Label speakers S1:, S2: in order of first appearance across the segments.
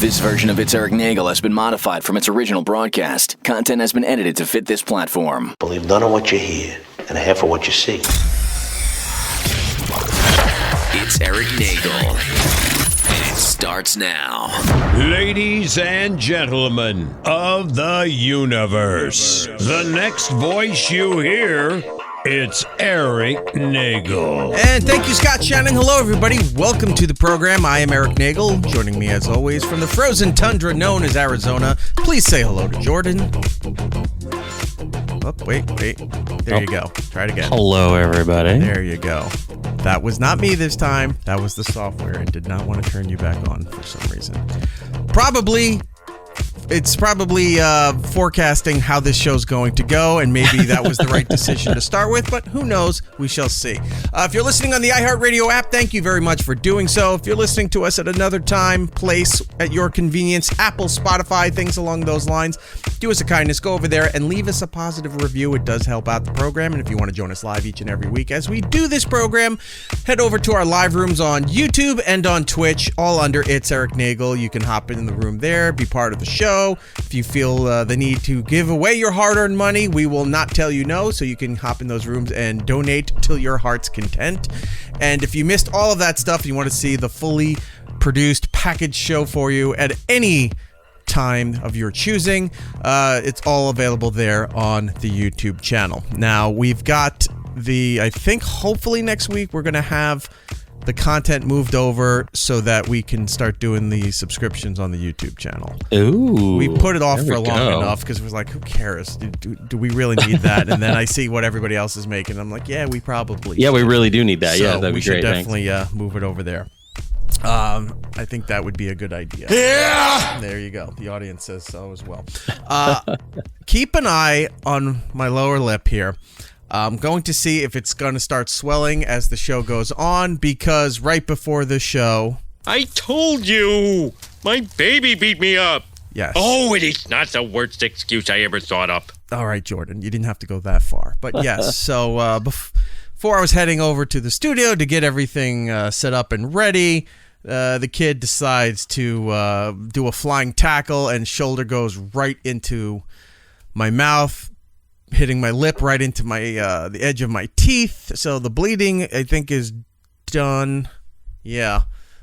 S1: This version of It's Erik Nagel has been modified from its original broadcast. Content has been edited to fit this platform.
S2: Believe none of what you hear and half of what you see.
S1: It's Erik Nagel. And it starts now.
S3: Ladies and gentlemen of the universe, the next voice you hear, it's Erik Nagel.
S4: And thank you, Scott Shannon. Hello, everybody. Welcome to the program. I am Erik Nagel. Joining me, as always, from the frozen tundra known as Arizona. Please say hello to Jordan. Oh, wait. There you go. Try it again.
S5: Hello, everybody.
S4: There you go. That was not me this time. That was the software. It did not want to turn you back on for some reason. It's probably forecasting how this show's going to go, and maybe that was the right decision to start with, but who knows? We shall see. If you're listening on the iHeartRadio app, thank you very much for doing so. If you're listening to us at another time, place, at your convenience, Apple, Spotify, things along those lines, do us a kindness, go over there and leave us a positive review. It does help out the program, and if you want to join us live each and every week as we do this program, head over to our live rooms on YouTube and on Twitch, all under It's Erik Nagel. You can hop in the room there, be part of the show. If you feel the need to give away your hard-earned money, we will not tell you no, so you can hop in those rooms and donate till your heart's content. And if you missed all of that stuff, you want to see the fully produced package show for you at any time of your choosing, it's all available there on the YouTube channel. Now, we've got I think hopefully next week we're going to have the content moved over so that we can start doing the subscriptions on the YouTube channel.
S5: Ooh.
S4: We put it off for long enough because it was like, who cares? Do we really need that? And then I see what everybody else is making. I'm like, yeah, we probably should.
S5: We really do need that.
S4: So
S5: yeah, that'd be
S4: we should
S5: great.
S4: definitely move it over there. I think that would be a good idea. Yeah! There you go. The audience says so as well. Keep an eye on my lower lip here. I'm going to see if it's going to start swelling as the show goes on, because right before the show...
S6: I told you! My baby beat me up!
S4: Yes.
S6: Oh, it is not the worst excuse I ever thought up.
S4: All right, Jordan, you didn't have to go that far. But yes, so before I was heading over to the studio to get everything set up and ready, the kid decides to do a flying tackle, and shoulder goes right into my mouth, hitting my lip right into my the edge of my teeth. So the bleeding, I think, is done. Yeah,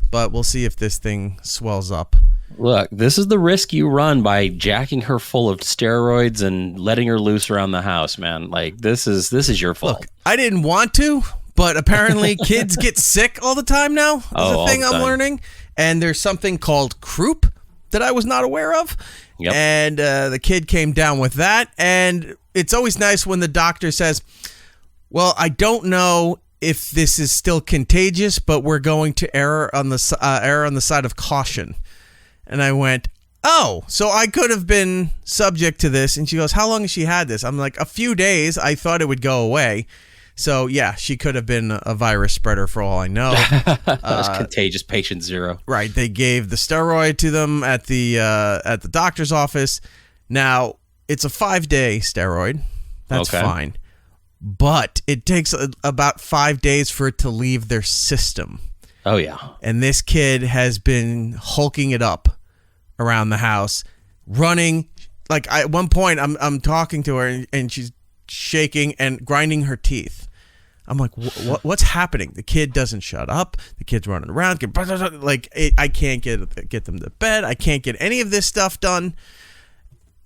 S4: but we'll see if this thing swells up.
S5: Look, this is the risk you run by jacking her full of steroids and letting her loose around the house, man. Like, this is your fault.
S4: Look, I didn't want to, but apparently kids get sick all the time now. Is a thing I'm learning. And there's something called Croup that I was not aware of. Yep. And the kid came down with that. And it's always nice when the doctor says, well, I don't know if this is still contagious, but we're going to err on the side of caution. And I went, oh, so I could have been subject to this. And she goes, how long has she had this? I'm like, a few days. I thought it would go away. So, yeah, she could have been a virus spreader for all I know.
S5: That was contagious patient zero.
S4: Right. They gave the steroid to them at the doctor's office. Now, it's a 5-day steroid. That's fine. But it takes about 5 days for it to leave their system.
S5: Oh, yeah.
S4: And this kid has been hulking it up around the house, running. Like, at one point, I'm talking to her, and she's shaking and grinding her teeth. I'm like, what's happening? The kid doesn't shut up. The kid's running around. I can't get them to bed. I can't get any of this stuff done.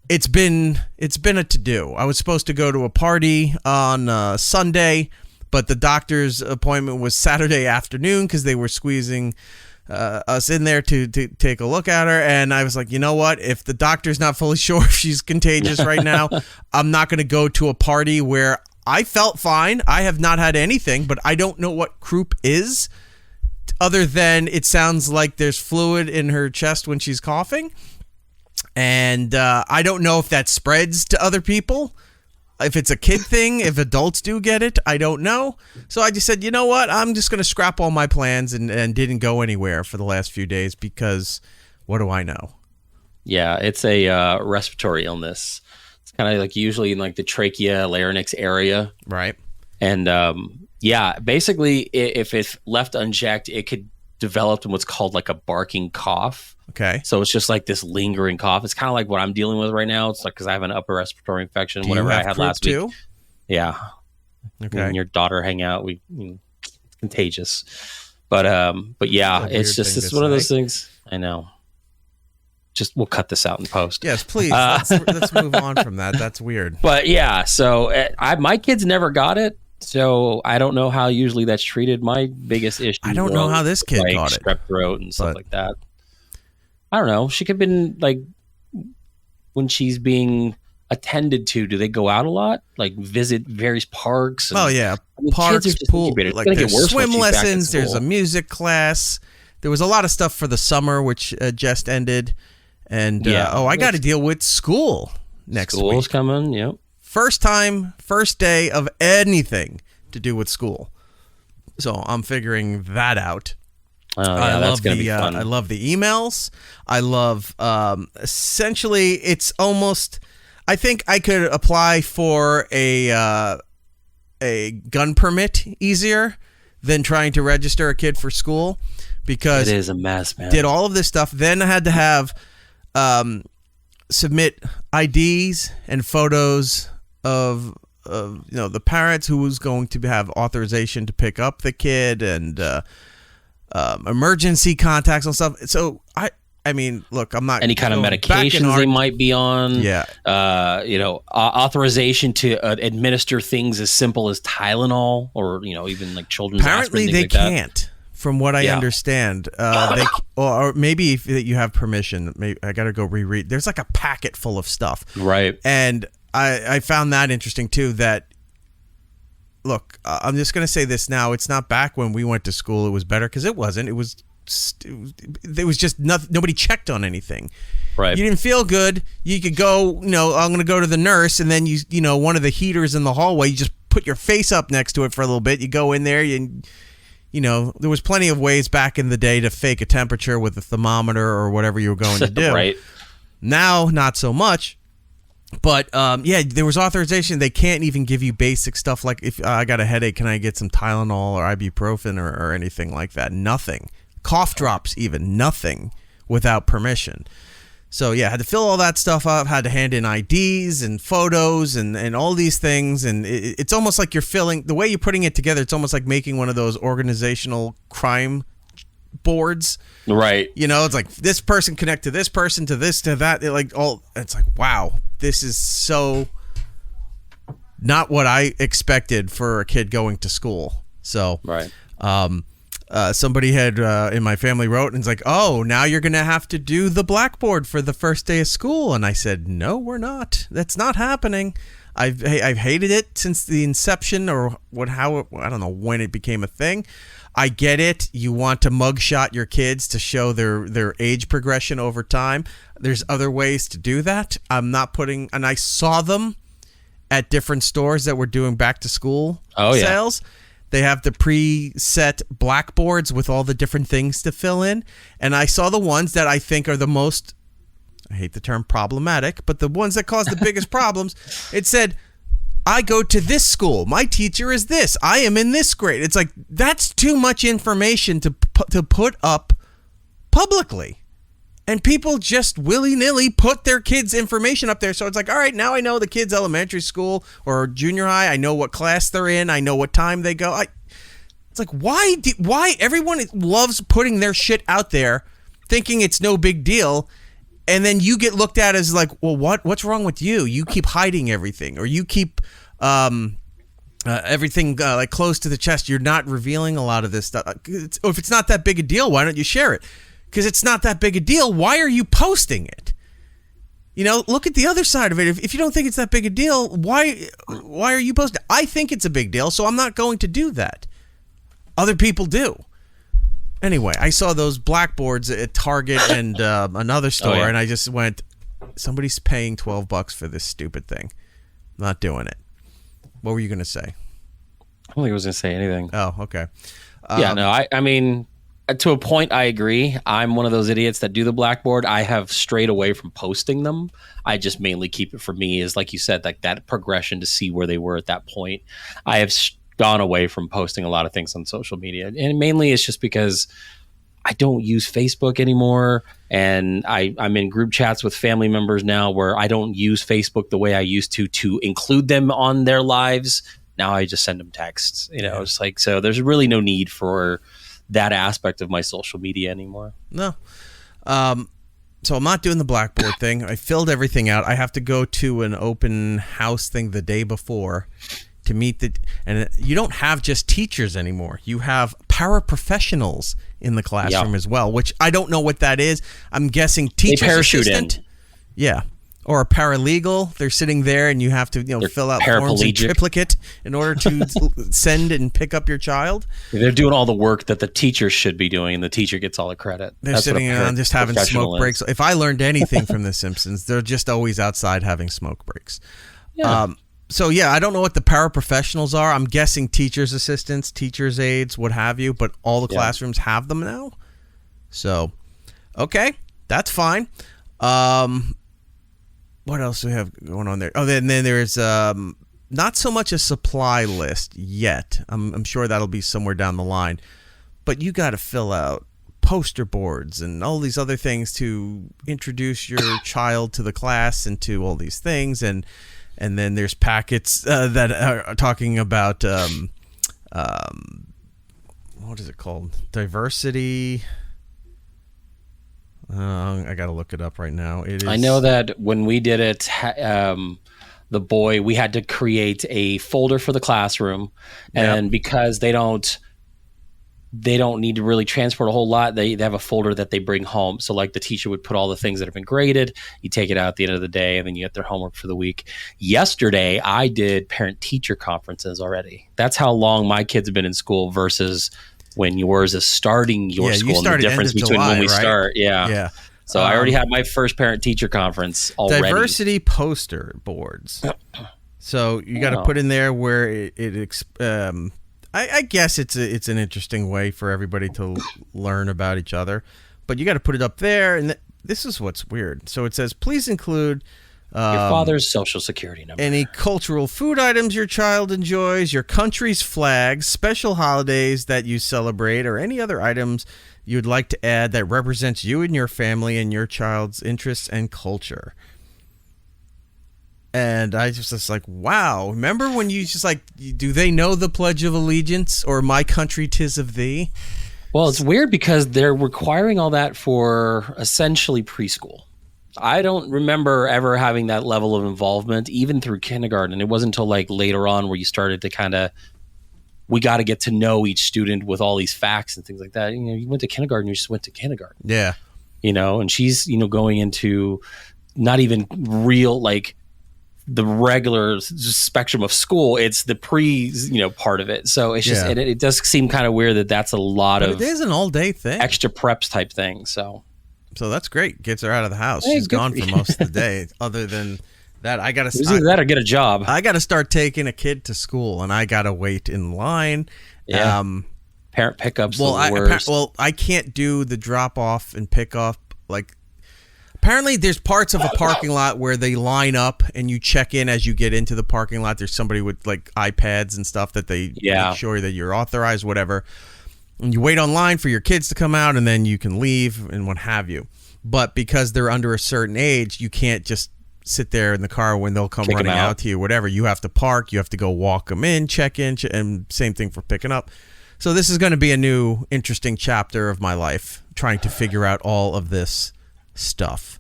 S4: It's been a to-do. I was supposed to go to a party on Sunday, but the doctor's appointment was Saturday afternoon because they were squeezing us in there to take a look at her. And I was like, you know what? If the doctor's not fully sure if she's contagious right now, I'm not going to go to a party where I felt fine. I have not had anything, but I don't know what croup is, other than it sounds like there's fluid in her chest when she's coughing. And I don't know if that spreads to other people. If it's a kid thing, if adults do get it, I don't know. So I just said, you know what? I'm just going to scrap all my plans and didn't go anywhere for the last few days because what do I know?
S5: Yeah, it's a respiratory illness. It's kind of like usually in like the trachea, larynx area.
S4: Right.
S5: And basically if it's left unchecked, it could develop in what's called like a barking cough.
S4: Okay.
S5: So it's just like this lingering cough. It's kind of like what I'm dealing with right now. It's like because I have an upper respiratory infection,
S4: Do
S5: whatever
S4: you
S5: I
S4: have
S5: had
S4: Croup
S5: last
S4: too?
S5: week. Yeah.
S4: Okay.
S5: When your daughter hang out, it's contagious. But yeah, it's just it's one of those things. I know. Just we'll cut this out in post.
S4: Yes, please. Let's move on from that. That's weird.
S5: But yeah, so my kids never got it, so I don't know how usually that's treated. My biggest issue.
S4: I don't know how this kid
S5: like
S4: got it.
S5: Strep throat and stuff like that. I don't know. She could have been like when she's being attended to. Do they go out a lot? Like visit various parks?
S4: Oh yeah, parks, pool. Like there's swim lessons. There's a music class. There was a lot of stuff for the summer, which just ended. And I got to deal with school next week.
S5: School's coming. Yep.
S4: First day of anything to do with school. So I'm figuring that out.
S5: That's going to be fun.
S4: I love the emails. I love essentially it's almost. I think I could apply for a gun permit easier than trying to register a kid for school because
S5: it is a mess, man.
S4: Did all of this stuff, then I had to have submit IDs and photos of the parents who was going to have authorization to pick up the kid and emergency contacts and stuff. So I mean, look, I'm not
S5: any kind of medications they might be on.
S4: Yeah.
S5: Authorization to administer things as simple as Tylenol or, even like children's
S4: Apparently
S5: aspirin,
S4: they
S5: like
S4: can't,
S5: that.
S4: From what I understand. Or maybe if you have permission, maybe I got to go reread. There's like a packet full of stuff.
S5: Right.
S4: And I found that interesting too, that, look, I'm just going to say this now. It's not back when we went to school. It was better because it wasn't. It was just nothing. Nobody checked on anything.
S5: Right.
S4: You didn't feel good. You could go, I'm going to go to the nurse, and then one of the heaters in the hallway, you just put your face up next to it for a little bit. You go in there, and there was plenty of ways back in the day to fake a temperature with a thermometer or whatever you were going to do.
S5: Right.
S4: Now, not so much. But there was authorization. They can't even give you basic stuff like if I got a headache, can I get some Tylenol or ibuprofen or anything like that? Nothing. Cough drops, even nothing without permission. So had to fill all that stuff up, had to hand in IDs and photos and all these things. And it's almost like you're filling, the way you're putting it together, it's almost like making one of those organizational crime boards.
S5: Right.
S4: It's like this person connect to this person, to this, to that. It's like, wow, this is so not what I expected for a kid going to school. So,
S5: right.
S4: Somebody had in my family wrote and it's like, oh, now you're going to have to do the blackboard for the first day of school. And I said, no, we're not. That's not happening. I've hated it since the inception I don't know when it became a thing. I get it. You want to mugshot your kids to show their age progression over time. There's other ways to do that. I'm not putting, and I saw them at different stores that were doing back to school sales. They have the preset blackboards with all the different things to fill in. And I saw the ones that I think are the most, I hate the term problematic, but the ones that cause the biggest problems. It said, I go to this school. My teacher is this. I am in this grade. It's like, that's too much information to put up publicly. And people just willy-nilly put their kids' information up there. So it's like, all right, now I know the kid's elementary school or junior high. I know what class they're in. I know what time they go. It's like, why everyone loves putting their shit out there thinking it's no big deal. And then you get looked at as like, well, what's wrong with you? You keep hiding everything, or you keep everything like close to the chest. You're not revealing a lot of this stuff. If it's not that big a deal, why don't you share it? Because it's not that big a deal. Why are you posting it? Look at the other side of it. If you don't think it's that big a deal, why are you posting it? I think it's a big deal, so I'm not going to do that. Other people do. Anyway, I saw those blackboards at Target and another store, and I just went, somebody's paying $12 for this stupid thing. I'm not doing it. What were you going to say?
S5: I don't think I was going to say anything.
S4: Oh, okay.
S5: I mean, to a point, I agree. I'm one of those idiots that do the blackboard. I have strayed away from posting them. I just mainly keep it for me is, like you said, like that progression to see where they were at that point. I have gone away from posting a lot of things on social media, and mainly it's just because I don't use Facebook anymore. And I'm in group chats with family members now where I don't use Facebook the way I used to include them on their lives. Now I just send them texts, it's like, so there's really no need for that aspect of my social media anymore.
S4: No. So I'm not doing the Blackboard thing. I filled everything out. I have to go to an open house thing the day before to meet and you don't have just teachers anymore. You have paraprofessionals in the classroom as well, which I don't know what that is. I'm guessing teacher's assistant. Yeah. Or a paralegal. They're sitting there and you have to fill out forms in triplicate in order to send and pick up your child.
S5: They're doing all the work that the teacher should be doing, and the teacher gets all the credit.
S4: They're sitting around just having smoke breaks. If I learned anything from The Simpsons, they're just always outside having smoke breaks. Yeah. So, I don't know what the paraprofessionals are. I'm guessing teacher's assistants, teacher's aides, what have you, but all the classrooms have them now. So, okay, that's fine. What else do we have going on there? Oh, then there's not so much a supply list yet. I'm sure that'll be somewhere down the line. But you got to fill out poster boards and all these other things to introduce your child to the class and to all these things. And then there's packets that are talking about, what is it called? Diversity. I got to look it up right now. It is. I
S5: know that when we did it, we had to create a folder for the classroom, and because they don't need to really transport a whole lot, they have a folder that they bring home. So like the teacher would put all the things that have been graded, you take it out at the end of the day, and then you get their homework for the week. Yesterday, I did parent-teacher conferences already. That's how long my kids have been in school versus when yours is starting your school.
S4: You started
S5: and the difference between
S4: July,
S5: when we
S4: right?
S5: start.
S4: Yeah.
S5: So I already had my first parent-teacher conference already.
S4: Diversity poster boards. So you got to put in there where I guess it's an interesting way for everybody to learn about each other, but you got to put it up there. And this is what's weird. So it says, please include
S5: your father's social security number,
S4: any cultural food items your child enjoys, your country's flags, special holidays that you celebrate, or any other items you'd like to add that represents you and your family and your child's interests and culture. And I just like, wow. Remember when you just like, do they know the Pledge of Allegiance or My Country 'Tis of Thee?
S5: Well, it's weird because they're requiring all that for essentially preschool. I don't remember ever having that level of involvement, even through kindergarten. It wasn't until like later on where you started to we got to get to know each student with all these facts and things like that. You went to kindergarten, you just went to kindergarten.
S4: Yeah.
S5: And she's, going into not even real, like the regular spectrum of school. It's the part of it. So it's just, it does seem kind of weird that that's a lot of.
S4: It is an all day thing.
S5: Extra preps type thing. So
S4: that's great. Gets her out of the house. She's gone for most of the day. Other than that, I got to
S5: either that or get a job.
S4: I got to start taking a kid to school, and I got to wait in line.
S5: Yeah. Parent pickups.
S4: I can't do the drop off and pick up. Like, apparently, there's parts of a parking lot where they line up, and you check in as you get into the parking lot. There's somebody with like iPads and stuff that they make sure that you're authorized, whatever. And you wait online for your kids to come out, and then you can leave and what have you. But because they're under a certain age, you can't just sit there in the car when they'll come running out to you, whatever. You have to park. You have to go walk them in, check in, and same thing for picking up. So this is going to be a new, interesting chapter of my life, trying to figure out all of this stuff.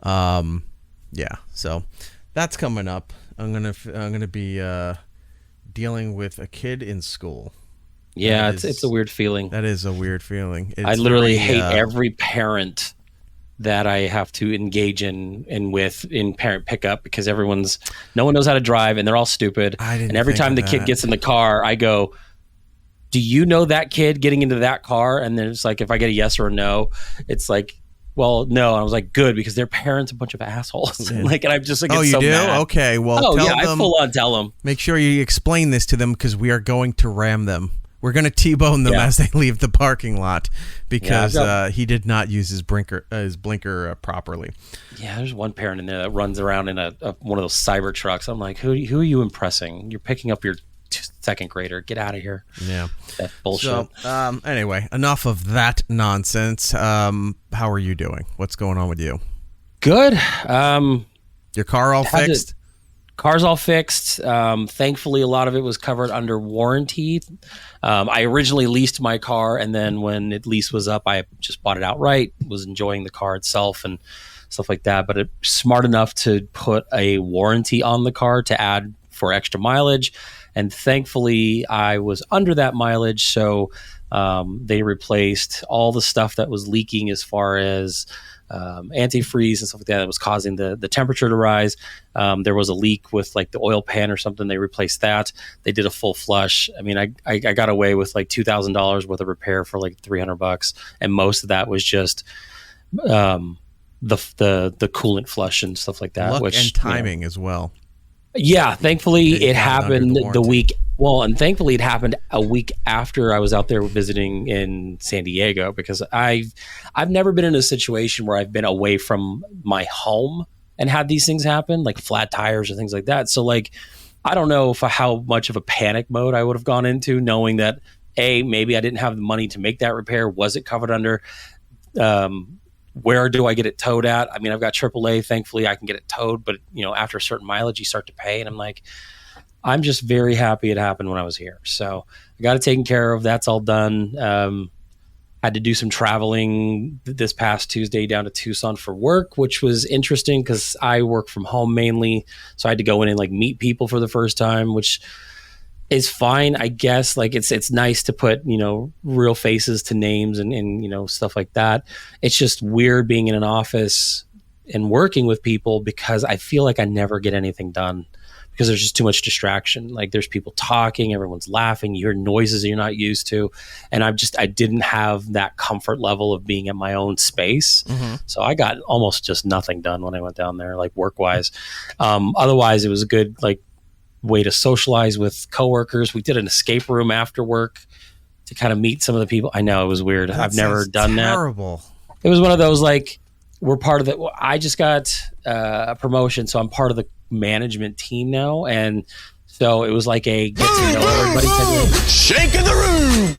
S4: So that's coming up. I'm gonna be dealing with a kid in school.
S5: Yeah, it's a weird feeling.
S4: That is a weird feeling.
S5: I literally hate every parent that I have to engage in parent pickup because no one knows how to drive and they're all stupid. And every time the kid gets in the car, I go, do you know that kid getting into that car? And then it's like, if I get a yes or a no, it's like, well, no. And I was like, good, because their parents are a bunch of assholes. And I'm just like,
S4: you do?
S5: Mad.
S4: Okay, well, tell them,
S5: I full on tell them.
S4: Make sure you explain this to them because we are going to ram them. We're going to T-bone them as they leave the parking lot because he did not use his blinker properly.
S5: Yeah, there's one parent in there that runs around in one of those cyber trucks. I'm like, who are you impressing? You're picking up your second grader. Get out of here.
S4: Yeah.
S5: That bullshit.
S4: So, anyway, enough of that nonsense. How are you doing? What's going on with you?
S5: Good.
S4: Your car all fixed?
S5: Car's all fixed. Thankfully, a lot of it was covered under warranty. I originally leased my car, and then when its lease was up, I just bought it outright, was enjoying the car itself and stuff like that. But it's smart enough to put a warranty on the car to add for extra mileage. And thankfully, I was under that mileage, so they replaced all the stuff that was leaking as far as antifreeze and stuff like that was causing the temperature to rise. There was a leak with like the oil pan or something. They replaced that. They did a full flush. I mean, I got away with like $2,000 worth of repair for like $300, and most of that was just the coolant flush and stuff like that.
S4: Luck
S5: which,
S4: and timing as well.
S5: Yeah, thankfully it happened the week.
S4: Well,
S5: and thankfully it happened a week after I was out there visiting in San Diego, because I've never been in a situation where I've been away from my home and had these things happen, like flat tires or things like that. So like, I don't know how much of a panic mode I would have gone into, knowing that maybe I didn't have the money to make that repair. Was it covered under? Where do I get it towed at? I mean, I've got AAA. Thankfully, I can get it towed. But, after a certain mileage, you start to pay. And I'm like, I'm just very happy it happened when I was here. So I got it taken care of. That's all done. Had to do some traveling this past Tuesday down to Tucson for work, which was interesting because I work from home mainly. So I had to go in and like meet people for the first time, which is fine, I guess. Like it's nice to put, real faces to names and stuff like that. It's just weird being in an office and working with people because I feel like I never get anything done because there's just too much distraction. Like there's people talking, everyone's laughing, you hear noises that you're not used to. And I didn't have that comfort level of being in my own space. Mm-hmm. So I got almost just nothing done when I went down there, like work wise. Otherwise it was a good, way to socialize with coworkers. We did an escape room after work to kind of meet some of the people. I know it was weird. I've never done
S4: terrible.
S5: That. It was one of those we're part of the. I just got a promotion, so I'm part of the management team now, and so it was like a get to know everybody type of
S6: Shake in the room.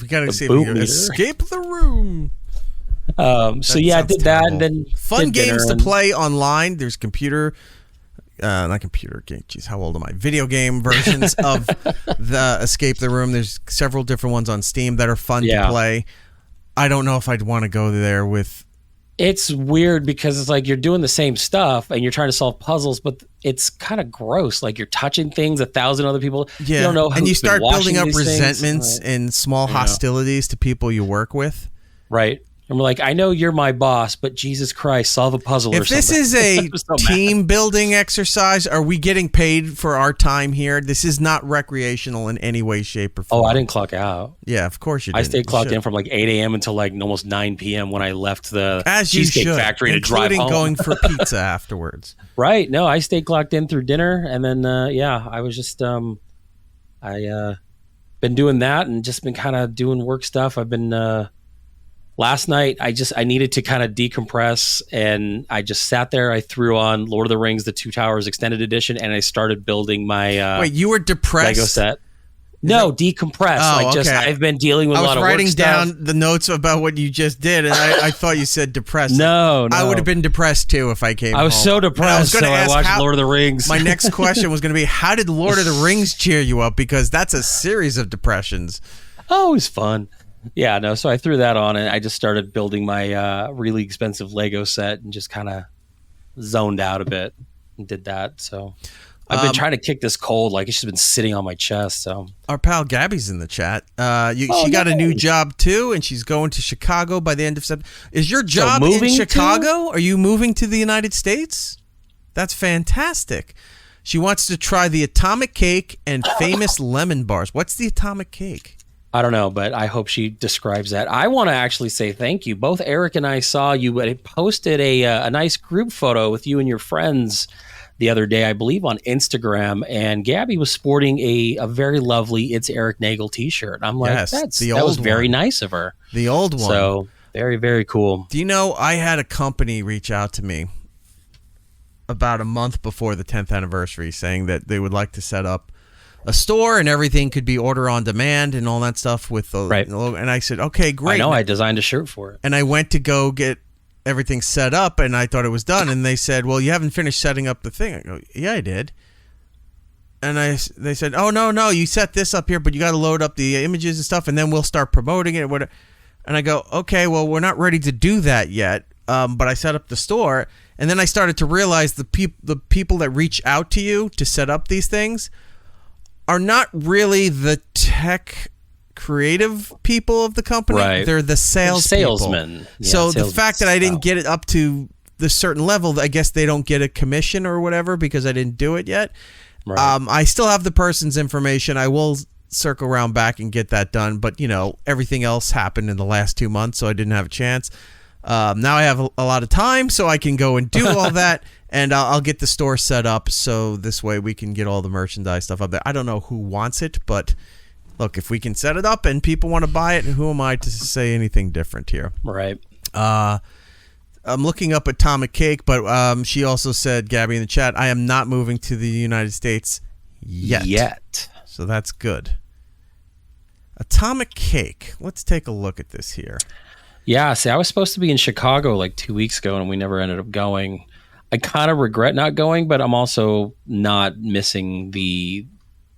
S4: We gotta see if we can escape the room.
S5: So yeah, I did that, and then
S4: fun games to play online. There's not computer game. Jeez, how old am I? Video game versions of the Escape the Room. There's several different ones on Steam that are fun to play. I don't know if I'd want to go there with.
S5: It's weird because it's like you're doing the same stuff and you're trying to solve puzzles, but it's kind of gross. Like you're touching things, 1,000 other people.
S4: Yeah,
S5: you don't know.
S4: And you start building up resentments and small hostilities to people you work with.
S5: Right. And we're like, I know you're my boss, but Jesus Christ, solve a puzzle or something.
S4: If this is a team building exercise, are we getting paid for our time here? This is not recreational in any way, shape, or form.
S5: Oh, I didn't clock out.
S4: Yeah, of course you didn't.
S5: I stayed clocked in from 8 a.m. until almost 9 p.m. when I left the
S4: As you
S5: Cheesecake
S4: should,
S5: Factory to drive home.
S4: Including going for pizza afterwards.
S5: Right. No, I stayed clocked in through dinner. And then, I was just, I been doing that and just been kind of doing work stuff. I've been... Last night, I needed to kind of decompress, and I just sat there. I threw on Lord of the Rings, the Two Towers Extended Edition, and I started building my
S4: Wait, you were depressed?
S5: Lego set. No, decompress.
S4: Okay.
S5: I've been dealing with a lot of work stuff.
S4: I was writing down the notes about what you just did, and I thought you said depressed.
S5: No.
S4: I would have been depressed too if I came home.
S5: I was so depressed, I watched Lord of the Rings.
S4: My next question was going to be, how did Lord of the Rings cheer you up? Because that's a series of depressions.
S5: Oh, it was fun. Yeah, no, so I threw that on and I just started building my really expensive Lego set and just kind of zoned out a bit and did that. So I've been trying to kick this cold. It's just been sitting on my chest. So
S4: our pal Gabby's in the chat. She got a new job too, and she's going to Chicago by the end of September. Is your job in Chicago? Are you moving to the United States? That's fantastic. She wants to try the atomic cake and famous lemon bars. What's the atomic cake?
S5: I don't know, but I hope she describes that. I want to actually say thank you. Both Erik and I saw you posted a nice group photo with you and your friends the other day, I believe on Instagram, and Gabby was sporting a very lovely It's Erik Nagel t-shirt. I'm like,
S4: yes,
S5: that was very nice of her.
S4: The old one.
S5: So very, very cool.
S4: Do you know, I had a company reach out to me about a month before the 10th anniversary saying that they would like to set up a store and everything could be order on demand and all that stuff with the
S5: Right.
S4: logo. And I said, okay, great.
S5: I know. I designed a shirt for it.
S4: And I went to go get everything set up, and I thought it was done. And they said, well, you haven't finished setting up the thing. I go, yeah, I did. And they said, oh, no, you set this up here, but you got to load up the images and stuff, and then we'll start promoting it. And I go, okay, well, we're not ready to do that yet, but I set up the store. And then I started to realize the people that reach out to you to set up these things are not really the tech creative people of the company.
S5: Right.
S4: They're the
S5: salesmen. Yeah,
S4: so the fact that I didn't get it up to the certain level, I guess they don't get a commission or whatever because I didn't do it yet. Right. I still have the person's information. I will circle around back and get that done. But, everything else happened in the last 2 months, so I didn't have a chance. Now I have a lot of time, so I can go and do all that. And I'll get the store set up so this way we can get all the merchandise stuff up there. I don't know who wants it, but look, if we can set it up and people want to buy it, who am I to say anything different here?
S5: Right.
S4: I'm looking up Atomic Cake, but she also said, Gabby in the chat, I am not moving to the United States yet. So that's good. Atomic Cake. Let's take a look at this here.
S5: Yeah, see, I was supposed to be in Chicago like 2 weeks ago, and we never ended up going. I kind of regret not going, but I'm also not missing the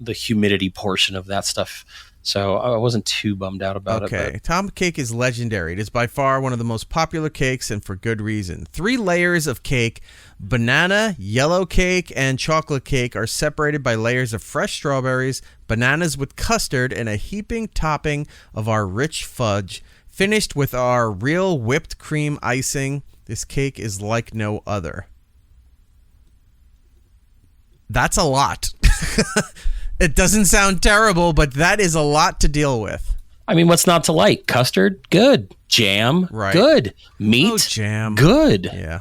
S5: humidity portion of that stuff. So I wasn't too bummed out about it.
S4: Okay, Atomic Cake is legendary. It is by far one of the most popular cakes, and for good reason. 3 layers of cake, banana, yellow cake, and chocolate cake are separated by layers of fresh strawberries, bananas with custard, and a heaping topping of our rich fudge, finished with our real whipped cream icing. This cake is like no other. That's a lot. It doesn't sound terrible, but that is a lot to deal with.
S5: I mean, what's not to like? Custard? Good. Jam?
S4: Right.
S5: Good. Meat?
S4: Oh, jam.
S5: Good.
S4: Yeah.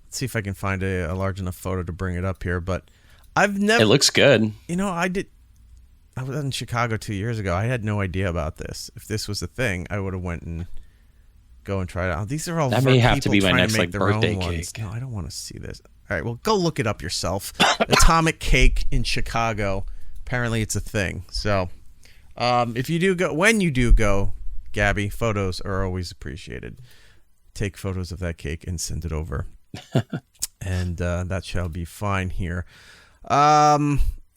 S4: Let's see if I can find a large enough photo to bring it up here, but I've never...
S5: It looks good.
S4: I was in Chicago 2 years ago. I had no idea about this. If this was a thing, I would have went and go and tried it out. These are all
S5: that
S4: for
S5: may have to
S4: people
S5: be my
S4: trying
S5: next
S4: to make their
S5: birthday
S4: own
S5: cake.
S4: ones. No, I don't want to see this. All right, well, go look it up yourself. Atomic Cake in Chicago. Apparently, it's a thing. So, if you do go, when you do go, Gabby, photos are always appreciated. Take photos of that cake and send it over, and that shall be fine here. All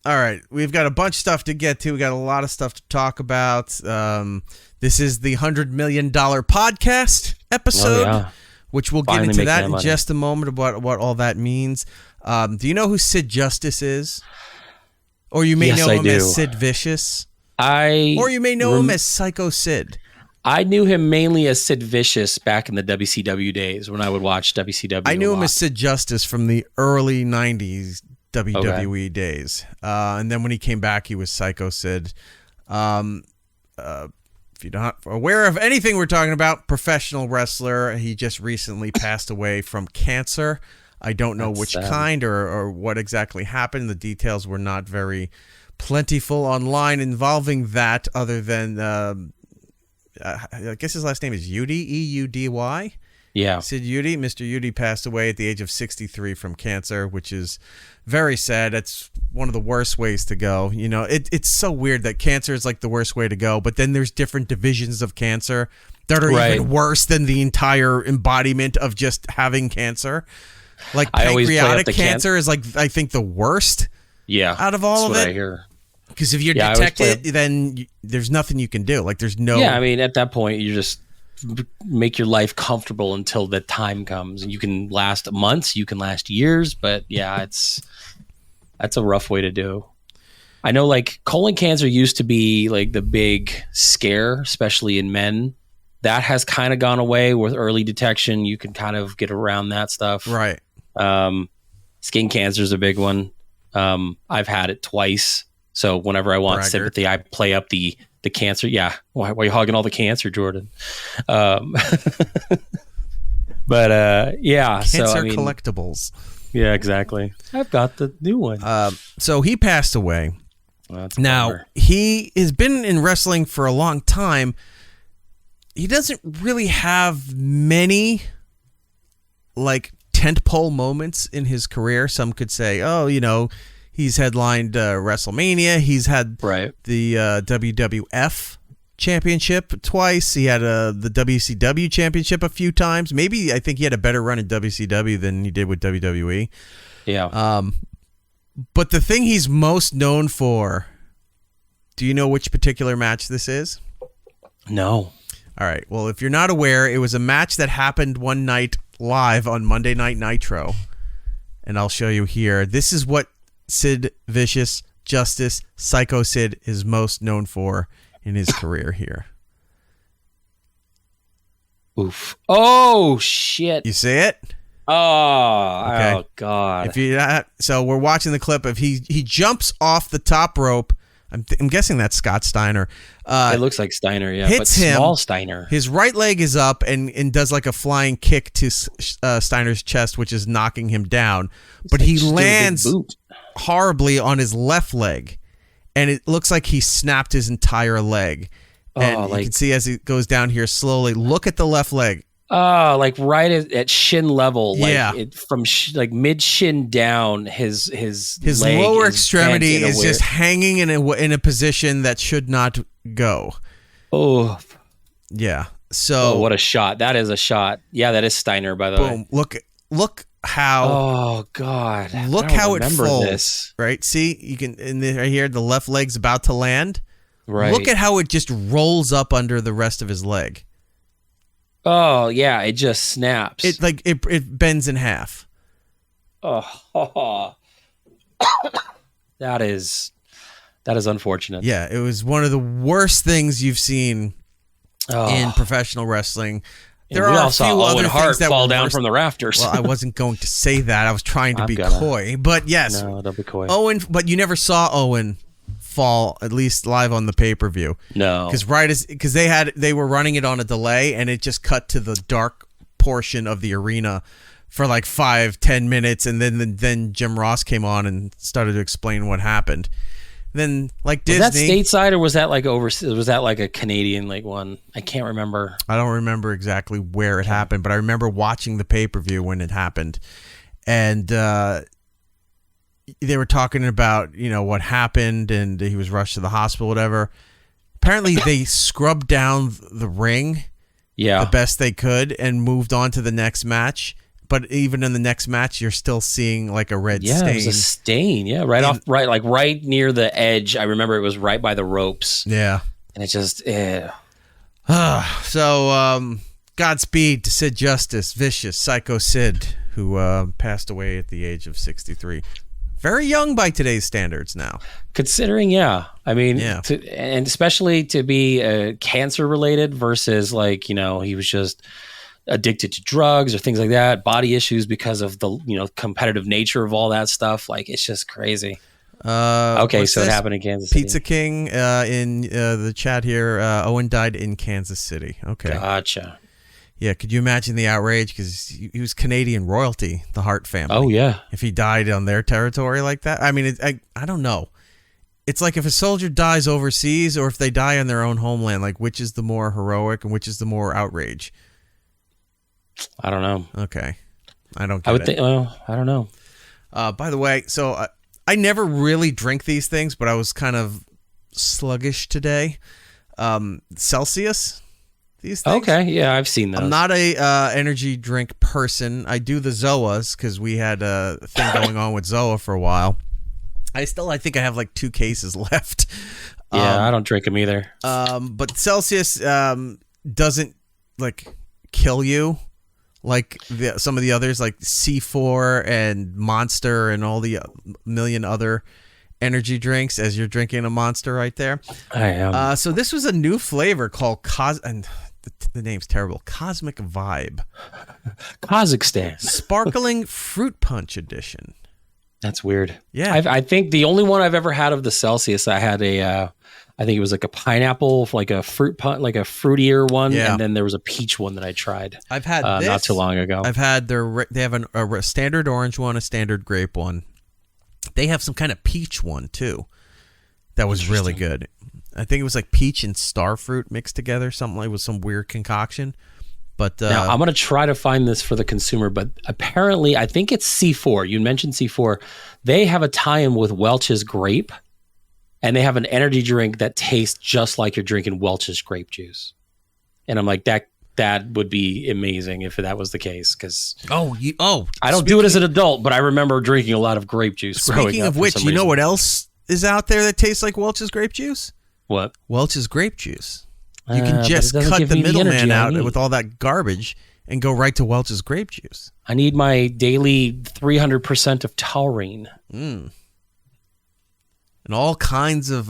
S4: right, we've got a bunch of stuff to get to. We got a lot of stuff to talk about. This is the $100 Million podcast episode.
S5: Oh, yeah.
S4: Which we'll
S5: Finally
S4: get into
S5: make
S4: that
S5: that
S4: in
S5: money.
S4: just a moment about what all that means. Do you know who Sid Justice is? Or you may
S5: Yes,
S4: know
S5: I
S4: him
S5: do.
S4: as Sid Vicious. Or you may know him as Psycho Sid.
S5: I knew him mainly as Sid Vicious back in the WCW days when I would watch WCW.
S4: I knew
S5: a
S4: him
S5: lot.
S4: as Sid Justice from the early 90s WWE days. And then when he came back, he was Psycho Sid. If you're not aware of anything we're talking about, professional wrestler. He just recently passed away from cancer. I don't know which kind or what exactly happened. The details were not very plentiful online involving that, other than I guess his last name is Udy, E-U-D-Y.
S5: Yeah.
S4: Sid Justice. Mr. Justice passed away at the age of 63 from cancer, which is very sad. That's one of the worst ways to go. It's so weird that cancer is like the worst way to go, but then there's different divisions of cancer that are even worse than the entire embodiment of just having cancer. Like pancreatic cancer is like, I think, the worst out of all of it.
S5: That's what I hear.
S4: Because if you detect it, then there's nothing you can do. Like there's no...
S5: Yeah, I mean, at that point, you just make your life comfortable until the time comes. And you can last months, you can last years, but yeah, that's a rough way to do. I know, like, colon cancer used to be like the big scare, especially in men. That has kind of gone away with early detection. You can kind of get around that stuff.
S4: Right.
S5: Skin cancer is a big one. I've had it twice. So whenever I want sympathy, I play up the cancer. Yeah. Why are you hogging all the cancer, Jordan? But yeah.
S4: Cancer collectibles.
S5: Yeah, exactly. I've got the new one.
S4: So he passed away.
S5: That's
S4: now, he has been in wrestling for a long time. He doesn't really have many, like, tentpole moments in his career. Some could say, He's headlined WrestleMania. He's had
S5: Right.
S4: the WWF championship twice. He had the WCW championship a few times. Maybe I think he had a better run in WCW than he did with WWE.
S5: Yeah.
S4: But the thing he's most known for, do you know which particular match this is?
S5: No.
S4: All right. Well, if you're not aware, it was a match that happened one night live on Monday Night Nitro. And I'll show you here. This is what Sid Vicious Justice Psycho Sid is most known for in his career here.
S5: Oof. Oh, shit.
S4: You see it?
S5: Oh God.
S4: If you so we're watching the clip of he jumps off the top rope. I'm guessing that's Scott Steiner.
S5: It looks like Steiner, yeah.
S4: Hits
S5: but
S4: him.
S5: Small Steiner.
S4: His right leg is up and does like a flying kick to Steiner's chest, which is knocking him down. But he lands horribly on his left leg, and it looks like he snapped his entire leg. And you can see as he goes down here slowly. Look at the left leg.
S5: Oh, like right at shin level, like
S4: yeah.
S5: From like mid shin down, his leg
S4: lower
S5: is
S4: extremity
S5: bent
S4: is just hanging in a position that should not go.
S5: Oh,
S4: yeah. So
S5: what a shot! That is a shot. Yeah, that is Steiner, by the way.
S4: Look how.
S5: Oh God!
S4: Look how it folds.
S5: This.
S4: Right. See, you can right here. The left leg's about to land.
S5: Right.
S4: Look at how it just rolls up under the rest of his leg.
S5: Oh yeah, it just snaps.
S4: It bends in half.
S5: Oh, that is unfortunate.
S4: Yeah, it was one of the worst things you've seen in professional wrestling.
S5: There are a few other things that fall down from the rafters.
S4: Well, I wasn't going to say that. I was trying to be coy, but yes,
S5: no, don't be coy.
S4: Owen, but you never saw Owen fall, at least live on the pay-per-view.
S5: No,
S4: because they were running it on a delay, and it just cut to the dark portion of the arena for like 5-10 minutes, and then Jim Ross came on and started to explain what happened. Then like Disney,
S5: was that stateside or was that like overseas? Was that like a Canadian like one? I can't remember.
S4: I don't remember exactly where it happened, but I remember watching the pay-per-view when it happened, and they were talking about, what happened, and he was rushed to the hospital, whatever. Apparently, they scrubbed down the ring the best they could and moved on to the next match. But even in the next match, you're still seeing like a red stain.
S5: Yeah, it was a stain. Yeah, right near the edge. I remember it was right by the ropes.
S4: Yeah.
S5: And it just,
S4: So, Godspeed to Sid Justice, Vicious, Psycho Sid, who passed away at the age of 63. Very young by today's standards now.
S5: Considering, yeah. I mean, and especially to be cancer related versus like, he was just addicted to drugs or things like that, body issues because of the, competitive nature of all that stuff. Like, it's just crazy. Okay, so it happened in Kansas City.
S4: Pizza King in the chat here, Owen died in Kansas City. Okay.
S5: Gotcha.
S4: Yeah, could you imagine the outrage? Because he was Canadian royalty, the Hart family.
S5: Oh, yeah.
S4: If he died on their territory like that. I mean, I don't know. It's like if a soldier dies overseas or if they die on their own homeland, like which is the more heroic and which is the more outrage?
S5: I don't know.
S4: Okay. I don't get it.
S5: I don't know.
S4: By the way, so I never really drink these things, but I was kind of sluggish today. Celsius? These things.
S5: Okay, yeah, I've seen those.
S4: I'm not a energy drink person. I do the Zoas because we had a thing going on with Zoa for a while. I think I have like 2 cases left.
S5: Yeah, I don't drink them either.
S4: But Celsius doesn't like kill you like some of the others, like C4 and Monster and all the million other energy drinks as you're drinking a Monster right there.
S5: I am.
S4: So this was a new flavor called and the name's terrible. Cosmic Vibe.
S5: Kazakhstan.
S4: Sparkling Fruit Punch Edition.
S5: That's weird.
S4: Yeah.
S5: I think the only one I've ever had of the Celsius, I had I think it was like a pineapple, like a fruit punch, like a fruitier one.
S4: Yeah.
S5: And then there was a peach one that I tried.
S4: I've had this.
S5: Not too long ago.
S4: I've had they have a standard orange one, a standard grape one. They have some kind of peach one too. That was really good. I think it was like peach and star fruit mixed together, something like with some weird concoction. But
S5: now I'm going to try to find this for the consumer, but apparently I think it's C4. You mentioned C4. They have a tie-in with Welch's Grape, and they have an energy drink that tastes just like you're drinking Welch's grape juice. And I'm like, that would be amazing if that was the case. Because I don't do it as an adult, but I remember drinking a lot of grape juice.
S4: Speaking of which, you know what else is out there that tastes like Welch's grape juice?
S5: What?
S4: Welch's grape juice. You can just cut the middleman out with all that garbage and go right to Welch's grape juice.
S5: I need my daily 300% of taurine.
S4: And all kinds of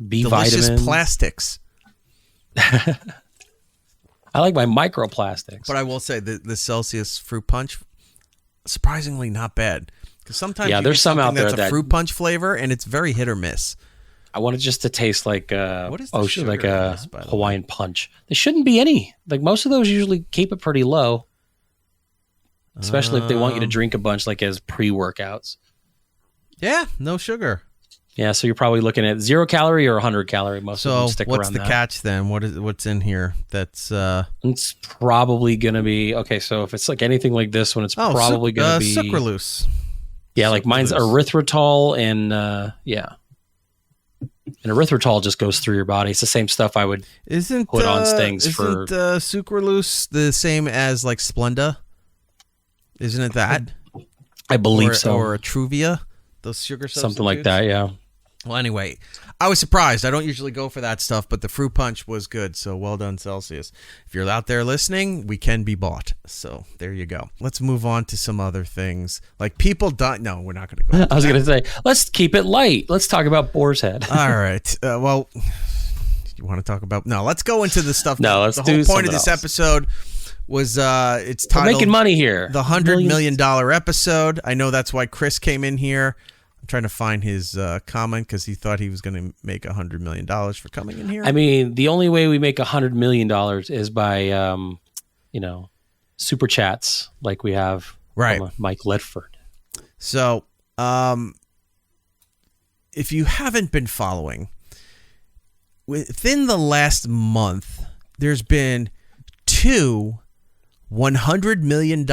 S5: B
S4: delicious
S5: vitamins.
S4: Plastics.
S5: I like my microplastics.
S4: But I will say the Celsius fruit punch, surprisingly not bad. Because sometimes
S5: there's some out there
S4: that's a fruit punch flavor, and it's very hit or miss.
S5: I want it just to taste like
S4: what is the sugar
S5: like
S4: in
S5: a
S4: this, by the
S5: Hawaiian punch. There shouldn't be any. Like most of those usually keep it pretty low, especially if they want you to drink a bunch like as pre-workouts.
S4: Yeah, no sugar.
S5: Yeah, so you're probably looking at 0 calorie or 100 calorie. Most of them stick around that.
S4: So what's the catch then? What's in here? That's
S5: it's probably gonna be okay. So if it's like anything like this one, it's probably gonna be
S4: sucralose.
S5: Yeah, like mine's erythritol and and erythritol just goes through your body. It's the same stuff I would put on things for.
S4: Isn't sucralose the same as like Splenda? Isn't it that?
S5: I believe so.
S4: Or Truvia, those sugar substitutes?
S5: Something like that, yeah.
S4: Well, anyway, I was surprised. I don't usually go for that stuff, but the fruit punch was good. So well done, Celsius. If you're out there listening, we can be bought. So there you go. Let's move on to some other things. Like people die. No, we're not going to go.
S5: I was going to say, let's keep it light. Let's talk about Boar's Head.
S4: All right. Well, you want to talk about? No, let's go into the stuff.
S5: No, let's
S4: the
S5: do
S4: whole point of this
S5: else.
S4: Episode was it's titled
S5: We're making money here.
S4: The $100 million episode. I know that's why Chris came in here. I'm trying to find his comment because he thought he was going to make $100 million for coming in here.
S5: I mean, the only way we make $100 million is by, super chats like we have from Mike Ledford.
S4: So, if you haven't been following, within the last month, there's been 2 $100 million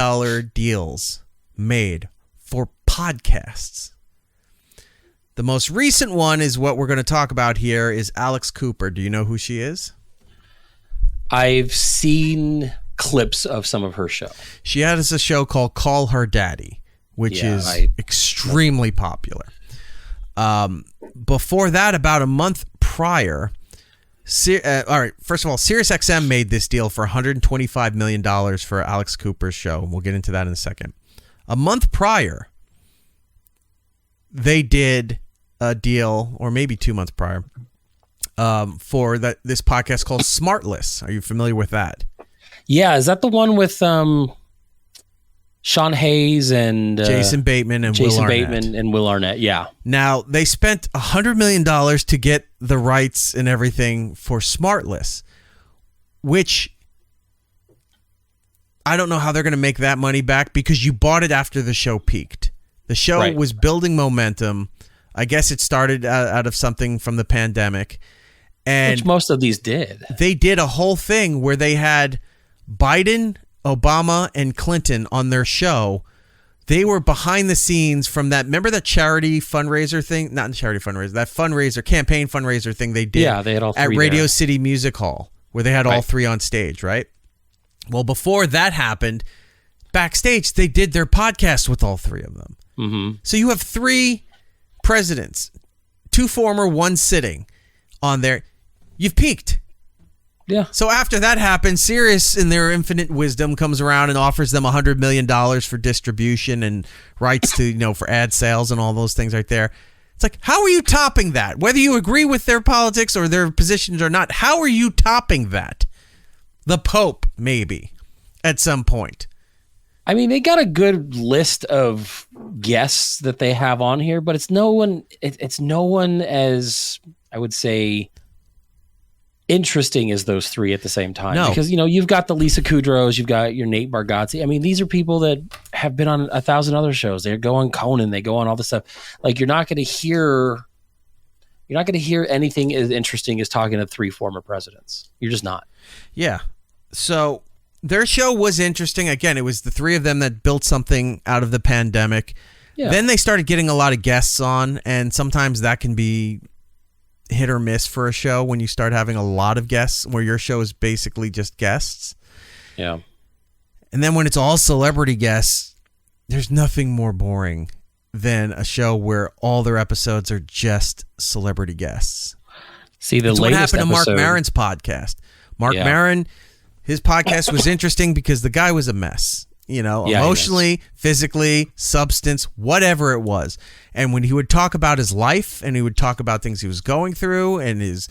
S4: deals made for podcasts. The most recent one is what we're going to talk about here is Alex Cooper. Do you know who she is?
S5: I've seen clips of some of her show.
S4: She has a show called Call Her Daddy, which is extremely popular. Before that, about a month prior, all right, first of all, SiriusXM made this deal for $125 million for Alex Cooper's show. And we'll get into that in a second. A month prior, they did a deal, or maybe 2 months prior, for this podcast called Smartless. Are you familiar with that?
S5: Yeah, is that the one with Sean Hayes and
S4: Jason Bateman and
S5: Will Arnett? Yeah.
S4: Now, they spent $100 million to get the rights and everything for Smartless, which I don't know how they're going to make that money back because you bought it after the show peaked. The show was building momentum. I guess it started out of something from the pandemic. And
S5: which most of these did.
S4: They did a whole thing where they had Biden, Obama, and Clinton on their show. They were behind the scenes from that. Remember that charity fundraiser thing? Not charity fundraiser. That campaign fundraiser thing they did.
S5: Yeah, they had all three
S4: at Radio
S5: there.
S4: City Music Hall, where they had all three on stage, right? Well, before that happened, backstage, they did their podcast with all three of them.
S5: Mm-hmm.
S4: So you have 3 presidents, 2 former, 1 sitting on there. You've peaked.
S5: Yeah.
S4: So after that happens, Sirius, in their infinite wisdom, comes around and offers them $100 million for distribution and rights to, for ad sales and all those things right there. It's like, how are you topping that? Whether you agree with their politics or their positions or not, how are you topping that? The Pope, maybe, at some point.
S5: I mean, they got a good list of guests that they have on here, but it's no one as, I would say, interesting as those 3 at the same time.
S4: No.
S5: Because, you've got the Lisa Kudrows, you've got your Nate Bargatze. I mean, these are people that have been on 1,000 other shows. They go on Conan, they go on all this stuff. Like, you're not going to hear anything as interesting as talking to 3 former presidents. You're just not.
S4: Yeah. So Their show was interesting. Again, it was the three of them that built something out of the pandemic. Yeah. Then they started getting a lot of guests on, and sometimes that can be hit or miss for a show when you start having a lot of guests where your show is basically just guests.
S5: Yeah.
S4: And then when it's all celebrity guests, there's nothing more boring than a show where all their episodes are just celebrity guests.
S5: See,
S4: That's what happened to Mark Maron's podcast. Mark Maron, his podcast was interesting because the guy was a mess. Emotionally, physically, substance, whatever it was. And when he would talk about his life and he would talk about things he was going through and his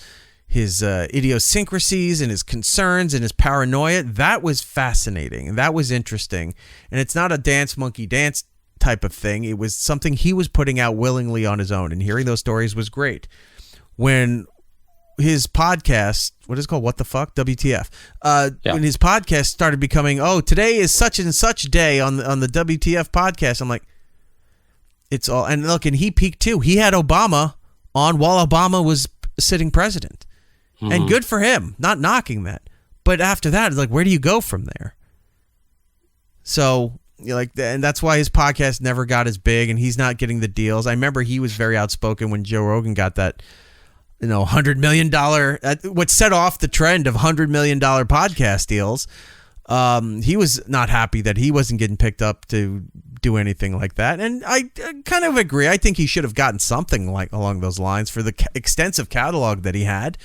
S4: idiosyncrasies and his concerns and his paranoia, that was fascinating and that was interesting. And it's not a dance monkey dance type of thing. It was something he was putting out willingly on his own, and hearing those stories was great. When his podcast, what is it called? What the fuck? WTF. When his podcast started becoming, today is such and such day on the WTF podcast. I'm like, it's all, and look, and he peaked too. He had Obama on while Obama was sitting president. Mm-hmm. And good for him, not knocking that. But after that, it's like, where do you go from there? So, and that's why his podcast never got as big, and he's not getting the deals. I remember he was very outspoken when Joe Rogan got that, $100 million, what set off the trend of $100 million podcast deals. He was not happy that he wasn't getting picked up to do anything like that. And I kind of agree. I think he should have gotten something like along those lines for the extensive catalog that he had.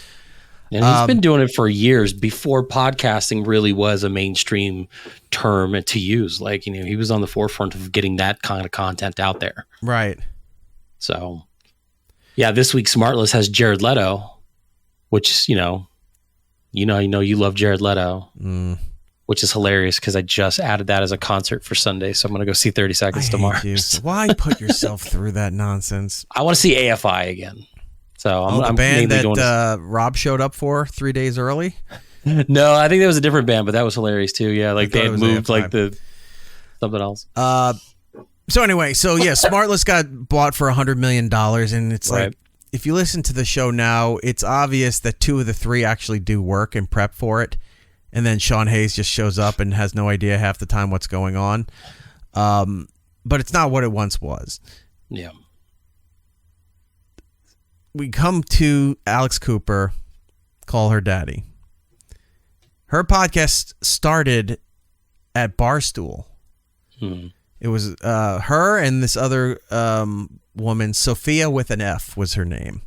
S5: And he's been doing it for years before podcasting really was a mainstream term to use. He was on the forefront of getting that kind of content out there.
S4: Right.
S5: So, yeah, this week Smartless has Jared Leto, which, you love Jared Leto, which is hilarious because I just added that as a concert for Sunday. So I'm going to go see 30 Seconds to Mars.
S4: Why put yourself through that nonsense?
S5: I want to see AFI again. So I'm
S4: the band that Rob showed up for 3 days early?
S5: No, I think that was a different band, but that was hilarious too. Yeah, they had moved AFI. Something else.
S4: So anyway, Smartless got bought for $100 million, and it's right. Like, if you listen to the show now, it's obvious that two of the three actually do work and prep for it, and then Sean Hayes just shows up and has no idea half the time what's going on. But it's not what it once was.
S5: Yeah.
S4: We come to Alex Cooper, Call Her Daddy. Her podcast started at Barstool. It was her and this other woman, Sophia with an F was her name.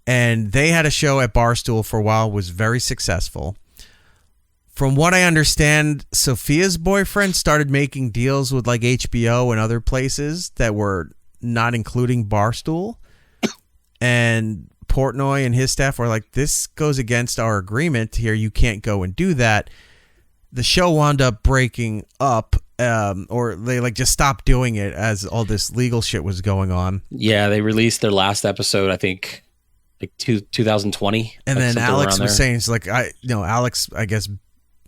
S4: And they had a show at Barstool for a while, was very successful. From what I understand, Sophia's boyfriend started making deals with like HBO and other places that were not including Barstool. And Portnoy and his staff were like, this goes against our agreement here. You can't go and do that. The show wound up breaking up, or they just stopped doing it as all this legal shit was going on.
S5: Yeah, they released their last episode, I think, 2020.
S4: And then Alex was saying, it's like, Alex, I guess,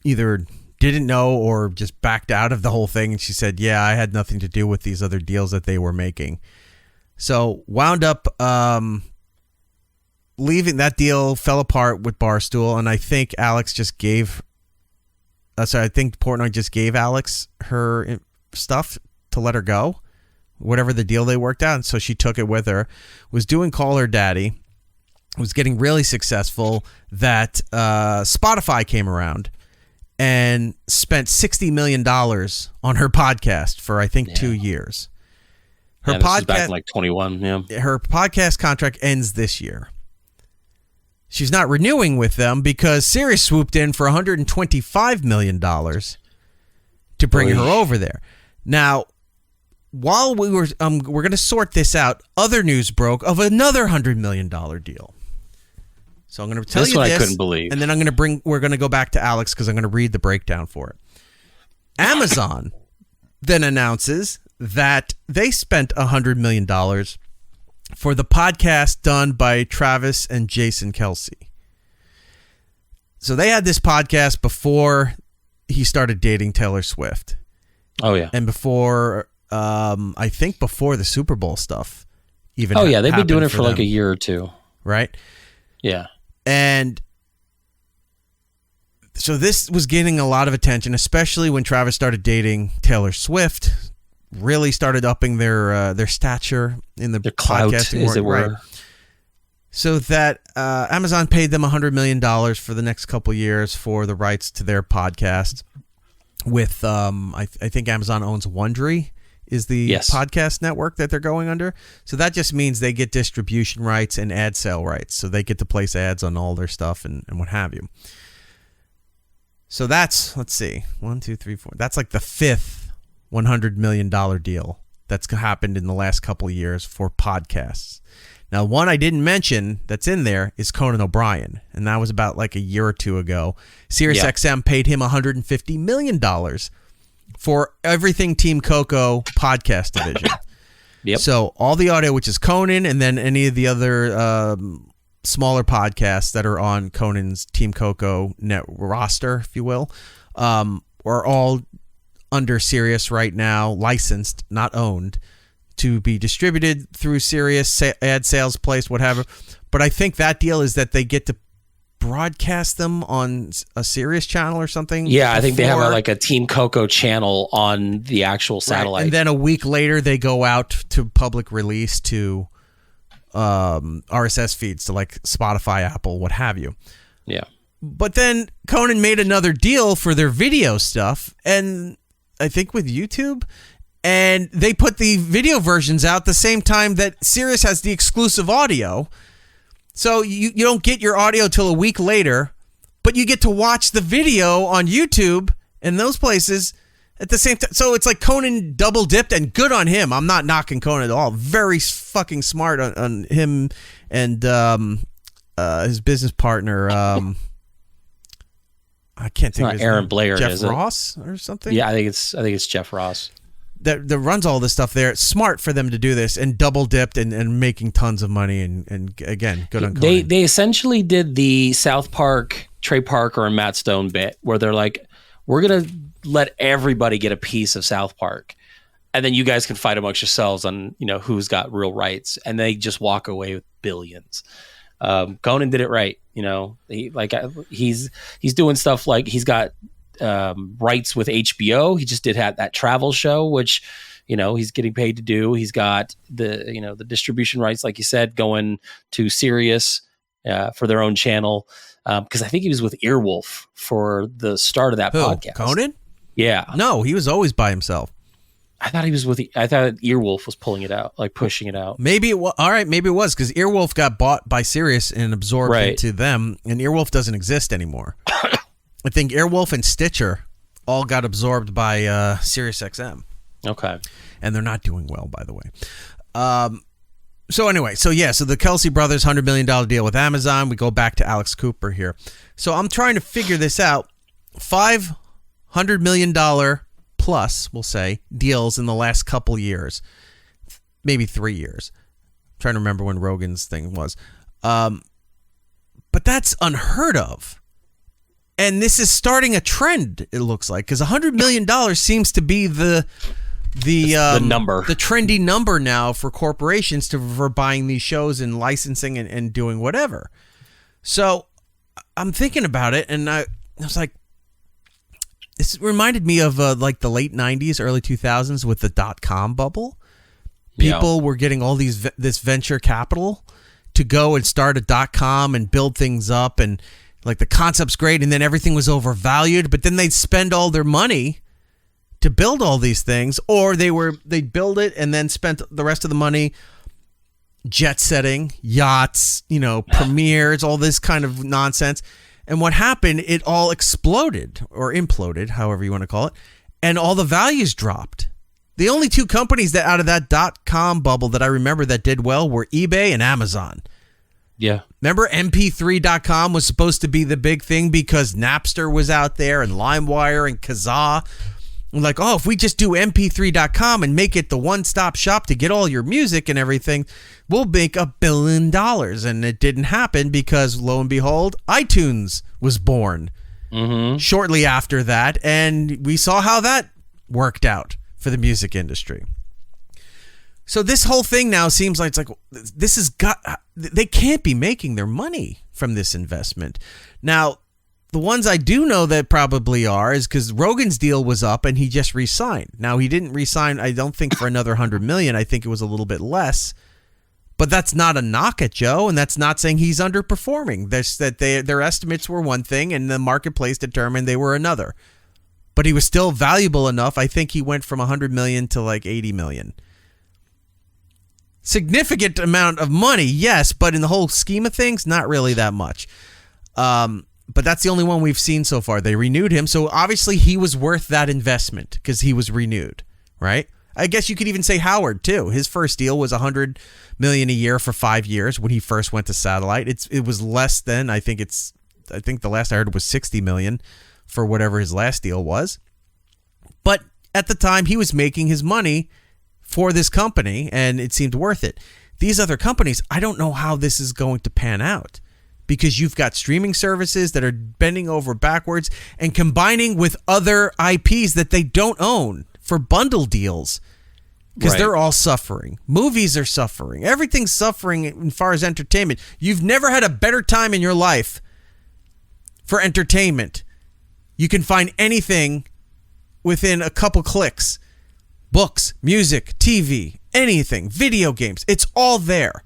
S4: either didn't know or just backed out of the whole thing. And she said, yeah, I had nothing to do with these other deals that they were making. So wound up leaving. That deal fell apart with Barstool, and I think Alex just gave. I think Portnoy just gave Alex her stuff to let her go, whatever the deal they worked out. And so she took it with her. Was doing Call Her Daddy. Was getting really successful. That Spotify came around and spent $60 million on her podcast for I think 2 years. Her
S5: podcast is back in like 21. Yeah,
S4: her podcast contract ends this year. She's not renewing with them because Sirius swooped in for $125 million to bring her over there. Now, while we're going to sort this out, other news broke of another $100 million deal. So I'm going to tell you this,
S5: I couldn't believe,
S4: and then we're going to go back to Alex because I'm going to read the breakdown for it. Amazon then announces that they spent $100 million for the podcast done by Travis and Jason Kelce. So they had this podcast before he started dating Taylor Swift.
S5: Oh, yeah.
S4: And before, I think before the Super Bowl stuff even
S5: they've been doing it for like a year or two.
S4: Right?
S5: Yeah.
S4: And So this was getting a lot of attention, especially when Travis started dating Taylor Swift. Really started upping their stature in the
S5: clout,
S4: podcasting
S5: as it were.
S4: Right. So that Amazon paid them $100 million for the next couple years for the rights to their podcast. With I think Amazon owns Wondery, is the podcast network that they're going under. So that just means they get distribution rights and ad sale rights. So they get to place ads on all their stuff and what have you. So that's, let's see, 1, 2, 3, 4. That's like the fifth $100 million deal that's happened in the last couple of years for podcasts. Now, one I didn't mention that's in there is Conan O'Brien, and that was about like a year or two ago. SiriusXM paid him $150 million for everything Team Coco podcast division.
S5: Yep.
S4: So all the audio, which is Conan, and then any of the other smaller podcasts that are on Conan's Team Coco net roster, if you will, are all under Sirius right now, licensed, not owned, to be distributed through Sirius, ad sales place, whatever. But I think that deal is that they get to broadcast them on a Sirius channel or something.
S5: Yeah, I think they have like a Team Coco channel on the actual satellite.
S4: Right. And then a week later, they go out to public release to RSS feeds to like Spotify, Apple, what have you.
S5: Yeah.
S4: But then Conan made another deal for their video stuff, and I think with YouTube, and they put the video versions out the same time that Sirius has the exclusive audio. So you don't get your audio till a week later, but you get to watch the video on YouTube and those places at the same time. So it's like Conan double dipped, and good on him. I'm not knocking Conan at all. Very fucking smart on him and his business partner. I can't think of his
S5: Aaron
S4: name.
S5: Blair,
S4: Jeff
S5: is it?
S4: Ross or something.
S5: Yeah, I think it's Jeff Ross.
S4: That runs all this stuff there. It's smart for them to do this and double dipped and making tons of money and again, good on Conan.
S5: They essentially did the South Park, Trey Parker and Matt Stone bit where they're like, we're going to let everybody get a piece of South Park, and then you guys can fight amongst yourselves on, who's got real rights, and they just walk away with billions. Conan did it right. He's doing stuff like he's got rights with HBO. He just did have that travel show, which, he's getting paid to do. He's got the distribution rights, like you said, going to Sirius for their own channel. Because I think he was with Earwolf for the start of that podcast.
S4: Conan?
S5: Yeah.
S4: No, he was always by himself.
S5: I thought Earwolf was pulling it out, like pushing it out.
S4: Maybe it was. All right, maybe it was because Earwolf got bought by Sirius and absorbed into them, and Earwolf doesn't exist anymore. I think Earwolf and Stitcher all got absorbed by SiriusXM.
S5: Okay.
S4: And they're not doing well, by the way. So anyway, so the Kelce brothers $100 million deal with Amazon. We go back to Alex Cooper here. So I'm trying to figure this out. $500 million plus, we'll say, deals in the last couple years, maybe 3 years. I'm trying to remember when Rogan's thing was. But that's unheard of. And this is starting a trend, it looks like, because $100 million seems to be the number, the trendy number now for corporations for buying these shows and licensing and doing whatever. So I'm thinking about it, and I was like, this reminded me of like the late 90s, early 2000s with the .com bubble. People were getting all this venture capital to go and start a .com and build things up, and like the concept's great, and then everything was overvalued, but then they'd spend all their money to build all these things, or they'd build it and then spent the rest of the money jet setting, yachts, premieres, all this kind of nonsense. And what happened, it all exploded or imploded, however you want to call it, and all the values dropped. The only two companies that out of that .com bubble that I remember that did well were eBay and Amazon.
S5: Yeah.
S4: Remember MP3.com was supposed to be the big thing because Napster was out there and LimeWire and Kazaa. Like, if we just do MP3.com and make it the one-stop shop to get all your music and everything, we'll make $1 billion. And it didn't happen because, lo and behold, iTunes was born shortly after that. And we saw how that worked out for the music industry. So this whole thing now seems like they can't be making their money from this investment. Now, The ones I do know that probably are is because Rogan's deal was up and he just re-signed. Now, he didn't re-sign, I don't think, for another $100 million. I think it was a little bit less. But that's not a knock at Joe, and that's not saying he's underperforming. Their estimates were one thing, and the marketplace determined they were another. But he was still valuable enough. I think he went from $100 million to like $80 million. Significant amount of money, yes, but in the whole scheme of things, not really that much. But that's the only one we've seen so far. They renewed him, so obviously he was worth that investment because he was renewed, right? I guess you could even say Howard too. His first deal was $100 million a year for 5 years when he first went to satellite. It was less than I think the last I heard was $60 million for whatever his last deal was. But at the time, he was making his money for this company, and it seemed worth it. These other companies, I don't know how this is going to pan out because you've got streaming services that are bending over backwards and combining with other IPs that they don't own for bundle deals because they're all suffering. Movies are suffering. Everything's suffering as far as entertainment. You've never had a better time in your life for entertainment. You can find anything within a couple clicks. Books, music, TV, anything, video games. It's all there.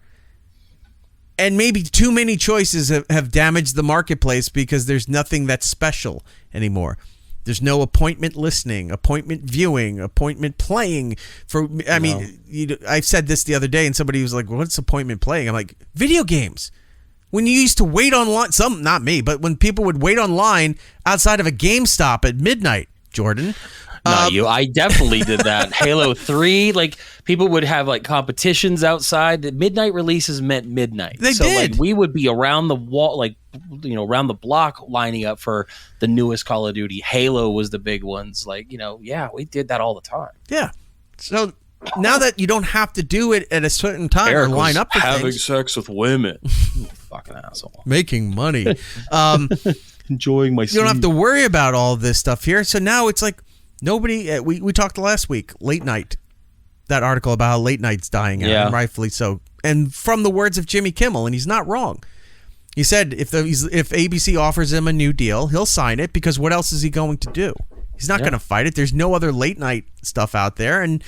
S4: And maybe too many choices have damaged the marketplace because there's nothing that's special anymore. There's no appointment listening, appointment viewing, appointment playing. I said this the other day and somebody was like, what's appointment playing? I'm like, video games. When you used to wait online, not me, but when people would wait online outside of a GameStop at midnight, Jordan.
S5: Not you. I definitely did that. Halo 3, like people would have like competitions outside. The midnight releases meant midnight.
S4: They did.
S5: Like we would be around the wall, like around the block, lining up for the newest Call of Duty. Halo was the big ones. Like we did that all the time.
S4: Yeah. So now that you don't have to do it at a certain time
S6: Erik
S4: or line up for
S6: having
S4: things,
S6: sex with women.
S5: Fucking asshole.
S4: making money,
S5: Enjoying my.
S4: you don't have to worry about all this stuff here. So now it's like. Nobody, we talked last week, late night, that article about how late night's dying out, and rightfully so. And from the words of Jimmy Kimmel, and he's not wrong. He said if ABC offers him a new deal, he'll sign it because what else is he going to do? He's not going to fight it. There's no other late night stuff out there. And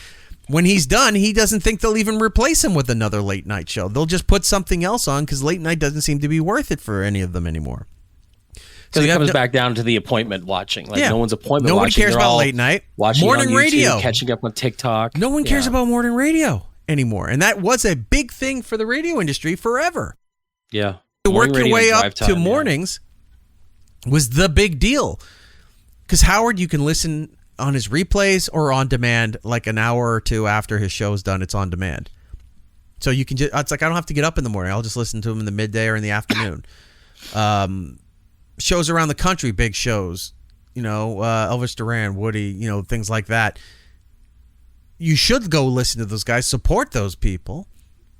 S4: when he's done, he doesn't think they'll even replace him with another late night show. They'll just put something else on because late night doesn't seem to be worth it for any of them anymore.
S5: Because it comes back down to the appointment watching. Like no one's appointment
S4: Nobody
S5: watching.
S4: cares about late night.
S5: Watching
S4: morning
S5: on YouTube,
S4: radio.
S5: Catching up on TikTok.
S4: No one cares about morning radio anymore. And that was a big thing for the radio industry forever.
S5: Yeah.
S4: To work your way up to mornings was the big deal. Because Howard, you can listen on his replays or on demand like an hour or two after his show's done. It's on demand. So you can just, it's like I don't have to get up in the morning. I'll just listen to him in the midday or in the afternoon. Shows around the country, big shows, Elvis Duran, Woody, things like that. You should go listen to those guys, support those people.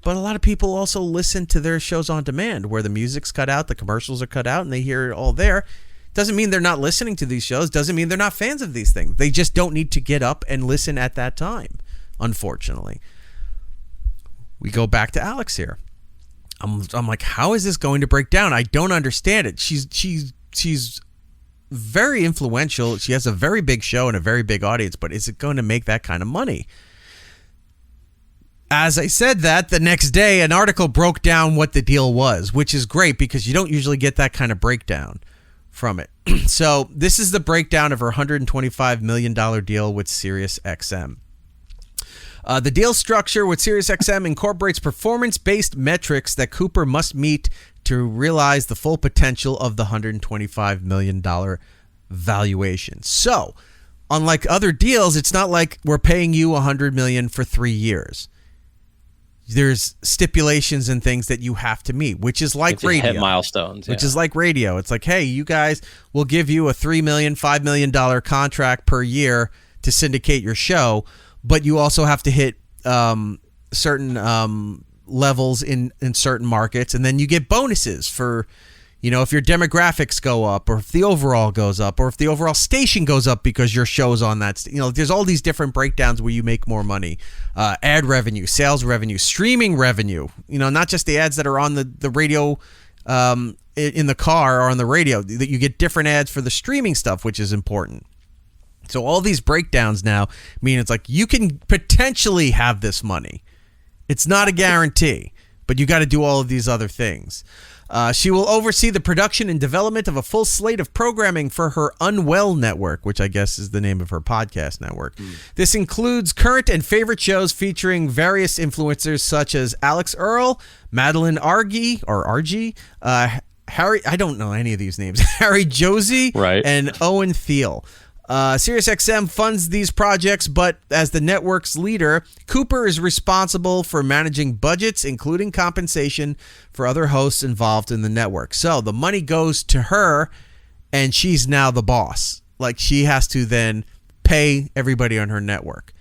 S4: But a lot of people also listen to their shows on demand where the music's cut out, the commercials are cut out, and they hear it all there. Doesn't mean they're not listening to these shows. Doesn't mean they're not fans of these things. They just don't need to get up and listen at that time, unfortunately. We go back to Alex here. I'm like, how is this going to break down? I don't understand it. She's very influential. She has a very big show and a very big audience, but is it going to make that kind of money? As I said that, the next day, an article broke down what the deal was, which is great because you don't usually get that kind of breakdown from it. So this is the breakdown of her $125 million deal with SiriusXM. The deal structure with SiriusXM incorporates performance-based metrics that Cooper must meet to realize the full potential of the $125 million valuation. So, unlike other deals, it's not like we're paying you $100 million for 3 years. There's stipulations and things that you have to meet, which is like radio.
S5: Hit milestones.
S4: Which is like radio. It's like, hey, you guys will give you a $3 million, $5 million contract per year to syndicate your show. But you also have to hit certain levels in certain markets, and then you get bonuses for, if your demographics go up, or if the overall goes up, or if the overall station goes up because your show's on that. There's all these different breakdowns where you make more money, ad revenue, sales revenue, streaming revenue. Not just the ads that are on the radio in the car or on the radio. That you get different ads for the streaming stuff, which is important. So all these breakdowns now mean it's like you can potentially have this money. It's not a guarantee, but you got to do all of these other things. She will oversee the production and development of a full slate of programming for her Unwell network, which I guess is the name of her podcast network. This includes current and favorite shows featuring various influencers such as Alex Earl, Madeline Argy, Harry, I don't know any of these names, Harry Josie,
S5: Right.
S4: and Owen Thiel. SiriusXM funds these projects, but as the network's leader, Cooper is responsible for managing budgets, including compensation for other hosts involved in the network. So the money goes to her, and she's now the boss. Like, she has to then pay everybody on her network.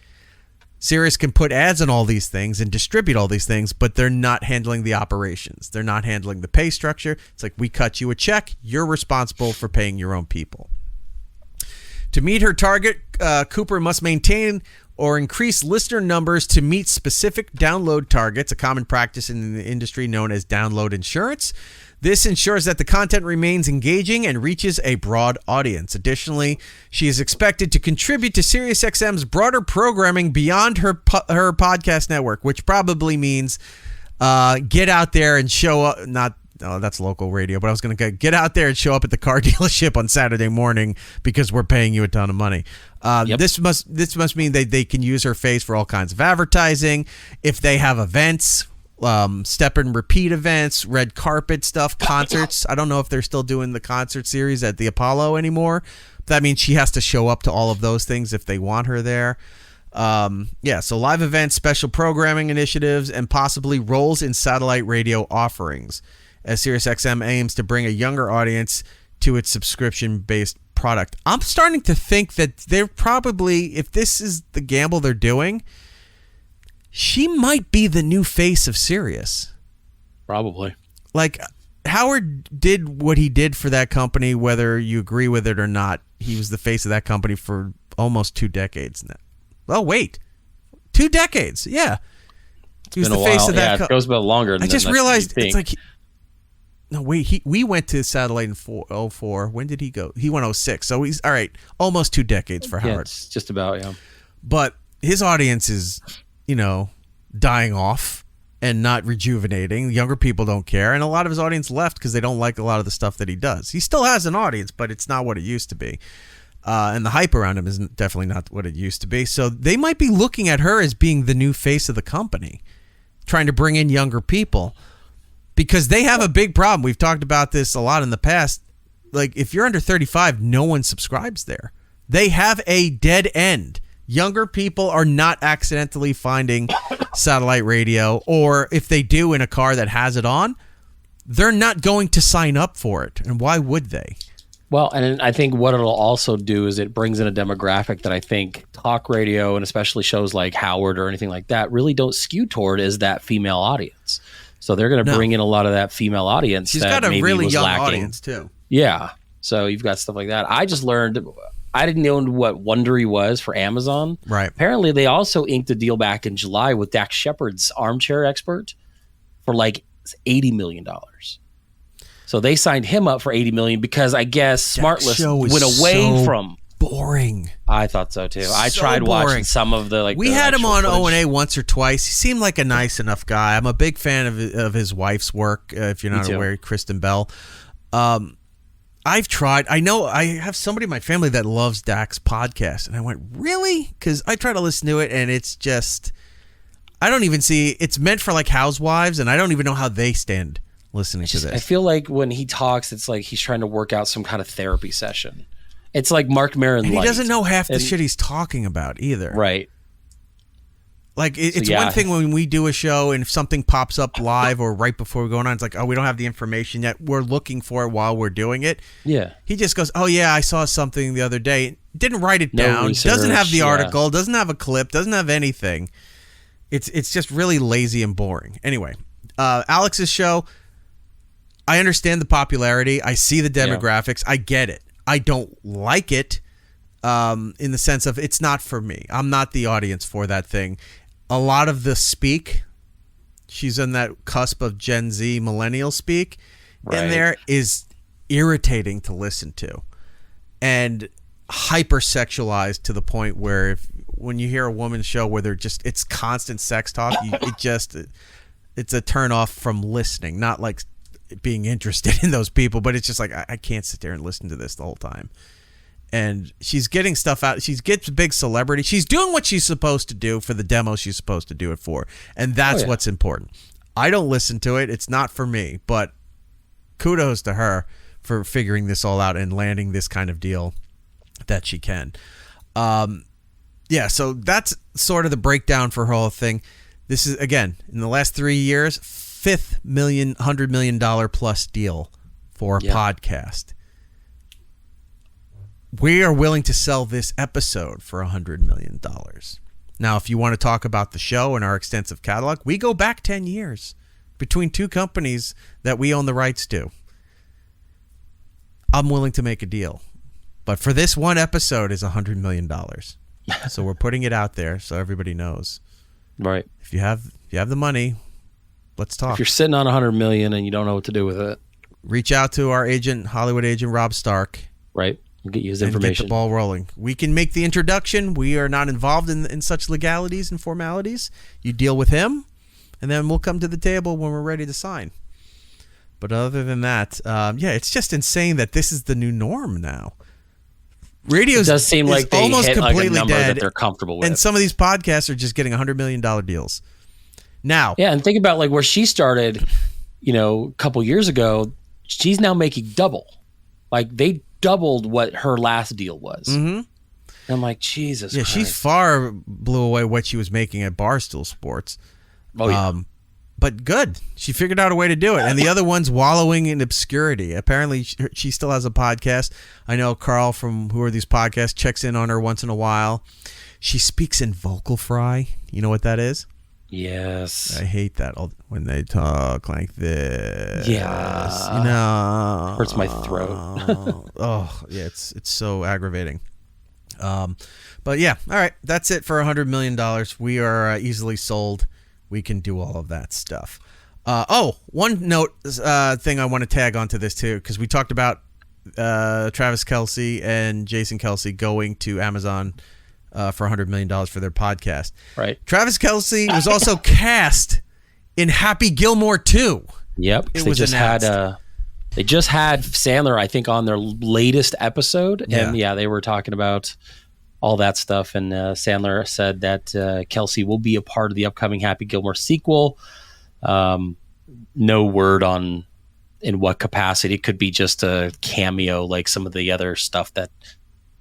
S4: Sirius can put ads on all these things and distribute all these things, but they're not handling the operations. They're not handling the pay structure. It's like, we cut you a check. You're responsible for paying your own people. To meet her target, Cooper must maintain or increase listener numbers to meet specific download targets, a common practice in the industry known as download insurance. This ensures that the content remains engaging and reaches a broad audience. Additionally, she is expected to contribute to SiriusXM's broader programming beyond her podcast network, which probably means get out there and show up, that's local radio, but I was going to get out there and show up at the car dealership on Saturday morning because we're paying you a ton of money.
S5: Yep.
S4: This must mean they can use her face for all kinds of advertising. If they have events, step and repeat events, red carpet stuff, concerts. I don't know if they're still doing the concert series at the Apollo anymore. That means she has to show up to all of those things if they want her there. So live events, special programming initiatives, and possibly roles in satellite radio offerings, as SiriusXM aims to bring a younger audience to its subscription-based product. I'm starting to think that they're probably, if this is the gamble they're doing, she might be the new face of Sirius.
S5: Probably.
S4: Like, Howard did what he did for that company, whether you agree with it or not. He was the face of that company for almost 2 decades now. Oh, wait. 2 decades, yeah. He was the face of that
S5: company. It goes about longer than
S4: I just realized
S5: it's
S4: like... No, wait, we went to satellite in 04. When did he go? He went 06. So he's, all right, almost 2 decades for Howard.
S5: It's just about, yeah.
S4: But his audience is, dying off and not rejuvenating. Younger people don't care. And a lot of his audience left because they don't like a lot of the stuff that he does. He still has an audience, but it's not what it used to be. And the hype around him is definitely not what it used to be. So they might be looking at her as being the new face of the company, trying to bring in younger people. Because they have a big problem. We've talked about this a lot in the past. Like, if you're under 35, no one subscribes there. They have a dead end. Younger people are not accidentally finding satellite radio, or if they do in a car that has it on, they're not going to sign up for it. And why would they?
S5: Well, and I think what it'll also do is it brings in a demographic that I think talk radio, and especially shows like Howard or anything like that, really don't skew toward, is that female audience. So they're going to bring in a lot of that female audience.
S4: She's
S5: that
S4: got a
S5: maybe
S4: really
S5: was
S4: young
S5: lacking.
S4: audience too.
S5: Yeah. So you've got stuff like that. I just learned, I didn't know what Wondery was for Amazon.
S4: Right.
S5: Apparently they also inked a deal back in July with Dax Shepard's Armchair Expert for like $80 million. So they signed him up for $80 million because I guess Smartless went away from.
S4: Boring.
S5: I thought so too. I tried watching some of the
S4: We had him on O&A once or twice. He seemed like a nice enough guy. I'm a big fan of his wife's work. If you're not aware, Kristen Bell. I've tried. I know I have somebody in my family that loves Dak's podcast, and I went, really? Because I try to listen to it, and it's just, I don't even see. It's meant for like housewives, and I don't even know how they stand listening to this.
S5: I feel like when he talks, it's like he's trying to work out some kind of therapy session. It's like Mark Maron.
S4: And he doesn't know half the shit he's talking about either.
S5: Right.
S4: Like, it's one thing when we do a show and if something pops up live or right before we're going on, it's like, oh, we don't have the information yet. We're looking for it while we're doing it.
S5: Yeah.
S4: He just goes, oh, yeah, I saw something the other day. Didn't write it down.
S5: Research,
S4: doesn't have the article. Doesn't have a clip. Doesn't have anything. It's just really lazy and boring. Anyway, Alex's show, I understand the popularity. I see the demographics. I get it. I don't like it in the sense of it's not for me. I'm not the audience for that thing. A lot of the speak, she's on that cusp of Gen Z millennial speak. in there is irritating to listen to, and hypersexualized to the point where when you hear a woman's show where it's constant sex talk, it's a turn off from listening. Not like being interested in those people, but it's just like I can't sit there and listen to this the whole time. And she's getting stuff out. She gets big celebrity. She's doing what she's supposed to do for the demo she's supposed to do it for. And that's what's important. I don't listen to it. It's not for me. But kudos to her for figuring this all out and landing this kind of deal that she can. So that's sort of the breakdown for her whole thing. This is, again, in the last 3 years, $5 million, $100 million plus deal for a podcast. We are willing to sell this episode for $100 million. Now, if you want to talk about the show and our extensive catalog, we go back 10 years between two companies that we own the rights to. I'm willing to make a deal. But for this one episode is $100 million. So we're putting it out there so everybody knows.
S5: Right.
S4: If you have the money, let's talk.
S5: If you're sitting on $100 million and you don't know what to do with it,
S4: reach out to our agent, Hollywood agent Rob Stark.
S5: Right. We'll get you his information.
S4: Get the ball rolling. We can make the introduction. We are not involved in such legalities and formalities. You deal with him, and then we'll come to the table when we're ready to sign. But other than that, it's just insane that this is the new norm now. Radio
S5: does seem like they
S4: almost
S5: hit
S4: completely
S5: like a number
S4: dead,
S5: that they're comfortable with.
S4: And some of these podcasts are just getting $100 million deals. Now,
S5: and think about like where she started, a couple years ago. She's now making double. Like they doubled what her last deal was. Mm-hmm. I'm like, Jesus Christ.
S4: She far blew away what she was making at Barstool Sports.
S5: Oh, yeah.
S4: But good. She figured out a way to do it. And the other one's wallowing in obscurity. Apparently, she still has a podcast. I know Carl from Who Are These Podcasts checks in on her once in a while. She speaks in vocal fry. You know what that is?
S5: Yes.
S4: I hate that when they talk like this.
S5: Yeah. Hurts my throat.
S4: It's so aggravating. But yeah, all right. That's it for $100 million. We are easily sold. We can do all of that stuff. One note thing I want to tag onto this too, because we talked about Travis Kelce and Jason Kelce going to Amazon for $100 million for their podcast.
S5: Right.
S4: Travis Kelce was also cast in Happy Gilmore 2.
S5: Yep. They just had Sandler, I think, on their latest episode.
S4: Yeah.
S5: And they were talking about all that stuff. And Sandler said that Kelce will be a part of the upcoming Happy Gilmore sequel. No word on in what capacity. It could be just a cameo like some of the other stuff that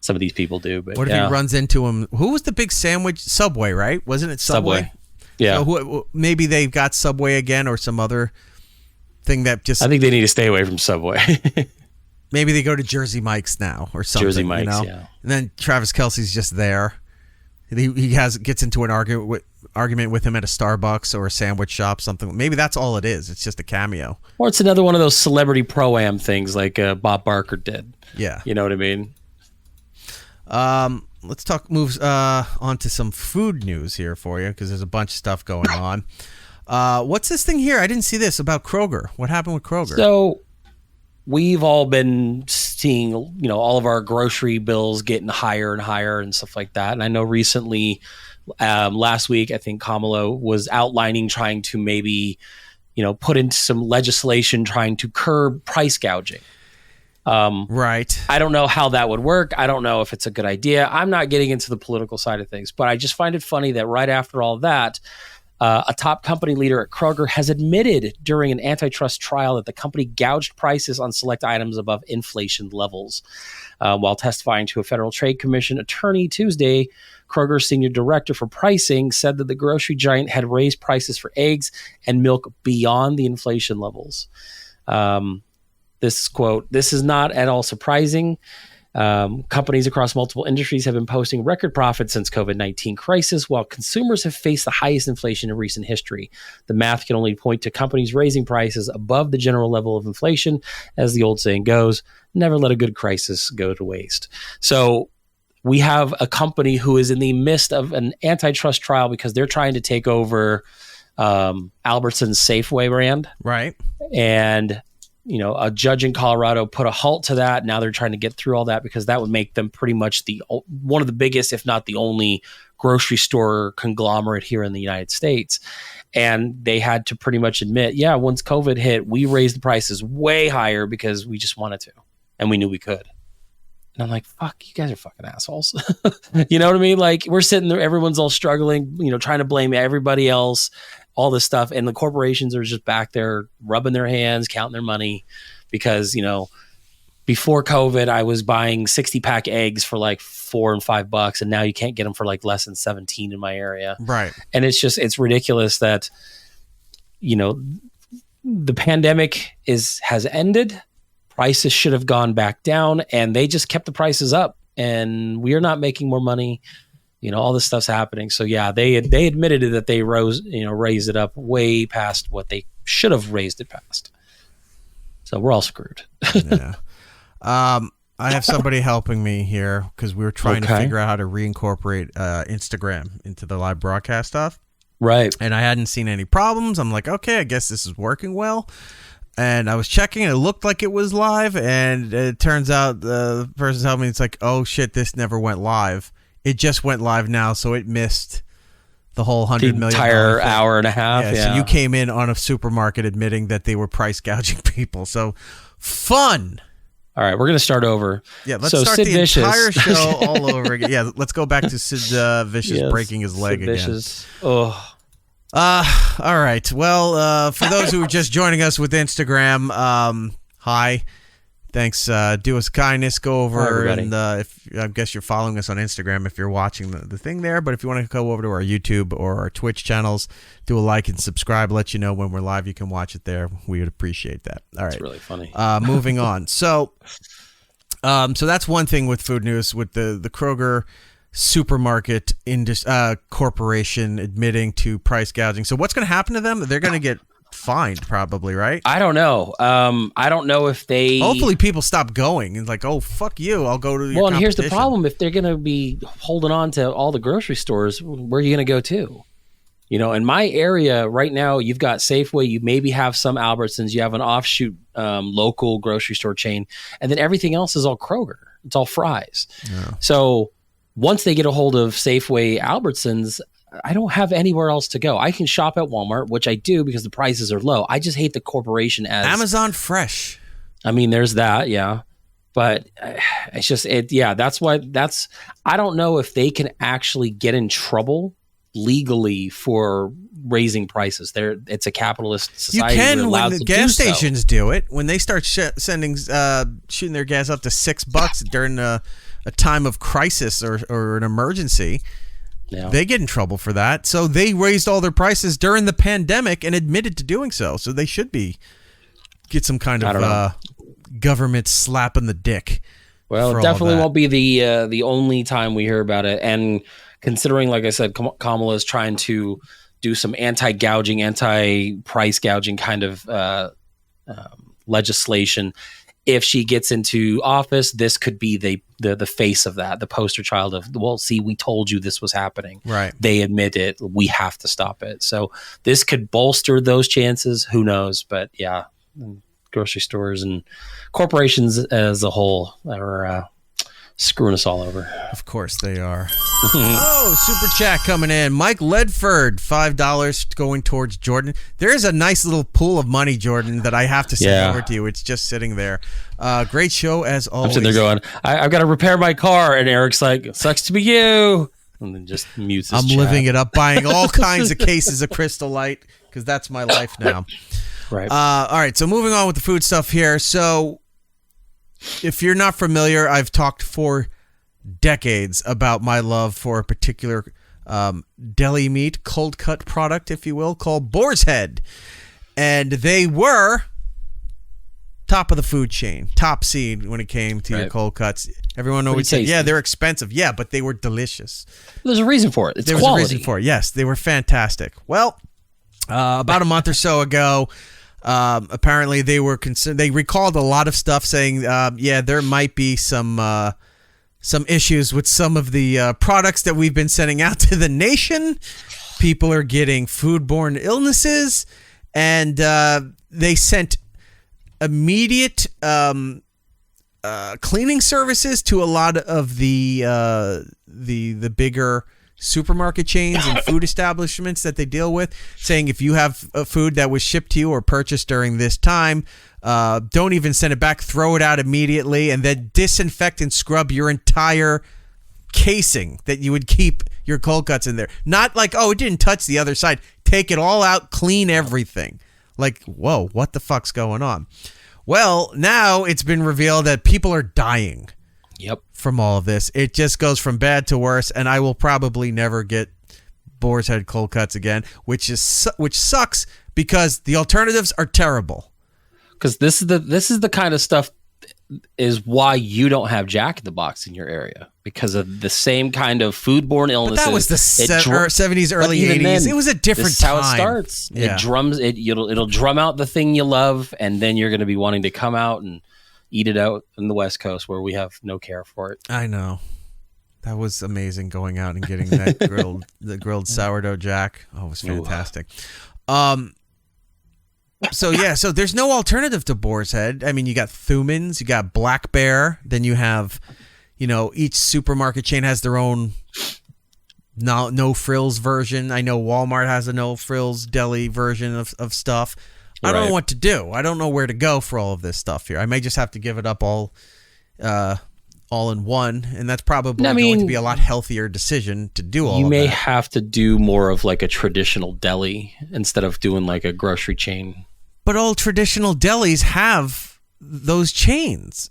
S5: some of these people do. But
S4: what if he runs into him? Who was the big sandwich? Subway, right? Wasn't it Subway?
S5: Yeah.
S4: So maybe they've got Subway again or some other thing that just...
S5: I think they need to stay away from Subway.
S4: Maybe they go to Jersey Mike's now or something.
S5: Jersey Mike's, yeah.
S4: And then Travis Kelce's just there. He gets into an argument with him at a Starbucks or a sandwich shop, something. Maybe that's all it is. It's just a cameo.
S5: Or it's another one of those celebrity pro-am things like Bob Barker did.
S4: Yeah.
S5: You know what I mean?
S4: Let's move on to some food news here for you because there's a bunch of stuff going on. What's this thing here? I didn't see this about Kroeger. What happened with Kroeger?
S5: So we've all been seeing, all of our grocery bills getting higher and higher and stuff like that. And I know recently, last week, I think Kamala was outlining trying to maybe, put into some legislation trying to curb price gouging.
S4: Right.
S5: I don't know how that would work. I don't know if it's a good idea. I'm not getting into the political side of things, but I just find it funny that right after all that, a top company leader at Kroeger has admitted during an antitrust trial that the company gouged prices on select items above inflation levels. While testifying to a Federal Trade Commission attorney Tuesday, Kroger's senior director for pricing said that the grocery giant had raised prices for eggs and milk beyond the inflation levels. This quote, "This is not at all surprising. Companies across multiple industries have been posting record profits since COVID-19 crisis, while consumers have faced the highest inflation in recent history. The math can only point to companies raising prices above the general level of inflation. As the old saying goes, never let a good crisis go to waste." So we have a company who is in the midst of an antitrust trial because they're trying to take over Albertson's Safeway brand.
S4: Right.
S5: And a judge in Colorado put a halt to that. Now they're trying to get through all that because that would make them pretty much one of the biggest, if not the only, grocery store conglomerate here in the United States. And they had to pretty much admit, once COVID hit, we raised the prices way higher because we just wanted to, and we knew we could. And I'm like, fuck, you guys are fucking assholes. You know what I mean? Like, we're sitting there, everyone's all struggling, trying to blame everybody else, all this stuff. And the corporations are just back there rubbing their hands, counting their money because, before COVID, I was buying 60-pack eggs for like $4 and $5, and now you can't get them for like less than 17 in my area.
S4: Right.
S5: And it's ridiculous that, the pandemic has ended. Prices should have gone back down, and they just kept the prices up, and we are not making more money. All this stuff's happening. So they admitted that they raised it up way past what they should have raised it past. So we're all screwed.
S4: Yeah. I have somebody helping me here because we were trying to figure out how to reincorporate Instagram into the live broadcast stuff.
S5: Right.
S4: And I hadn't seen any problems. I'm like, okay, I guess this is working well. And I was checking, and it looked like it was live. And it turns out the person telling me, it's like, oh shit, this never went live. It just went live now, so it missed the whole $100 million
S5: entire hour and a half. Yeah.
S4: So you came in on a supermarket admitting that they were price gouging people. So fun.
S5: All right, we're going to start over.
S4: Yeah, let's start Sid the Vicious. Entire show all over again. Yeah, let's go back to Sid Vicious breaking his leg
S5: Sid
S4: again.
S5: Vicious. Oh.
S4: All right. Well, for those who are just joining us with Instagram, hi. Thanks. Do us a kindness. Go over and if I guess you're following us on Instagram if you're watching the thing there. But if you want to go over to our YouTube or our Twitch channels, do a like and subscribe. Let you know when we're live. You can watch it there. We would appreciate that. All right.
S5: It's really funny.
S4: Moving on. So that's one thing with food news with the Kroeger supermarket corporation admitting to price gouging. So what's going to happen to them? They're going to get fined probably, right?
S5: I don't know. I don't know if they...
S4: Hopefully people stop going and like, oh, fuck you, I'll go to your
S5: and here's the problem. If they're going to be holding on to all the grocery stores, where are you going to go to? In my area right now, you've got Safeway, you maybe have some Albertsons, you have an offshoot local grocery store chain, and then everything else is all Kroeger. It's all Fry's. Yeah. So once they get a hold of Safeway, Albertsons, I don't have anywhere else to go. I can shop at Walmart, which I do because the prices are low. I just hate the corporation as
S4: Amazon Fresh.
S5: I mean, there's that, yeah. But it's just that's why I don't know if they can actually get in trouble legally for raising prices. It's a capitalist society.
S4: You can when the gas stations do it. When they start shooting their gas up to $6 during a time of crisis or an emergency. Yeah. They get in trouble for that. So they raised all their prices during the pandemic and admitted to doing so. So they should get some kind of government slap in the dick.
S5: Well, it definitely won't be the only time we hear about it. And considering, like I said, Kamala is trying to do some anti-gouging, anti-price gouging kind of legislation. If she gets into office, this could be the face of that, the poster child of, well, see, we told you this was happening.
S4: Right.
S5: They admit it. We have to stop it. So this could bolster those chances. Who knows? But yeah, grocery stores and corporations as a whole are screwing us all over.
S4: Of course they are. Oh, super chat coming in. Mike Ledford, $5 going towards Jordan. There is a nice little pool of money, Jordan, that I have to send over to you. It's just sitting there. Great show as always.
S5: I'm sitting there going, I've got to repair my car, and Eric's like, sucks to be you. And then just mutes his chat.
S4: Living it up, buying all kinds of cases of Crystal Light because that's my life now.
S5: Right.
S4: All right, so moving on with the food stuff here. So if you're not familiar, I've talked for decades about my love for a particular deli meat, cold cut product, if you will, called Boars Head. And they were top of the food chain, top seed when it came to your cold cuts. Everyone always said, yeah, they're expensive. Yeah, but they were delicious.
S5: There's a reason for it. There was
S4: a reason for it. Yes, they were fantastic. Well, about a month or so ago, apparently they were they recalled a lot of stuff saying, there might be some issues with some of the products that we've been sending out to the nation. People are getting foodborne illnesses, and they sent immediate cleaning services to a lot of the bigger supermarket chains and food establishments that they deal with, saying if you have a food that was shipped to you or purchased during this time, don't even send it back, throw it out immediately, and then disinfect and scrub your entire casing that you would keep your cold cuts in there. Not like, oh, it didn't touch the other side. Take it all out, clean everything. Like, whoa, what the fuck's going on? Well, now it's been revealed that people are dying.
S5: Yep.
S4: From all of this. It just goes from bad to worse, and I will probably never get Boar's Head cold cuts again, which sucks because the alternatives are terrible.
S5: Because this is the kind of stuff is why you don't have Jack in the Box in your area, because of the same kind of foodborne illnesses.
S4: But that was the 70s, early 80s. Then, it was a different time.
S5: That's how it starts.
S4: Yeah.
S5: It'll drum out the thing you love, and then you're going to be wanting to come out and eat it out in the West Coast where we have no care for it.
S4: I know. That was amazing, going out and getting that grilled sourdough Jack. Oh, it was fantastic. So there's no alternative to Boar's Head. I mean, you got Thumans, you got Black Bear, then you have, each supermarket chain has their own no frills version. I know Walmart has a no frills deli version of stuff. I don't know what to do. I don't know where to go for all of this stuff here. I may just have to give it up all in one, and that's probably going to be a lot healthier decision to do all of that.
S5: You may have to do more of like a traditional deli instead of doing like a grocery chain.
S4: But all traditional delis have those chains.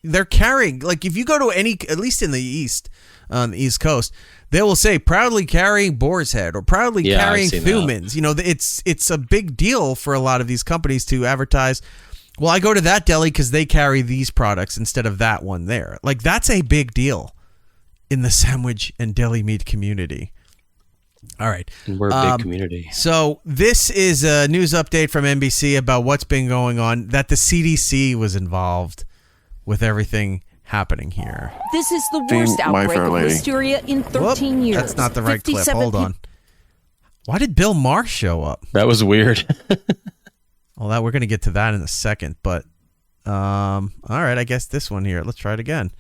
S4: They're carrying, like if you go to any, at least in the East, on the East Coast, they will say proudly carrying Boar's Head or proudly carrying Thumans. It's a big deal for a lot of these companies to advertise, well, I go to that deli because they carry these products instead of that one there. Like, that's a big deal in the sandwich and deli meat community. All right.
S5: And we're a big community.
S4: So this is a news update from NBC about what's been going on, that the CDC was involved with everything happening here.
S7: This is the worst outbreak of listeria in 13 years.
S4: That's not the right clip. Hold on. Why did Bill Maher show up?
S5: That was weird.
S4: Well, we're going to get to that in a second, but all right, I guess this one here. Let's try it again.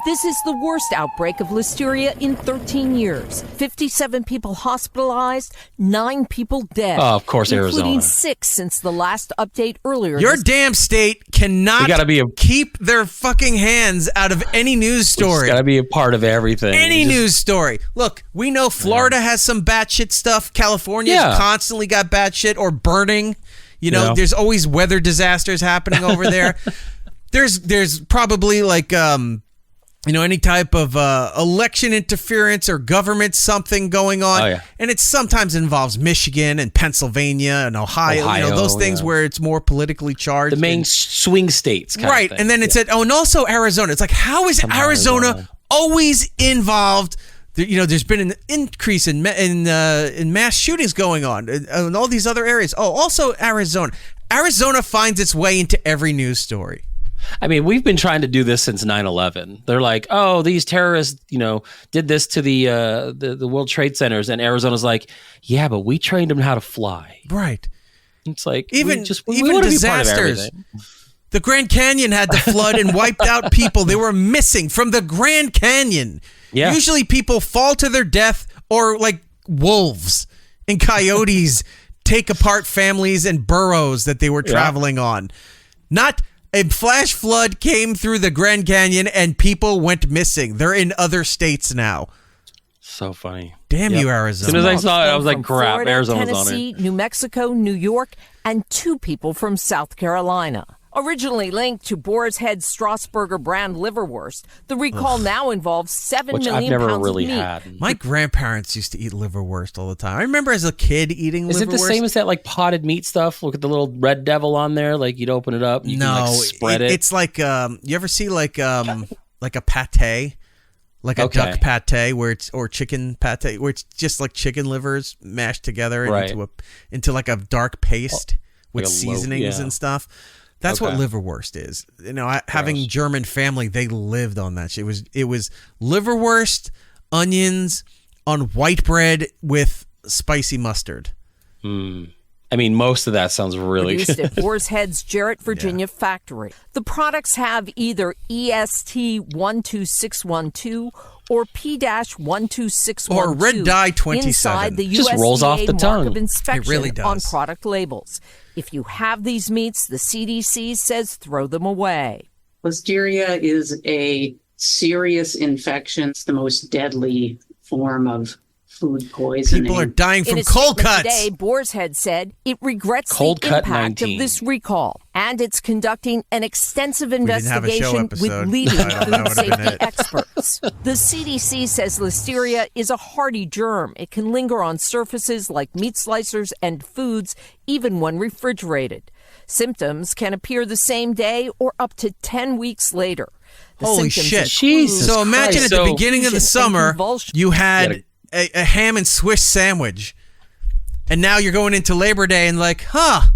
S7: This is the worst outbreak of listeria in 13 years. 57 people hospitalized, 9 people dead.
S5: Oh, of course,
S7: including
S5: Arizona.
S7: 6 since the last update earlier.
S4: Your damn state cannot keep their fucking hands out of any news story.
S5: It's got to be a part of everything.
S4: News story. Look, we know Florida has some batshit stuff. California's constantly got batshit or burning. There's always weather disasters happening over there. There's probably like any type of election interference or government something going on.
S5: Oh, yeah.
S4: And it sometimes involves Michigan and Pennsylvania and Ohio, those things where it's more politically charged.
S5: The main swing states.
S4: Right. And then it said, and also Arizona. It's like, how is Arizona always involved? There's been an increase in mass shootings going on in all these other areas. Oh, also Arizona. Arizona finds its way into every news story.
S5: I mean, we've been trying to do this since 9/11. They're like, oh, these terrorists, did this to the World Trade Centers, and Arizona's like, yeah, but we trained them how to fly.
S4: Right.
S5: It's like
S4: even
S5: want to
S4: disasters. The Grand Canyon had to flood and wiped out people. They were missing from the Grand Canyon. Yeah. Usually people fall to their death, or like wolves and coyotes take apart families and burrows that they were traveling on. Not a flash flood came through the Grand Canyon and people went missing. They're in other states now.
S5: So funny.
S4: Damn you, Arizona.
S5: As soon as I saw it, I was like, crap,
S7: Florida,
S5: Arizona's
S7: Tennessee,
S5: on it.
S7: New Mexico, New York, and 2 people from South Carolina. Originally linked to Boar's Head Strasburger brand liverwurst, the recall now involves 7 million
S5: I've never
S7: pounds
S5: really
S7: of meat.
S5: had.
S4: My grandparents used to eat liverwurst all the time. I remember as a kid eating liverwurst.
S5: Is it the same as that like potted meat stuff? Look at the little red devil on there. Like you'd open it up, and you can like spread it.
S4: It's like you ever see like a pate, like a duck pate, or chicken pate, where it's just like chicken livers mashed together into like a dark paste with seasonings and stuff. That's what liverwurst is. Having German family, they lived on that shit. It was liverwurst, onions on white bread with spicy mustard.
S5: I mean, most of that sounds really
S7: Produced
S5: good.
S7: at Boars Head's Jarrett, Virginia factory. The products have either EST 12612 or P-12612
S4: Or red dye 27.
S7: inside the
S5: Just
S7: USDA
S5: rolls off the
S7: mark
S5: tongue.
S7: of inspection
S4: It really does.
S7: on product labels. If you have these meats, the CDC says throw them away.
S8: Listeria is a serious infection. It's the most deadly form of food poisoning.
S4: People are dying
S7: In
S4: from
S7: a
S4: cold
S7: statement
S4: cuts.
S7: today, Boars Head said it regrets
S5: Cold
S7: the
S5: cut
S7: impact
S5: 19.
S7: of this recall, and it's conducting an extensive
S4: didn't have a show
S7: investigation
S4: episode.
S7: with leading
S4: That
S7: food
S4: would've been
S7: safety
S4: it.
S7: experts. The CDC says listeria is a hardy germ. It can linger on surfaces like meat slicers and foods, even when refrigerated. Symptoms can appear the same day or up to 10 weeks later. The
S4: Holy
S7: symptoms
S4: shit.
S7: include
S5: Jesus
S4: So imagine
S5: Christ.
S4: at the
S5: So-
S4: beginning of the
S7: confusion and
S4: summer,
S7: convulsion.
S4: you had a ham and Swiss sandwich. And now you're going into Labor Day and like,
S5: I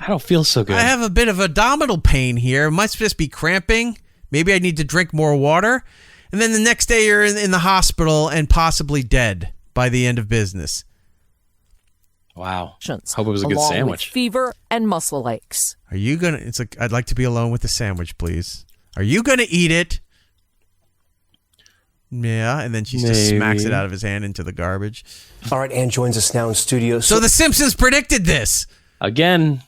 S5: don't feel so good.
S4: I have a bit of abdominal pain here. It must just be cramping. Maybe I need to drink more water. And then the next day you're in the hospital and possibly dead by the end of business.
S5: Wow.
S7: Hope
S5: Hope it was a good
S7: along with
S5: sandwich.
S7: fever and muscle aches.
S4: Are you going to, it's like, I'd like to be alone with the sandwich, please. Are you going to eat it? Yeah, and then she just smacks it out of his hand into the garbage.
S9: All right, Ann joins us now in studio.
S4: So the Simpsons predicted this.
S5: Again,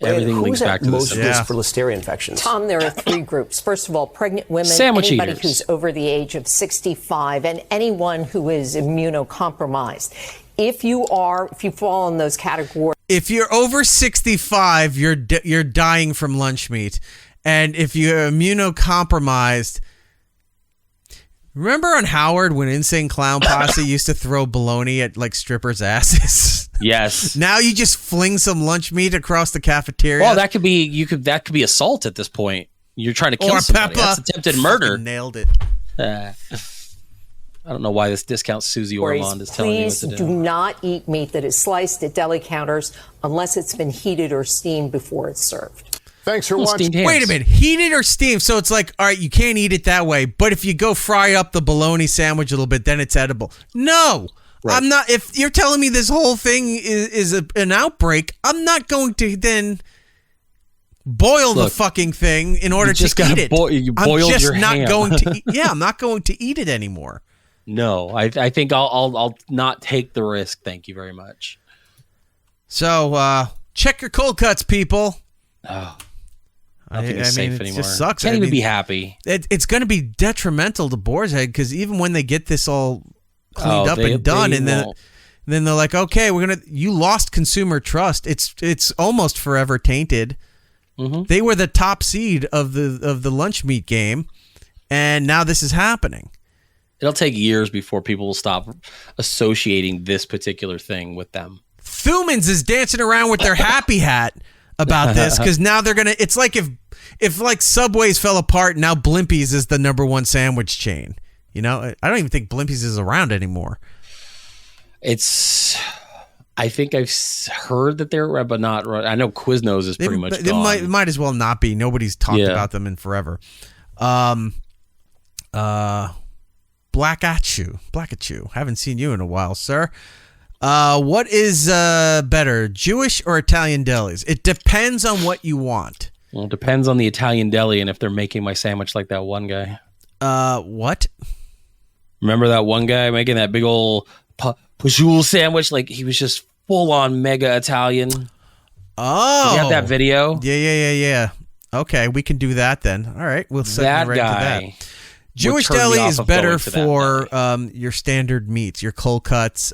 S5: everything links back to
S9: most
S5: this.
S9: risk for listeria infections?
S10: Tom, there are three groups. First of all, pregnant women,
S5: Sandwich
S10: anybody
S5: eaters.
S10: who's over the age of 65, and anyone who is immunocompromised. If you fall in those categories,
S4: If you're over 65, you're dying from lunch meat. And if you're immunocompromised, remember on Howard when Insane Clown Posse used to throw bologna at like strippers' asses?
S5: Yes.
S4: Now you just fling some lunch meat across the cafeteria.
S5: Well, that could be assault at this point. You're trying to kill
S4: or
S5: somebody.
S4: Peppa.
S5: That's attempted murder.
S4: Fucking nailed it.
S5: I don't know why this discount Susie Ormond is telling you what
S10: please
S5: to do.
S10: do not eat meat that is sliced at deli counters unless it's been heated or steamed before it's served.
S9: Thanks for
S5: Well,
S9: watching.
S5: steamed hams.
S4: Wait a minute, heated or steamed? So it's like, all right, you can't eat it that way. But if you go fry up the bologna sandwich a little bit, then it's edible. No,
S5: Right.
S4: I'm not. If you're telling me this whole thing is an outbreak, I'm not going to then boil the
S5: Look,
S4: fucking thing in order
S5: you just
S4: to eat
S5: gotta
S4: it.
S5: you
S4: I'm
S5: boiled
S4: just
S5: your
S4: not
S5: ham.
S4: going to. Yeah, I'm not going to eat it anymore.
S5: No, I think I'll not take the risk. Thank you very much.
S4: So check your cold cuts, people.
S5: Oh, nothing is safe
S4: it
S5: anymore.
S4: just sucks.
S5: Can't
S4: I
S5: even
S4: mean,
S5: be happy.
S4: It's going to be detrimental to Boar's Head because even when they get this all cleaned up
S5: they-
S4: and done,
S5: they
S4: and
S5: won't.
S4: then they're like, okay, you lost consumer trust. It's almost forever tainted.
S5: Mm-hmm.
S4: They were the top seed of the lunch meat game, and now this is happening.
S5: It'll take years before people will stop associating this particular thing with them.
S4: Thumans is dancing around with their happy hat about this because now they're gonna. It's like if like Subway's fell apart, now Blimpies is the number one sandwich chain. You know, I don't even think Blimpies is around anymore.
S5: I think I've heard that they're, but not. I know Quiznos is pretty much
S4: It
S5: gone.
S4: might as well not be. Nobody's talked about them in forever. Blackachu. Haven't seen you in a while, sir. What is better, Jewish or Italian delis? It depends on what you want.
S5: Well, it depends on the Italian deli and if they're making my sandwich like that one guy.
S4: What?
S5: Remember that one guy making that big old Pujol sandwich? Like he was just full on mega Italian.
S4: Oh,
S5: You have that video?
S4: Yeah. Okay, we can do that then. All right, we'll set
S5: That
S4: right
S5: guy.
S4: to that. Jewish
S5: turn me
S4: deli
S5: off
S4: is
S5: of
S4: better
S5: going to that
S4: for your standard meats, your cold cuts.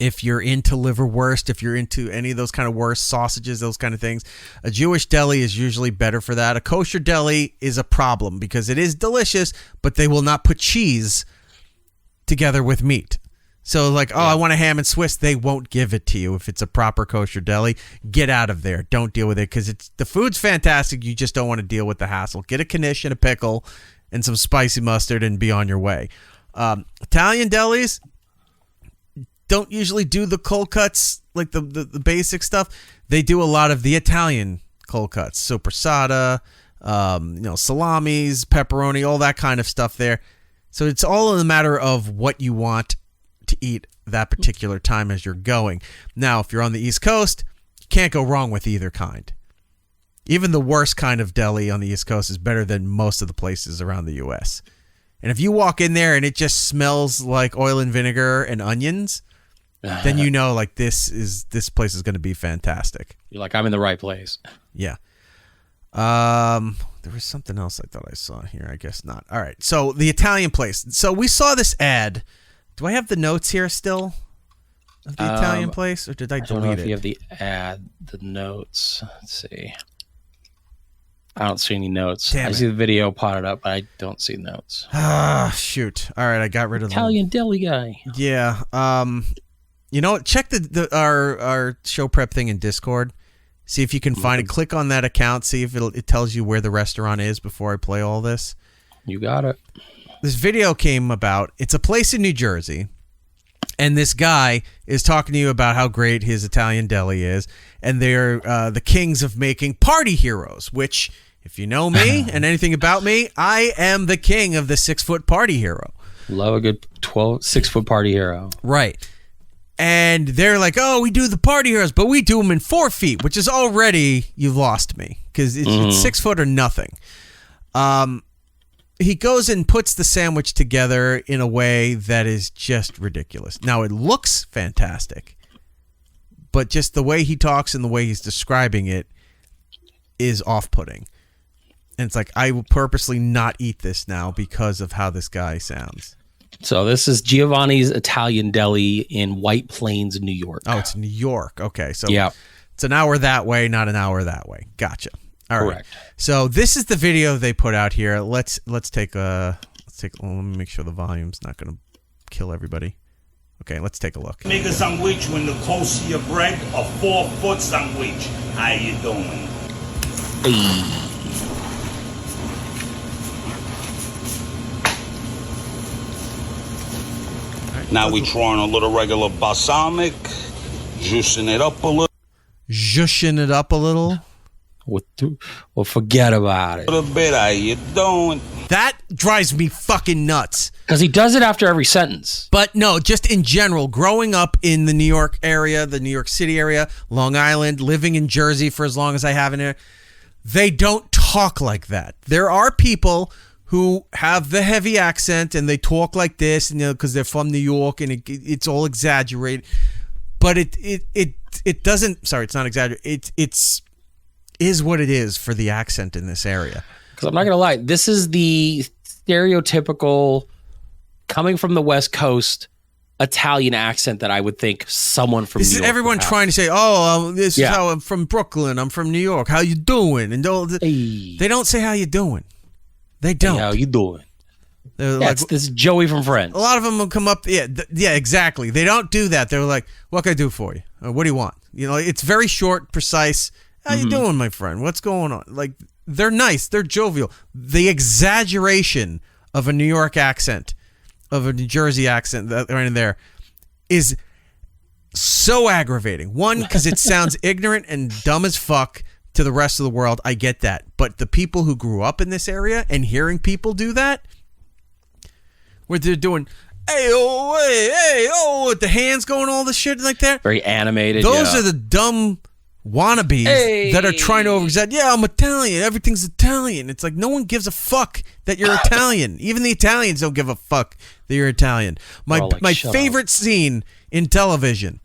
S4: If you're into liverwurst, if you're into any of those kind of wurst, sausages, those kind of things, a Jewish deli is usually better for that. A kosher deli is a problem because it is delicious, but they will not put cheese together with meat. So like, I want a ham and Swiss. They won't give it to you if it's a proper kosher deli. Get out of there. Don't deal with it because the food's fantastic. You just don't want to deal with the hassle. Get a knish and a pickle and some spicy mustard and be on your way. Italian delis don't usually do the cold cuts, like the basic stuff. They do a lot of the Italian cold cuts. So passata, salamis, pepperoni, all that kind of stuff there. So it's all in the matter of what you want to eat that particular time as you're going. Now, if you're on the East Coast, you can't go wrong with either kind. Even the worst kind of deli on the East Coast is better than most of the places around the U.S. And if you walk in there and it just smells like oil and vinegar and onions, then you know, like, this place is going to be fantastic.
S5: You're like, I'm in the right place.
S4: Yeah. There was something else I thought I saw here. I guess not. All right. So the Italian place. So we saw this ad. Do I have the notes here still of the Italian place, or did I delete it?
S5: I don't know if you have the ad, the notes. Let's see. I don't see any notes.
S4: Damn
S5: I
S4: it.
S5: see the video potted up, but I don't see notes.
S4: Ah, shoot. All right, I got rid of the
S5: Italian deli guy.
S4: Yeah. You know what? Check our show prep thing in Discord. See if you can find it. Click on that account. See if it tells you where the restaurant is before I play all this.
S5: You got it.
S4: This video came about. It's a place in New Jersey, and this guy is talking to you about how great his Italian deli is, and they're the kings of making party heroes, which, if you know me and anything about me, I am the king of the 6-foot party hero.
S5: Love a good 6-foot party hero.
S4: Right. And they're like, oh, we do the party heroes, but we do them in 4 feet, which is already, you've lost me, because it's 6 foot or nothing. He goes and puts the sandwich together in a way that is just ridiculous. Now, it looks fantastic, but just the way he talks and the way he's describing it is off-putting. And it's like, I will purposely not eat this now because of how this guy sounds.
S5: So this is Giovanni's Italian Deli in White Plains, New York.
S4: Oh, it's New York. Okay, so
S5: yeah,
S4: it's an hour that way, not an hour that way. Gotcha. All right.
S5: Correct.
S4: So this is the video they put out here. Let's take a let me make sure the volume's not going to kill everybody. Okay, let's take a look.
S11: Make a sandwich when the close to your bread, a 4-foot sandwich. How you doing?
S5: Hey.
S11: Now we throwing a little regular balsamic, juicing it up a little.
S4: Zhushing it up a little?
S5: Well, forget about it.
S11: A little bit. How you doing?
S4: That drives me fucking nuts.
S5: Because he does it after every sentence.
S4: But no, just in general, growing up in the New York area, the New York City area, Long Island, living in Jersey for as long as I have in there, they don't talk like that. There are people who have the heavy accent and they talk like this, and, you know, because they're from New York and it's all exaggerated. But it doesn't. Sorry, it's not exaggerated. It's is what it is for the accent in this area.
S5: Because I'm not gonna lie, this is the stereotypical coming from the West Coast Italian accent that I would think someone from New York. This is
S4: everyone trying to say, "Oh, this is how I'm from Brooklyn. I'm from New York. How you doing?" And they don't say how you doing. They don't.
S5: Hey, how you doing?
S4: They're
S5: like, this is Joey from Friends.
S4: A lot of them will come up. Yeah, exactly. They don't do that. They're like, "What can I do for you? Or what do you want?" You know, it's very short, precise. How you doing, my friend? What's going on? Like, they're nice. They're jovial. The exaggeration of a New York accent, of a New Jersey accent right in there is so aggravating. One, because it sounds ignorant and dumb as fuck to the rest of the world. I get that. But the people who grew up in this area and hearing people do that, where they're doing, hey, with the hands going all the shit like that.
S5: Very animated.
S4: Those are the dumb wannabes that are trying to over-exaggerate. Yeah, I'm Italian. Everything's Italian. It's like no one gives a fuck that you're Italian. Even the Italians don't give a fuck that you're Italian. My favorite scene in television,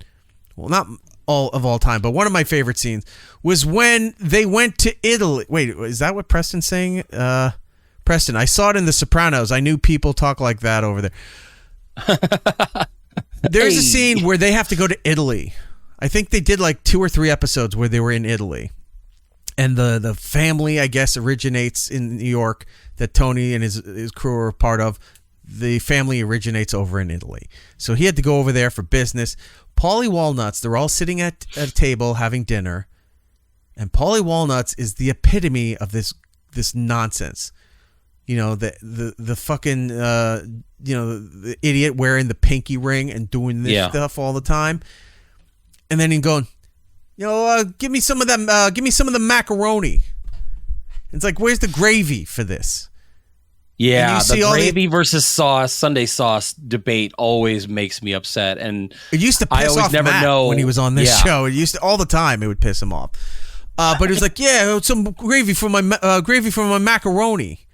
S4: well, not all time, but one of my favorite scenes was when they went to Italy. Wait, is that what Preston's saying? Preston, I saw it in The Sopranos. I knew people talk like that over there. There's a scene where they have to go to Italy. I think they did like 2 or 3 episodes where they were in Italy. And the family, I guess, originates in New York that Tony and his crew are part of. The family originates over in Italy. So he had to go over there for business. Paulie Walnuts, they're all sitting at a table having dinner. And Paulie Walnuts is the epitome of this nonsense. You know, the fucking, the idiot wearing the pinky ring and doing this stuff all the time. And then he's going, give me some of them. Give me some of the macaroni. It's like, where's the gravy for this?
S5: Yeah, the gravy versus sauce, Sunday sauce debate always makes me upset. And
S4: it used to piss off Matt when he was on this show. It used to all the time. It would piss him off. But he was like, "Yeah, some gravy for my macaroni."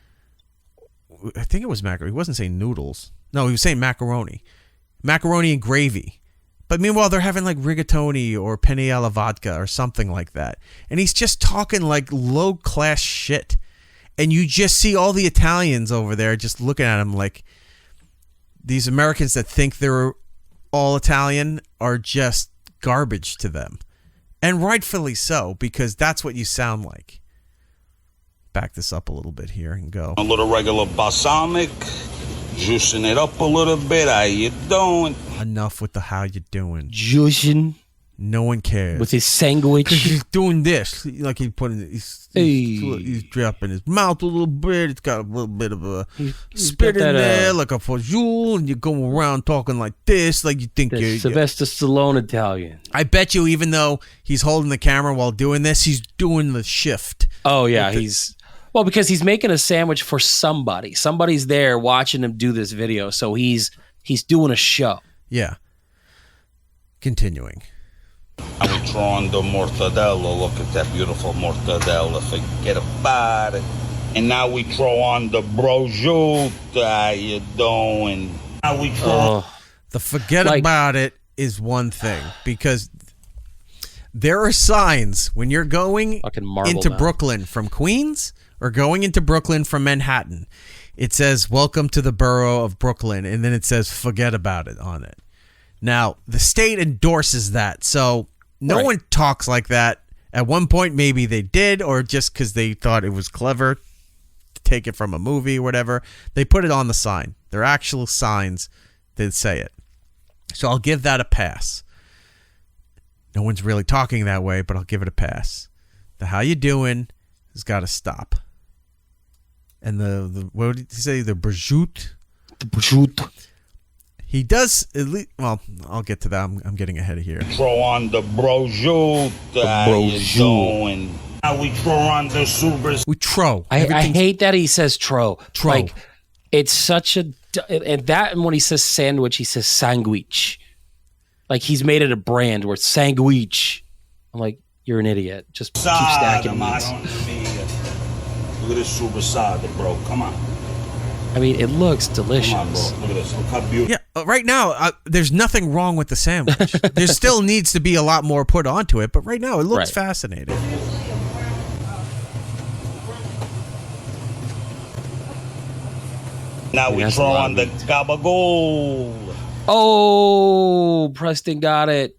S4: I think it was macaroni. He wasn't saying noodles. No, he was saying macaroni and gravy. But meanwhile, they're having like rigatoni or penne alla vodka or something like that, and he's just talking like low class shit. And you just see all the Italians over there just looking at him like these Americans that think they're all Italian are just garbage to them. And rightfully so, because that's what you sound like. Back this up a little bit here and go.
S11: A little regular balsamic, juicing it up a little bit. How you doing?
S4: Enough with the how you doing.
S5: Juicing.
S4: No one cares.
S5: With his sandwich.
S4: He's doing this. Like he's putting he's dropping his mouth a little bit. It's got a little bit of a spit in there, like a fajoule, and you go around talking like this, like you think you're
S5: Sylvester Stallone Italian.
S4: I bet you, even though he's holding the camera while doing this, he's doing the shift.
S5: Oh yeah, because he's making a sandwich for somebody. Somebody's there watching him do this video, so he's doing a show.
S4: Yeah. Continuing.
S11: I was throwing the mortadella. Look at that beautiful mortadella. Forget about it. And now we throw on the prosciutto. How you doing? Now we throw
S4: the forget about it is one thing, because there are signs when you're going into Brooklyn from Queens or going into Brooklyn from Manhattan. It says, "Welcome to the borough of Brooklyn," and then it says, "Forget about it" on it. Now, the state endorses that, so no one talks like that. At one point, maybe they did, or just because they thought it was clever to take it from a movie or whatever, they put it on the sign. They're actual signs that say it. So I'll give that a pass. No one's really talking that way, but I'll give it a pass. The how you doing has got to stop. And the what did he say? The prosciutto?
S5: The prosciutto.
S4: He does at least. Well, I'll get to that. I'm getting ahead of here.
S11: Throw on the prosciutto. How you doing? Now we throw on the super.
S4: We tro.
S5: I hate that he says tro. Like, it's such a. And when he says sandwich, he says sandwich. Like he's made it a brand where it's sandwich. I'm like, you're an idiot. Just keep stacking meats.
S11: Look at this super solid, bro. Come on.
S5: I mean, it looks delicious.
S11: Come on, bro. Look at this. Look how beautiful.
S4: Yeah, right now, there's nothing wrong with the sandwich. There still needs to be a lot more put onto it, but right now, it looks fascinating.
S11: Now we throw on the gabagool.
S5: Oh, Preston got it.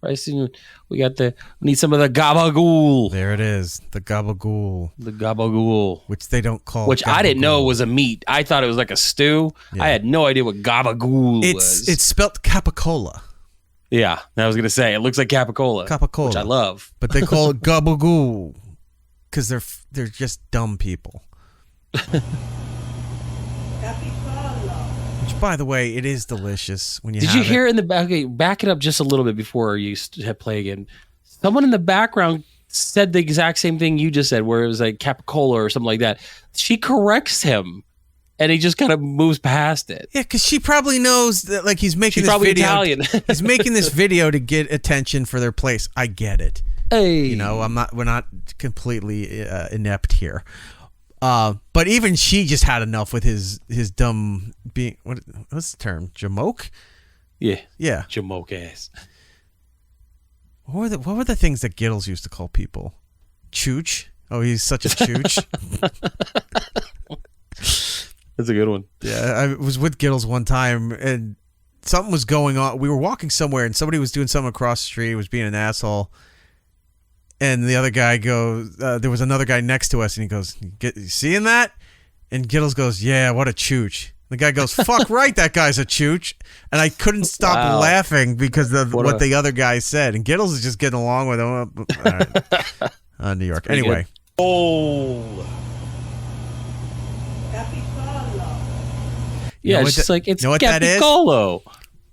S5: Preston, we need some of the gabagool.
S4: There it is, the gabagool.
S5: The gabagool.
S4: Which they don't call
S5: Which
S4: gabagool.
S5: I didn't know was a meat. I thought it was like a stew. Yeah. I had no idea what gabagool was.
S4: It's spelt capicola.
S5: Yeah, I was going to say, it looks like capicola.
S4: Capicola.
S5: Which I love.
S4: But they call it gabagool because they're just dumb people. Which, by the way, it is delicious when you
S5: Did you hear in the back? Okay, back it up just a little bit before you play again. Someone in the background said the exact same thing you just said, where it was like capicola or something like that. She corrects him, and he just kind of moves past it.
S4: Yeah, because she probably knows that, like, he's making this video.
S5: Italian.
S4: He's making this video to get attention for their place. I get it.
S5: Hey,
S4: you know, we're not completely inept here. But even she just had enough with his dumb being. What's the term? Jamoke?
S5: Yeah.
S4: Jamoke
S5: ass.
S4: What were the things that Giddles used to call people? Chooch. Oh, he's such a chooch.
S5: That's a good one.
S4: Yeah, I was with Giddles one time, and something was going on. We were walking somewhere, and somebody was doing something across the street. Was being an asshole. And the other guy goes, there was another guy next to us, and he goes, you seeing that? And Giddles goes, yeah, what a chooch. The guy goes, fuck right, that guy's a chooch. And I couldn't stop laughing because of what the other guy said. And Giddles is just getting along with him. All right. New York. Anyway.
S11: Oh.
S5: Yeah, it's just like, it's Capicolo.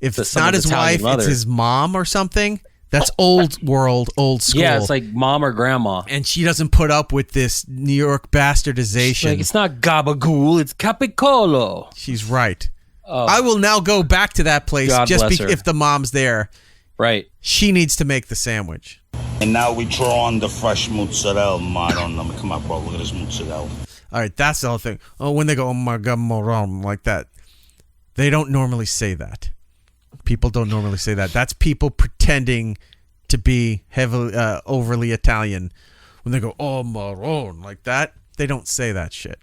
S4: If it's not his wife, it's his mom or something. That's old world, old school.
S5: Yeah, it's like mom or grandma.
S4: And she doesn't put up with this New York bastardization.
S5: Like, it's not gabagool, it's capicolo.
S4: She's right. I will now go back to that place
S5: God
S4: just
S5: bless her.
S4: if the mom's there.
S5: Right.
S4: She needs to make the sandwich.
S11: And now we throw on the fresh mozzarella. Come on, bro. Look at this mozzarella.
S4: All right, that's the whole thing. Oh, when they go, oh my God, moron, like that. They don't normally say that. People don't normally say that. That's people pretending to be heavily, overly Italian. When they go, oh, marron, like that, they don't say that shit.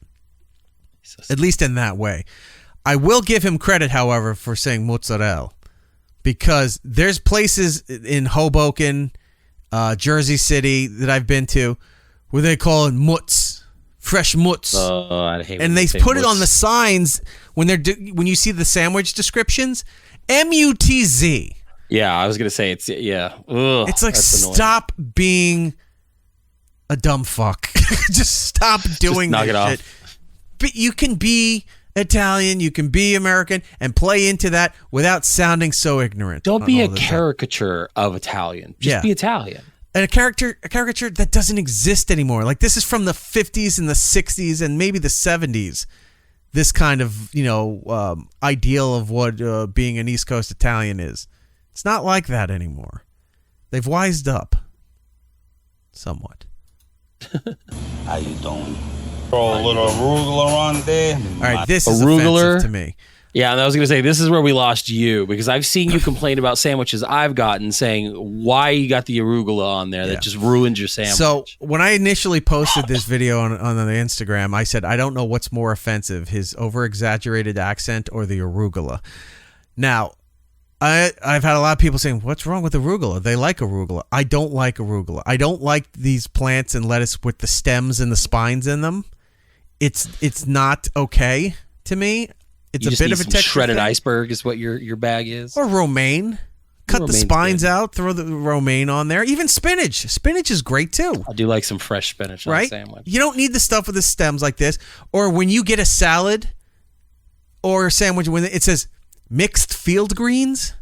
S4: At least in that way. I will give him credit, however, for saying mozzarella. Because there's places in Hoboken, Jersey City that I've been to where they call it mutz. Fresh mutz.
S5: Oh, I hate
S4: and they put it on the signs when when you see the sandwich descriptions. MUTZ.
S5: Yeah, I was gonna say it's Ugh,
S4: it's like stop being a dumb fuck. Just stop doing
S5: knock
S4: this
S5: it
S4: shit.
S5: off.
S4: But you can be Italian, you can be American, and play into that without sounding so ignorant.
S5: Don't be a caricature of Italian. Just be Italian.
S4: And a caricature that doesn't exist anymore. Like this is from the 50s and the 60s and maybe the 70s. This kind of, ideal of what being an East Coast Italian is. It's not like that anymore. They've wised up. Somewhat.
S11: How you doing? Throw a little arugula on there.
S4: All right, this is offensive to me.
S5: Yeah, and I was going to say, this is where we lost you, because I've seen you complain about sandwiches I've gotten, saying why you got the arugula on there that just ruined your sandwich.
S4: So when I initially posted this video on the Instagram, I said, I don't know what's more offensive, his over-exaggerated accent or the arugula. Now, I've had a lot of people saying, what's wrong with arugula? They like arugula. I don't like arugula. I don't like these plants and lettuce with the stems and the spines in them. It's not okay to me. It's
S5: you
S4: a
S5: just
S4: bit
S5: need
S4: of a
S5: some
S4: texture
S5: shredded
S4: thing.
S5: iceberg is what your bag is.
S4: Or romaine. Cut the
S5: Romaine's
S4: spines
S5: good.
S4: out, throw the romaine on there. Even spinach. Spinach is great too.
S5: I do like some fresh spinach on a
S4: Right?
S5: sandwich.
S4: You don't need the stuff with the stems like this. Or when you get a salad or a sandwich when it says mixed field greens,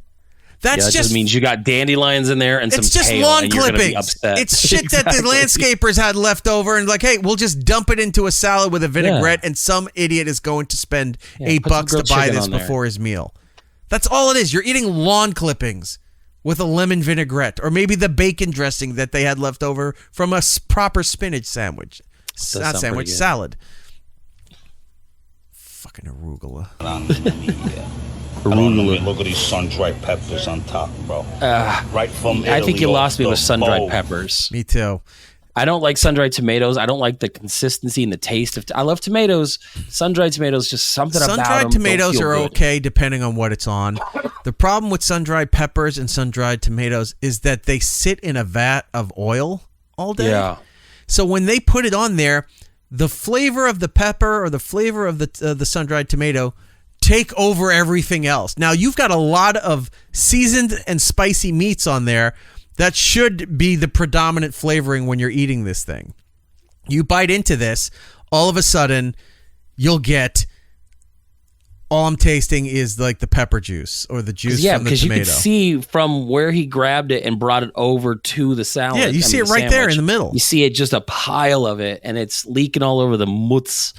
S5: That just means you got dandelions in there and some
S4: it's just
S5: kale,
S4: lawn
S5: and you're gonna be
S4: clippings.
S5: upset.
S4: It's shit that the
S5: Exactly.
S4: landscapers had left over and like, hey, we'll just dump it into a salad with a vinaigrette and some idiot is going to spend $8
S5: put some
S4: to
S5: grilled
S4: buy
S5: chicken
S4: this
S5: on there.
S4: before his meal. That's all it is. You're eating lawn clippings with a lemon vinaigrette or maybe the bacon dressing that they had left over from a proper spinach sandwich.
S5: Does
S4: Not
S5: sound
S4: sandwich,
S5: pretty good.
S4: salad. Fucking arugula.
S11: Look at these sun-dried peppers on top, bro. Right from Italy.
S5: I think you lost me
S11: off
S5: with
S11: the
S5: sun-dried
S11: boat.
S5: peppers.
S4: Me too.
S5: I don't like sun-dried tomatoes. I don't like the consistency and the taste of. I love tomatoes. Sun-dried tomatoes, just something about them.
S4: Sun-dried tomatoes
S5: don't feel
S4: are
S5: good.
S4: okay depending on what it's on. The problem with sun-dried peppers and sun-dried tomatoes is that they sit in a vat of oil all day.
S5: Yeah.
S4: So when they put it on there, the flavor of the pepper or the flavor of the sun-dried tomato take over everything else. Now, you've got a lot of seasoned and spicy meats on there that should be the predominant flavoring when you're eating this thing. You bite into this, all of a sudden, you'll get... all I'm tasting is like the pepper juice or the juice
S5: Yeah,
S4: from the
S5: because you
S4: tomato.
S5: can see from where he grabbed it and brought it over to the salad.
S4: Yeah, you see it right there in the middle.
S5: You see it just a pile of it, and it's leaking all over the mutz.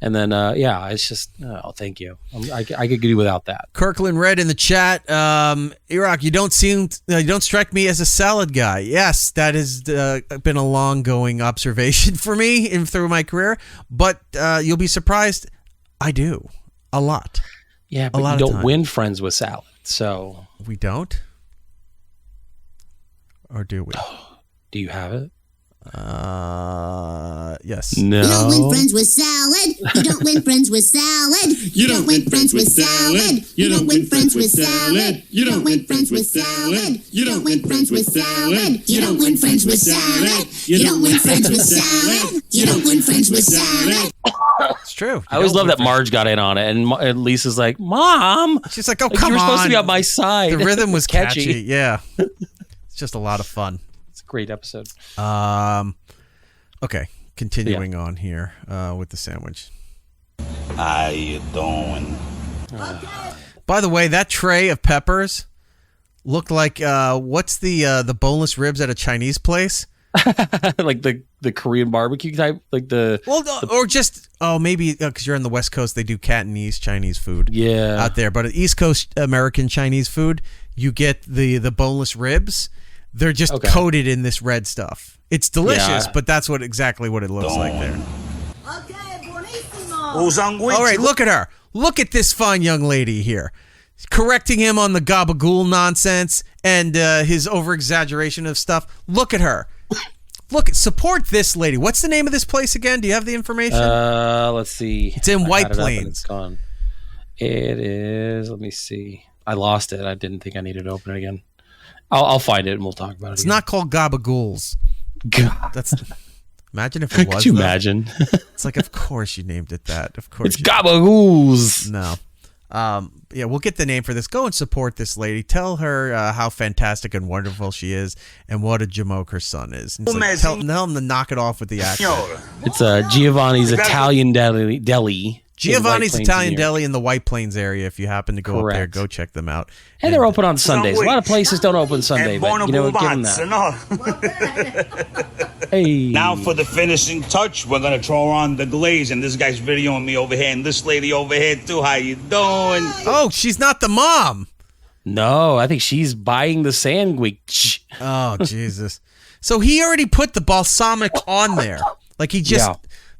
S5: And then, it's just, thank you. I could do without that.
S4: Kirkland Red in the chat. Erik, you don't strike me as a salad guy. Yes, that has been a long-going observation for me through my career. But you'll be surprised. I do. A lot.
S5: Yeah, but you don't win friends with salad. So
S4: we don't? Or do we?
S5: Do you have it?
S4: Yes.
S5: No.
S12: You don't win friends with salad. You don't win friends with salad. You don't win friends with salad. You don't win friends with salad. You don't win friends with salad. You don't win friends with salad. You don't win friends with salad. You don't win friends with salad. You don't win friends with salad.
S4: It's true.
S5: I always love that Marge got in on it, and Lisa's like, "Mom,"
S4: she's like, "Oh, come
S5: you were
S4: on,
S5: supposed to be on my side."
S4: The rhythm was
S5: catchy.
S4: Yeah, it's just a lot of fun.
S5: It's a great episode.
S4: Okay, continuing on here with the sandwich.
S11: How you doing?
S4: By the way, that tray of peppers looked like what's the boneless ribs at a Chinese place?
S5: Like the Korean barbecue type, like
S4: or just maybe because you're on the West Coast, they do Cantonese Chinese food out there, but at East Coast American Chinese food, you get the boneless ribs. They're just coated in this red stuff. It's delicious, but that's exactly what it looks like there. All right, look at her. Look at this fine young lady here, correcting him on the gabagool nonsense and his over-exaggeration of stuff. Look at her. Support this lady. What's the name of this place again? Do you have the information?
S5: Let's see.
S4: It's in White Plains.
S5: It's gone. It is. Let me see. I lost it. I didn't think I needed to open it again. I'll find it and we'll talk about it.
S4: It's
S5: again.
S4: not called gabagools.
S5: God.
S4: That's. Imagine if it was.
S5: Could you imagine?
S4: It's like, of course you named it that. Of course.
S5: It's gabagools.
S4: No. Yeah, we'll get the name for this. Go and support this lady. Tell her how fantastic and wonderful she is and what a jamoke her son is. And tell him to knock it off with the accent.
S5: It's Giovanni's Italian Deli.
S4: Giovanni's Italian Deli in the White Plains area. If you happen to go up there, go check them out.
S5: And they're open on Sundays. A lot of places don't open Sunday, but you know, give them that. Hey.
S11: Now for the finishing touch, we're gonna throw on the glaze, and this guy's videoing me over here, and this lady over here too. How you doing?
S4: Oh, she's not the mom.
S5: No, I think she's buying the sandwich.
S4: Oh, Jesus. So he already put the balsamic on there. Like he just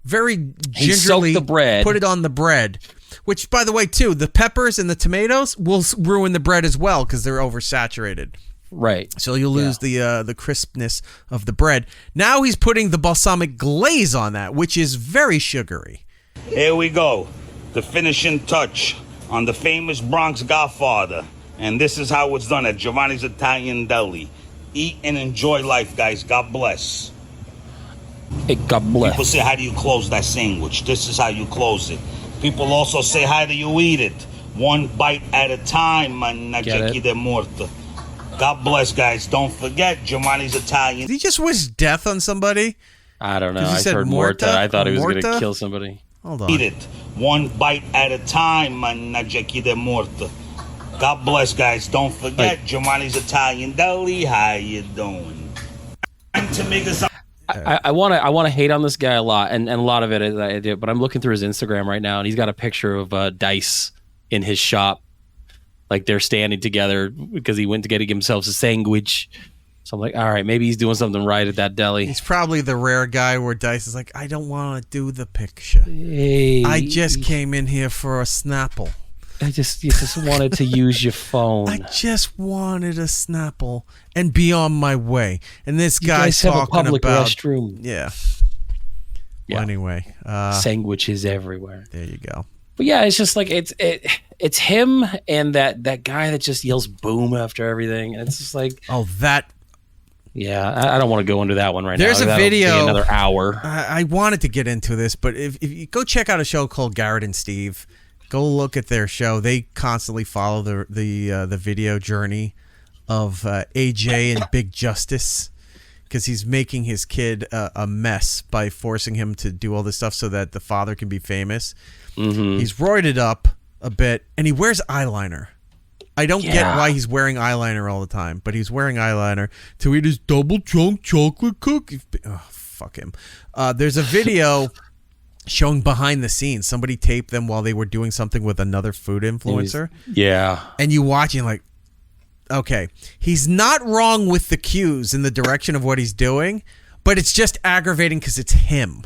S4: very gingerly put it on the bread. Which, by the way, too, the peppers and the tomatoes will ruin the bread as well because they're oversaturated.
S5: Right.
S4: So you'll lose the crispness of the bread. Now he's putting the balsamic glaze on that, which is very sugary.
S11: Here we go. The finishing touch on the famous Bronx Godfather. And this is how it's done at Giovanni's Italian Deli. Eat and enjoy life, guys. God bless.
S5: Hey, God bless.
S11: People say, how do you close that sandwich? This is how you close it. People also say, how do you eat it? One bite at a time, managgia de morta. God bless, guys. Don't forget, Giovanni's Italian.
S4: Did he just wish death on somebody?
S5: I don't know. I heard morta. I thought he was going to kill somebody.
S4: Hold on.
S11: Eat it. One bite at a time, managgia de morta. God bless, guys. Don't forget, Giovanni's Italian Deli. How you doing?
S5: I want to hate on this guy a lot, and a lot of it is I do. But I'm looking through his Instagram right now, and he's got a picture of Dice in his shop, like they're standing together because he went to get himself a sandwich. So I'm like, all right, maybe he's doing something right at that deli.
S4: He's probably the rare guy where Dice is like, I don't want to do the picture.
S5: Hey,
S4: I just came in here for a Snapple.
S5: You just wanted to use your phone.
S4: I just wanted a Snapple and be on my way. And this guy's
S5: have
S4: talking
S5: a public
S4: about
S5: restroom.
S4: Yeah. Well, anyway,
S5: sandwiches everywhere.
S4: There you go.
S5: But yeah, it's just like it's him and that guy that just yells boom after everything. And it's just like Yeah, I don't want to go into that one right now.
S4: There's a video.
S5: Be another hour.
S4: I wanted to get into this, but if you go check out a show called Garrett and Steve, go look at their show. They constantly follow the video journey of AJ and Big Justice because he's making his kid a mess by forcing him to do all this stuff so that the father can be famous. Mm-hmm. He's roided up a bit, and he wears eyeliner. I don't get why he's wearing eyeliner all the time, but he's wearing eyeliner to eat his double chunk chocolate cookie. Oh, fuck him. There's a video showing behind the scenes. Somebody taped them while they were doing something with another food influencer. And you watch and like, okay, he's not wrong with the cues in the direction of what he's doing, but it's just aggravating because it's him.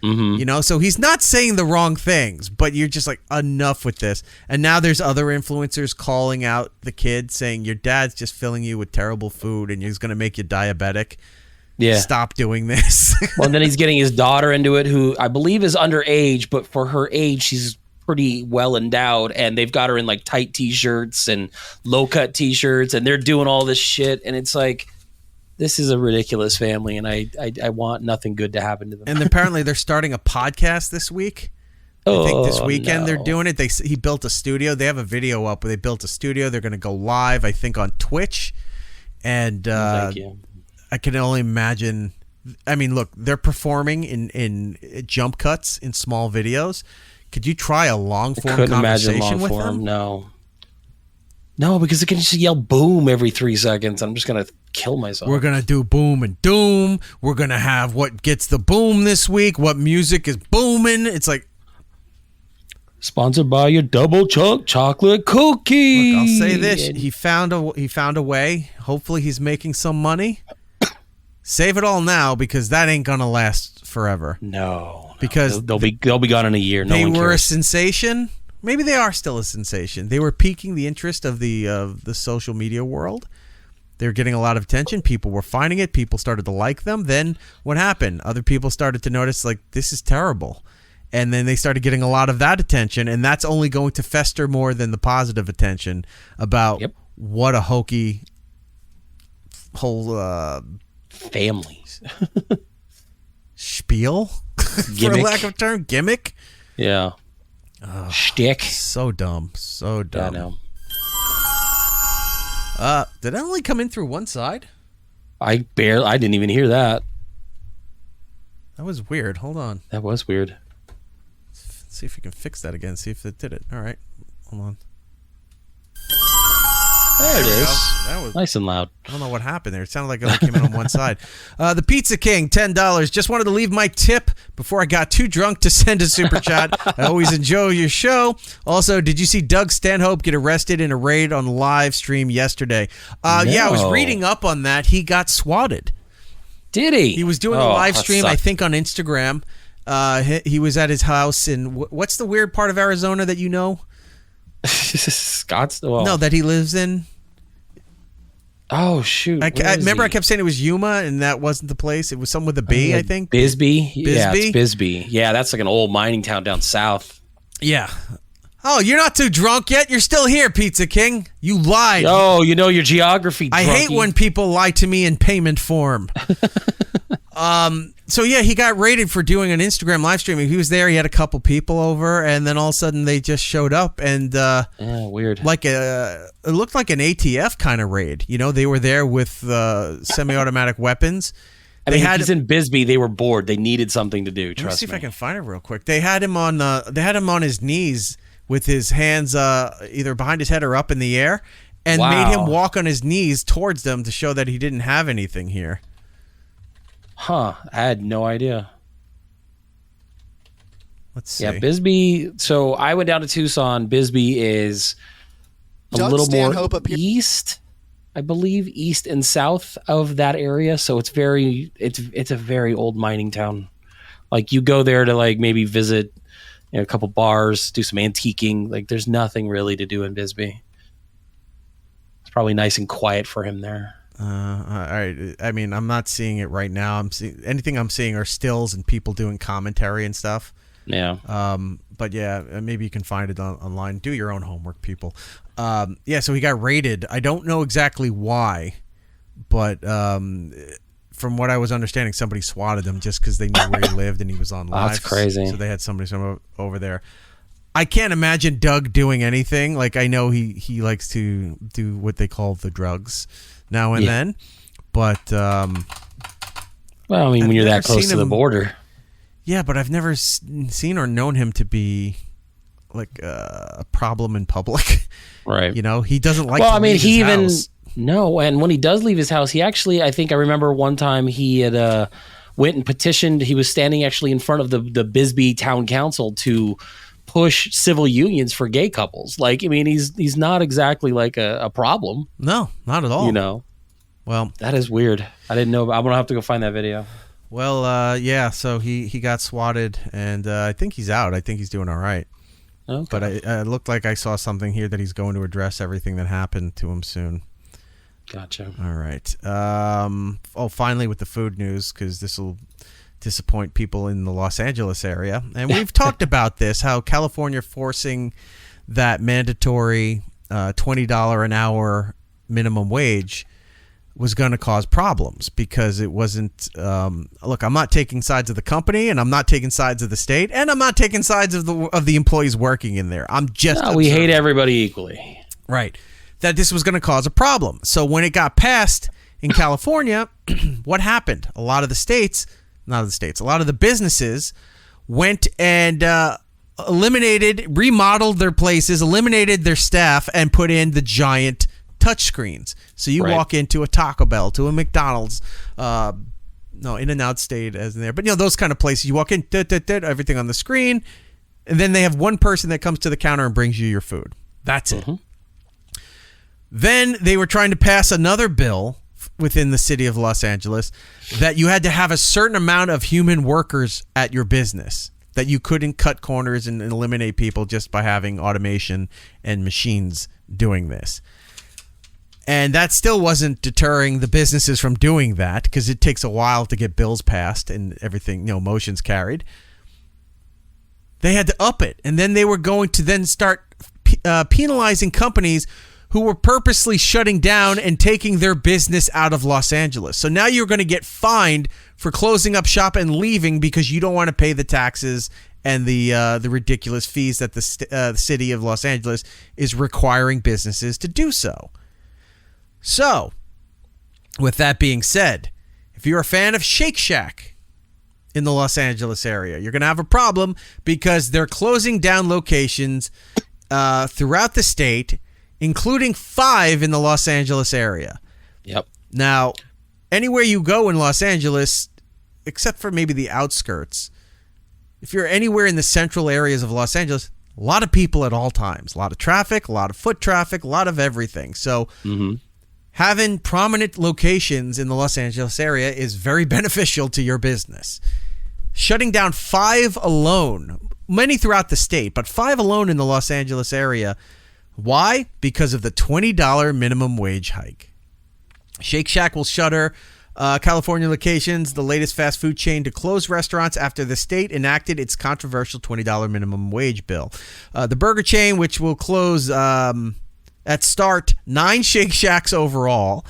S4: Mm-hmm. You know, so he's not saying the wrong things, but you're just like, enough with this. And now there's other influencers calling out the kid saying your dad's just filling you with terrible food and he's going to make you diabetic. Yeah. Stop doing this.
S5: Well, and then he's getting his daughter into it, who I believe is underage, but for her age, she's pretty well endowed. And they've got her in like tight t-shirts and low cut t-shirts, and they're doing all this shit. And it's like, this is a ridiculous family, and I want nothing good to happen to them.
S4: And apparently they're starting a podcast this week. I think this weekend they're doing it. He built a studio. They have a video up where they built a studio. They're going to go live, I think, on Twitch. And
S5: thank you.
S4: I can only imagine. I mean, look, they're performing in jump cuts in small videos. Could you try a long form conversation with them?
S5: No. No, because it can just yell boom every 3 seconds. I'm just going to kill myself.
S4: We're going to do boom and doom. We're going to have what gets the boom this week. What music is booming. It's like.
S5: Sponsored by your double chunk chocolate cookie.
S4: Look, I'll say this. He found a way. Hopefully he's making some money. Save it all now because that ain't going to last forever.
S5: No.
S4: Because
S5: they'll be gone in a year. No
S4: they
S5: one
S4: were
S5: cares.
S4: a sensation. Maybe they are still a sensation. They were piquing the interest of the social media world. They were getting a lot of attention. People were finding it. People started to like them. Then what happened? Other people started to notice, like, this is terrible. And then they started getting a lot of that attention, and that's only going to fester more than the positive attention about what a hokey whole
S5: families
S4: spiel, for lack of a term, gimmick.
S5: Yeah. Shtick.
S4: So dumb. So dumb.
S5: Yeah, I know.
S4: Did that only come in through one side?
S5: I didn't even hear that.
S4: That was weird. Hold on.
S5: That was weird.
S4: Let's see if we can fix that again. See if it did it. All right. Hold on.
S5: There it is.
S4: That was
S5: nice and loud.
S4: I don't know what happened there. It sounded like it only came in on one side. The Pizza King, $10. Just wanted to leave my tip before I got too drunk to send a super chat. I always enjoy your show. Also, did you see Doug Stanhope get arrested in a raid on live stream yesterday? Yeah, I was reading up on that. He got swatted.
S5: Did he?
S4: He was doing a live stream, I think, on Instagram. He was at his house in, what's the weird part of Arizona that you know?
S5: Scottsdale.
S4: No, that he lives in.
S5: Oh shoot!
S4: I remember I kept saying it was Yuma, and that wasn't the place. It was something with a B, I think.
S5: Bisbee. Yeah, it's Bisbee. Yeah, that's like an old mining town down south.
S4: Yeah. Oh, you're not too drunk yet? You're still here, Pizza King. You lied.
S5: Oh, you know your geography,
S4: I hate when people lie to me in payment form. So yeah, he got raided for doing an Instagram live stream. He was there. He had a couple people over, and then all of a sudden they just showed up, and
S5: weird.
S4: Like it looked like an ATF kind of raid. You know, they were there with semi-automatic weapons.
S5: I mean, he's in Bisbee. They were bored. They needed something to do. Trust me.
S4: Let me see if I can find it real quick. They had him on. They had him on his knees with his hands either behind his head or up in the air, and made him walk on his knees towards them to show that he didn't have anything here.
S5: Huh. I had no idea.
S4: Let's see.
S5: Yeah, Bisbee. So I went down to Tucson. Bisbee is a little more east, I believe, east and south of that area. So it's a very old mining town. Like you go there to like maybe visit a couple bars, do some antiquing. Like there's nothing really to do in Bisbee. It's probably nice and quiet for him there.
S4: All right. I mean, I'm not seeing it right now. Anything I'm seeing are stills and people doing commentary and stuff.
S5: Yeah.
S4: But yeah, maybe you can find it online. Do your own homework, people. Yeah. So he got raided. I don't know exactly why, but from what I was understanding, somebody swatted him just because they knew where he lived and he was on live.
S5: That's crazy.
S4: So they had somebody over there. I can't imagine Doug doing anything. Like I know he likes to do what they call the drugs now and then, but
S5: well, I mean, when you're that close to the border,
S4: yeah. But I've never seen or known him to be like a problem in public,
S5: right?
S4: You know, he doesn't like.
S5: Well,
S4: to
S5: I mean,
S4: leave
S5: he
S4: his
S5: even
S4: house.
S5: No, and when he does leave his house, he actually, I think I remember one time he had went and petitioned. He was standing actually in front of the Bisbee Town Council to push civil unions for gay couples. Like, I mean, he's not exactly like a problem.
S4: No, not at all.
S5: You know,
S4: well,
S5: that is weird. I didn't know. I'm gonna have to go find that video.
S4: Well, yeah. So he got swatted, and I think he's out. I think he's doing all right.
S5: Okay.
S4: But it looked like I saw something here that he's going to address everything that happened to him soon.
S5: Gotcha.
S4: All right. Finally with the food news, because this will disappoint people in the Los Angeles area. And we've talked about this, how California forcing that mandatory $20 an hour minimum wage was going to cause problems because it wasn't look, I'm not taking sides of the company, and I'm not taking sides of the state, and I'm not taking sides of the employees working in there. I'm just
S5: we hate everybody equally.
S4: Right. That this was going to cause a problem. So when it got passed in California, what happened? A lot of the businesses went and remodeled their places, eliminated their staff, and put in the giant touchscreens. So you walk into a Taco Bell, to a McDonald's, no, In-N-Out stayed as in there, but those kind of places. You walk in, everything on the screen, and then they have one person that comes to the counter and brings you your food. That's it. Then they were trying to pass another bill within the city of Los Angeles that you had to have a certain amount of human workers at your business, that you couldn't cut corners and eliminate people just by having automation and machines doing this. And that still wasn't deterring the businesses from doing that, because it takes a while to get bills passed and everything, motions carried. They had to up it. And then they were going to then start penalizing companies who were purposely shutting down and taking their business out of Los Angeles. So now you're going to get fined for closing up shop and leaving because you don't want to pay the taxes and the ridiculous fees that the city of Los Angeles is requiring businesses to do so. So, with that being said, if you're a fan of Shake Shack in the Los Angeles area, you're going to have a problem because they're closing down locations throughout the state, including 5 in the Los Angeles area.
S5: Yep.
S4: Now, anywhere you go in Los Angeles, except for maybe the outskirts, if you're anywhere in the central areas of Los Angeles, a lot of people at all times, a lot of traffic, a lot of foot traffic, a lot of everything. So having prominent locations in the Los Angeles area is very beneficial to your business. Shutting down 5 alone, many throughout the state, but 5 alone in the Los Angeles area. Why? Because of the $20 minimum wage hike. Shake Shack will shutter California locations, the latest fast food chain to close restaurants after the state enacted its controversial $20 minimum wage bill. The burger chain, which will close at start 9 Shake Shacks overall,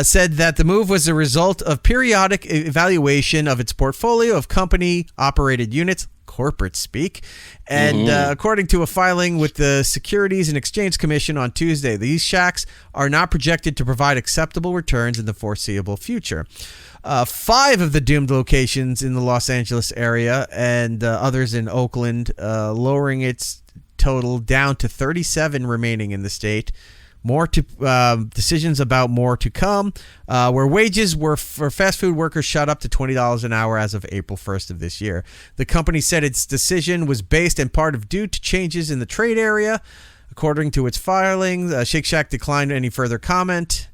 S4: said that the move was a result of periodic evaluation of its portfolio of company-operated units, corporate speak, and according to a filing with the Securities and Exchange Commission on Tuesday, these shacks are not projected to provide acceptable returns in the foreseeable future. 5 of the doomed locations in the Los Angeles area and others in Oakland, lowering its total down to 37 remaining in the state. More to decisions about more to come, where wages were for fast food workers shot up to $20 an hour as of April 1st of this year. The company said its decision was based in part of due to changes in the trade area. According to its filings, Shake Shack declined any further comment.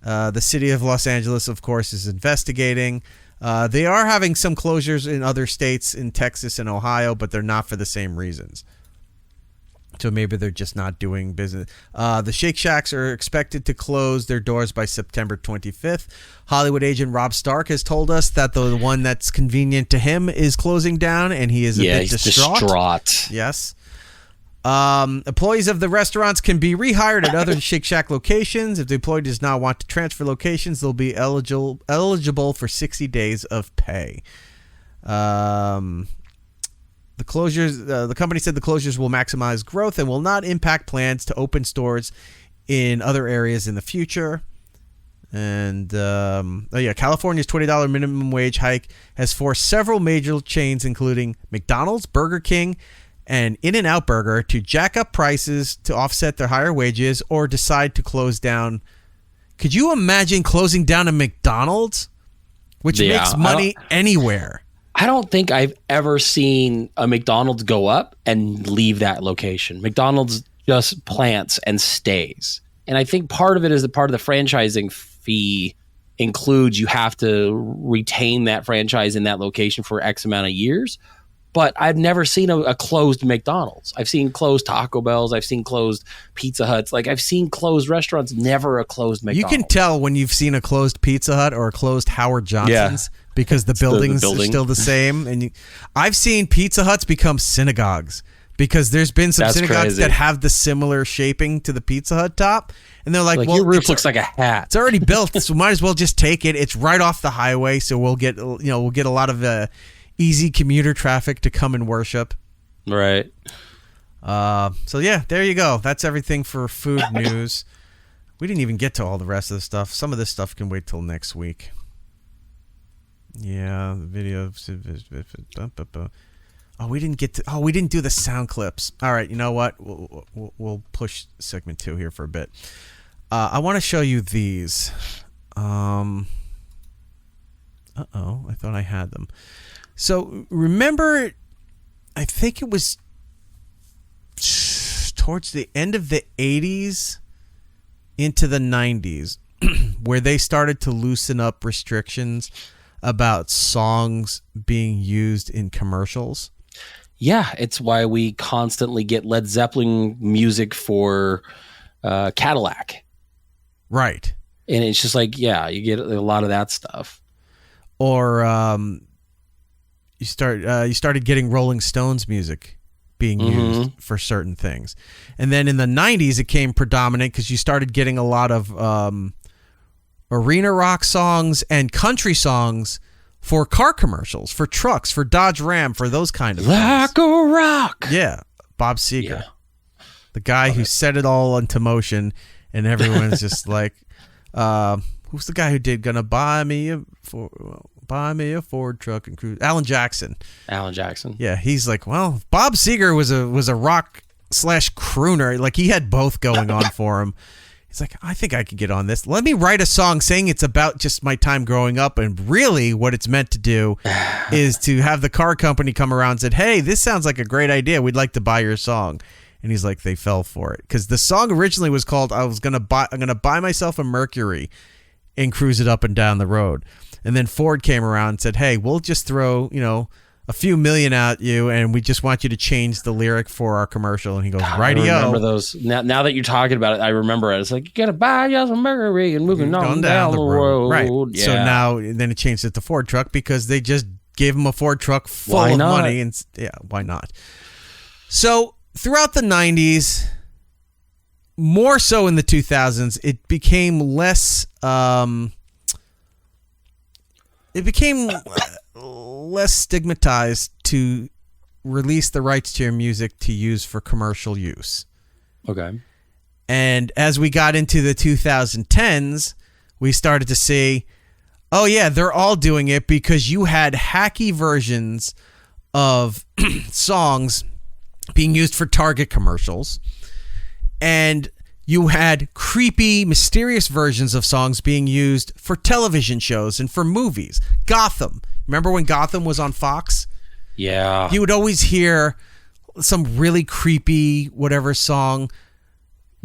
S4: The city of Los Angeles, of course, is investigating. They are having some closures in other states, in Texas and Ohio, but they're not for the same reasons. So maybe they're just not doing business. The Shake Shacks are expected to close their doors by September 25th. Hollywood agent Rob Stark has told us that the one that's convenient to him is closing down, and he is a bit distraught. Yes. Employees of the restaurants can be rehired at other Shake Shack locations. If the employee does not want to transfer locations, they'll be eligible for 60 days of pay. The closures. The company said the closures will maximize growth and will not impact plans to open stores in other areas in the future. And California's $20 minimum wage hike has forced several major chains, including McDonald's, Burger King, and In-N-Out Burger, to jack up prices to offset their higher wages or decide to close down. Could you imagine closing down a McDonald's, which makes money anywhere?
S5: I don't think I've ever seen a McDonald's go up and leave that location. McDonald's just plants and stays. And I think part of it is that part of the franchising fee includes you have to retain that franchise in that location for X amount of years. But I've never seen a closed McDonald's. I've seen closed Taco Bells. I've seen closed Pizza Huts. Like, I've seen closed restaurants, never a closed McDonald's.
S4: You can tell when you've seen a closed Pizza Hut or a closed Howard Johnson's because the buildings are still the same. And I've seen Pizza Huts become synagogues because there's been some synagogues that have the similar shaping to the Pizza Hut top. And they're like, well,
S5: your roof looks like a hat.
S4: It's already built, so might as well just take it. It's right off the highway, so we'll get a lot of easy commuter traffic to come and worship.
S5: Right.
S4: So yeah, there you go. That's everything for food news. We didn't even get to all the rest of the stuff. Some of this stuff can wait till next week. Yeah, the video. we didn't do the sound clips. All right, you know what? We'll push segment 2 here for a bit. I want to show you these. I thought I had them. So remember, I think it was towards the end of the 80s into the 90s where they started to loosen up restrictions about songs being used in commercials.
S5: Yeah, it's why we constantly get Led Zeppelin music for Cadillac.
S4: Right.
S5: And it's just like, yeah, you get a lot of that stuff.
S4: Or you started getting Rolling Stones music being used for certain things. And then in the 90s, it came predominant because you started getting a lot of arena rock songs and country songs for car commercials, for trucks, for Dodge Ram, for those kind of
S5: like
S4: things.
S5: A rock.
S4: Yeah, Bob Seger. The guy who set it all into motion, and everyone's just like, who's the guy who did Gonna Buy Me a Ford truck and cruise? Alan Jackson. Yeah, he's like, well, Bob Seger was a rock / crooner. Like, he had both going on for him. He's like, I think I could get on this. Let me write a song saying it's about just my time growing up, and really what it's meant to do is to have the car company come around and said, hey, this sounds like a great idea. We'd like to buy your song. And he's like, they fell for it. Because the song originally was called I'm gonna buy myself a Mercury and cruise it up and down the road. And then Ford came around and said, hey, we'll just throw, a few million at you, and we just want you to change the lyric for our commercial. And he goes, rightio.
S5: I remember those. Now that you're talking about it, I remember it. It's like, you got to buy yourself a Mercury and moving on down the road.
S4: Right.
S5: Yeah.
S4: So now, then it changed it to Ford truck because they just gave him a Ford truck full of money. And yeah, why not? So throughout the 90s, more so in the 2000s, it became less... less stigmatized to release the rights to your music to use for commercial use.
S5: Okay.
S4: And as we got into the 2010s, we started to see, oh yeah, they're all doing it because you had hacky versions of songs being used for Target commercials, and you had creepy, mysterious versions of songs being used for television shows and for movies. Gotham. Remember when Gotham was on Fox?
S5: Yeah.
S4: You would always hear some really creepy whatever song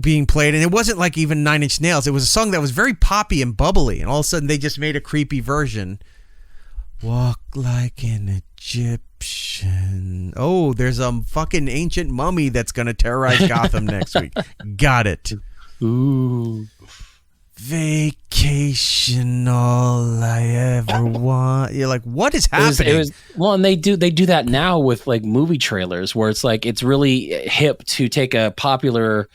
S4: being played, and it wasn't like even 9 Inch Nails. It was a song that was very poppy and bubbly, and all of a sudden they just made a creepy version. Walk like an Egyptian. Oh, there's a fucking ancient mummy that's going to terrorize Gotham next week. Got it.
S5: Ooh.
S4: Vacation, all I ever want. You're like, what is happening?
S5: And they do that now with like movie trailers where it's like, it's really hip to take a popular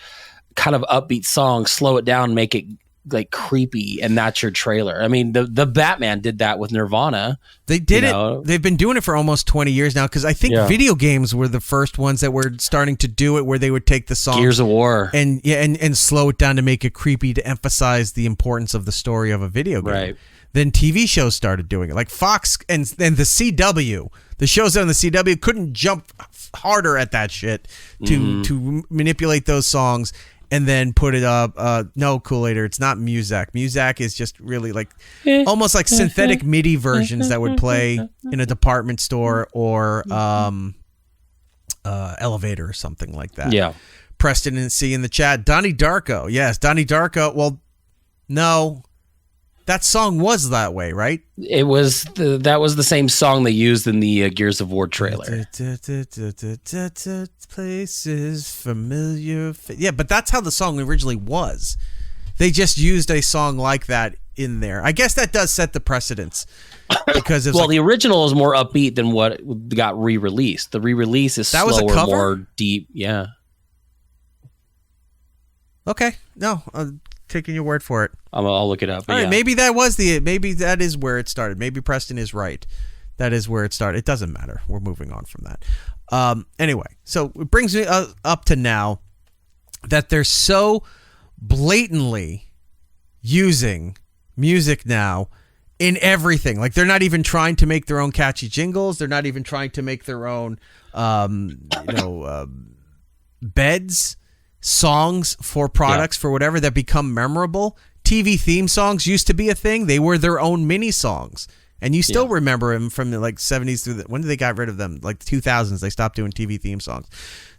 S5: kind of upbeat song, slow it down, make it like creepy, and that's your trailer. I mean, the Batman did that with Nirvana.
S4: They did it. They've been doing it for almost 20 years now, because I think video games were the first ones that were starting to do it, where they would take the song
S5: Gears of War
S4: and slow it down to make it creepy, to emphasize the importance of the story of a video game.
S5: Right.
S4: Then TV shows started doing it, like Fox and the CW. The shows on the CW couldn't jump harder at that shit to manipulate those songs and then put it up. No, Kool-Aider, it's not Muzak. Muzak is just really like almost like synthetic MIDI versions that would play in a department store or elevator or something like that.
S5: Yeah.
S4: Preston and C in the chat. Donnie Darko. Yes, Donnie Darko. Well, no. That song was that way, right?
S5: It was that was the same song they used in the Gears of War trailer.
S4: Places familiar. Yeah, but that's how the song originally was. They just used a song like that in there. I guess that does set the precedence, because it's
S5: the original is more upbeat than what got re-released. The re-release is slower,
S4: was a cover?
S5: More deep. Yeah.
S4: Okay. No. Taking your word for it.
S5: I'll look it up.
S4: All right, maybe that is where it started. Maybe Preston is right. That is where it started. It doesn't matter. We're moving on from that. Anyway, so it brings me up to now that they're so blatantly using music now in everything. Like they're not even trying to make their own catchy jingles. They're not even trying to make their own, beds, songs for products for whatever that become memorable. TV theme songs used to be a thing. They were their own mini songs. And you still remember them from the like 70s through when did they get rid of them? Like the 2000s, they stopped doing TV theme songs.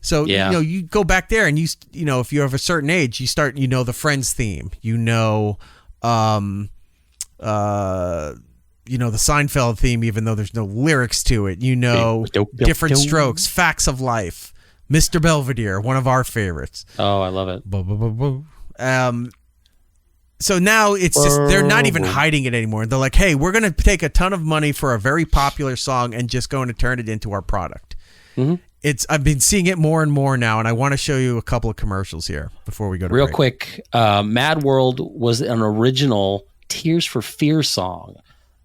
S4: So, you go back there and if you have a certain age, you start, the Friends theme, the Seinfeld theme, even though there's no lyrics to it, Different Strokes, Facts of Life, Mr. Belvedere, one of our favorites.
S5: Oh, I love it.
S4: So now it's just, they're not even hiding it anymore. They're like, hey, we're going to take a ton of money for a very popular song and just going to turn it into our product. Mm-hmm. I've been seeing it more and more now, and I want to show you a couple of commercials here before we go to
S5: real
S4: break.
S5: Quick. Mad World was an original Tears for Fears song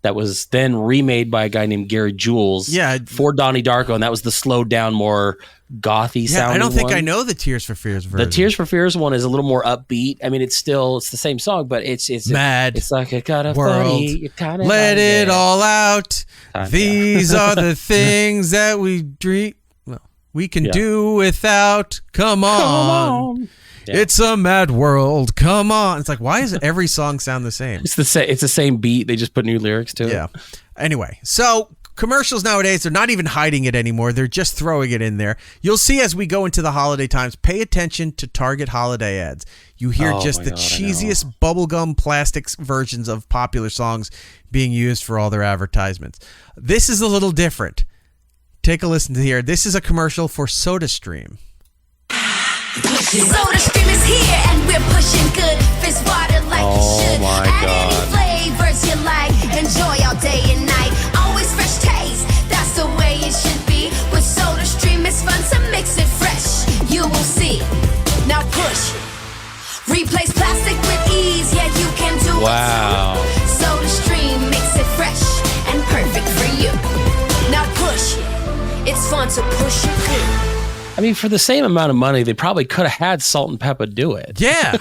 S5: that was then remade by a guy named Gary Jules for Donnie Darko, and that was the slowed down, more gothy sounding.
S4: I don't think
S5: one.
S4: I know the Tears for Fears version.
S5: The Tears for Fears one is a little more upbeat. I mean, it's the same song, but it's
S4: Mad.
S5: It's like a kind of
S4: world.
S5: funny. Kind of
S4: Let it all out. These are the things that we dream. Well, we can do without. Come on. Yeah. It's a mad world. Come on. It's like, why does every song sound the same?
S5: It's the same beat. They just put new lyrics to it.
S4: Yeah. Anyway, so commercials nowadays, they're not even hiding it anymore. They're just throwing it in there. You'll see as we go into the holiday times, pay attention to Target holiday ads. You hear the cheesiest bubblegum plastics versions of popular songs being used for all their advertisements. This is a little different. Take a listen to here. This is a commercial for SodaStream.
S13: SodaStream is here and we're pushing good fizz water like you should. Add any flavors you like, enjoy all day and night. Always fresh taste, that's the way it should be. With SodaStream it's fun to mix it fresh. You will see. Now push. Replace plastic with ease, yeah you can do it too. SodaStream makes it fresh and perfect for you. Now push. It's fun to push it good.
S5: I mean, for the same amount of money, they probably could have had Salt and Pepper do it.
S4: Yeah.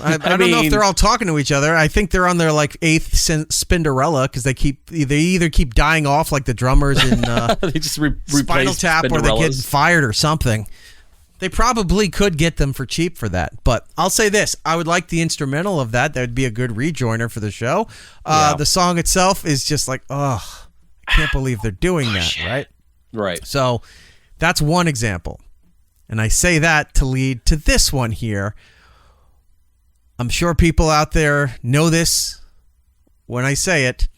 S4: I don't know if they're all talking to each other. I think they're on their like 8th Spinderella because they either keep dying off like the drummers in
S5: they just
S4: Spinal Tap or they get fired or something. They probably could get them for cheap for that. But I'll say this. I would like the instrumental of that. That would be a good rejoiner for the show. The song itself is just like, I can't believe they're doing that, right?
S5: Right.
S4: So that's one example. And I say that to lead to this one here. I'm sure people out there know this when I say it.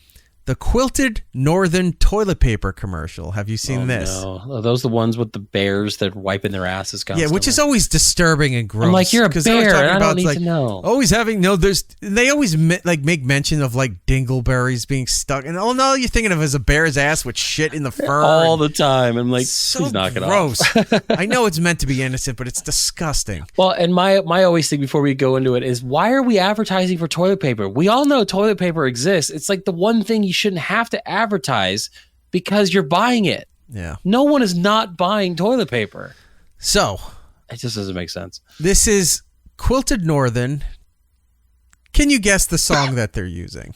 S4: The quilted northern toilet paper commercial. Have you seen this?
S5: No. Are those the ones with the bears that are wiping their asses constantly?
S4: Yeah, which is always disturbing and gross.
S5: I'm like, you're a bear. I don't need to know.
S4: Always having they always make mention of like dingleberries being stuck, and all you're thinking of is a bear's ass with shit in the fur
S5: all the time. I'm like,
S4: so
S5: please knock it
S4: gross.
S5: off.
S4: I know it's meant to be innocent, but it's disgusting.
S5: Well, and my always thing before we go into it is, why are we advertising for toilet paper? We all know toilet paper exists. It's like the one thing you shouldn't have to advertise because you're buying it.
S4: Yeah.
S5: No one is not buying toilet paper.
S4: So
S5: it just doesn't make sense.
S4: This is Quilted Northern. Can you guess the song that they're using?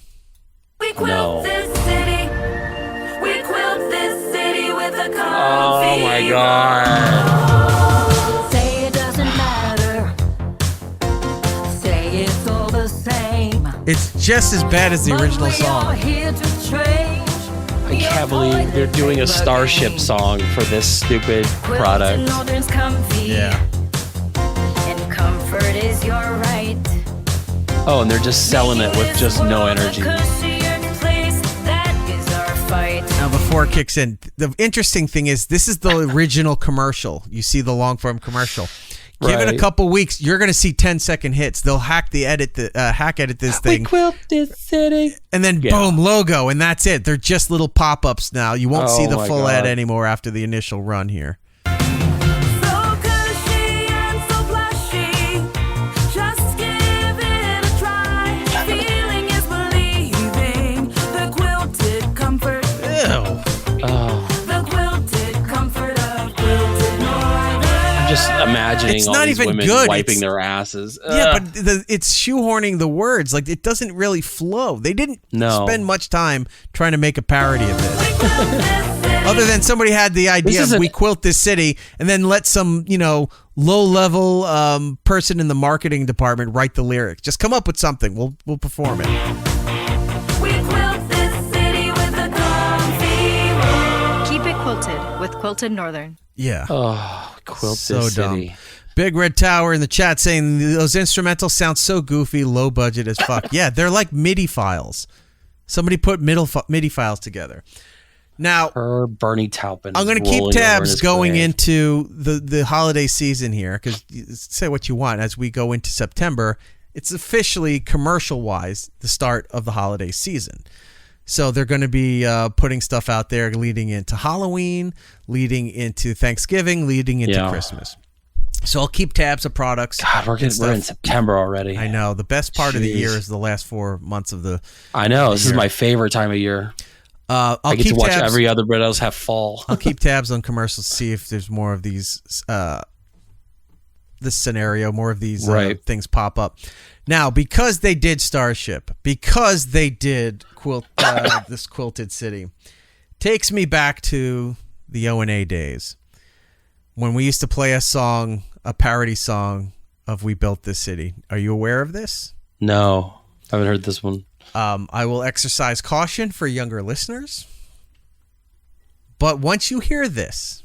S13: We quilt this city. We quilt this city with a comfy.
S5: Oh my God.
S13: Say it doesn't matter. Say it's all the same.
S4: It's just as bad as the original song.
S5: I can't believe they're doing a Starship song for this stupid product.
S4: Yeah.
S13: And comfort is your right.
S5: Oh, and they're just selling it with just no energy.
S4: Now, before it kicks in, the interesting thing is this is the original commercial. You see the long form commercial. Give it a couple weeks, you're going to see 10-second hits. They'll hack edit this thing.
S5: We quilt this city.
S4: And then boom, logo, and that's it. They're just little pop-ups now. You won't see the full ad anymore after the initial run here.
S5: imagining
S4: It's
S5: all
S4: not
S5: these
S4: even
S5: women
S4: good.
S5: wiping their asses.
S4: Yeah, but it's shoehorning the words. Like, it doesn't really flow. They didn't spend much time trying to make a parody of this. Other than somebody had the idea of we quilt this city, and then let some, low-level person in the marketing department write the lyrics. Just come up with something. We'll perform it.
S13: We quilt this city with a comfy roll.
S14: Keep it quilted with Quilted Northern.
S4: Yeah.
S5: Oh, quilt
S4: so
S5: this
S4: dumb.
S5: city.
S4: Big Red Tower in the chat saying those instrumentals sound so goofy, low budget as fuck. Yeah, they're like MIDI files. Somebody put MIDI files together. Now,
S5: Bernie Taupin.
S4: I'm going to keep tabs going into the holiday season here, because say what you want. As we go into September, it's officially commercial-wise the start of the holiday season. So they're going to be putting stuff out there leading into Halloween, leading into Thanksgiving, leading into Christmas. So I'll keep tabs of products.
S5: God, we're in September already.
S4: I know. The best part of the year is the last 4 months of the
S5: I know. This is my favorite time of year. I get to watch every other Brit else have fall.
S4: I'll keep tabs on commercials to see if there's more of these, this scenario, more of these things pop up. Now, because they did Starship, because they did this Quilted City, takes me back to the O&A days when we used to play a parody song of We Built This City. Are you aware of this?
S5: No, I haven't heard this one.
S4: I will exercise caution for younger listeners. But once you hear this,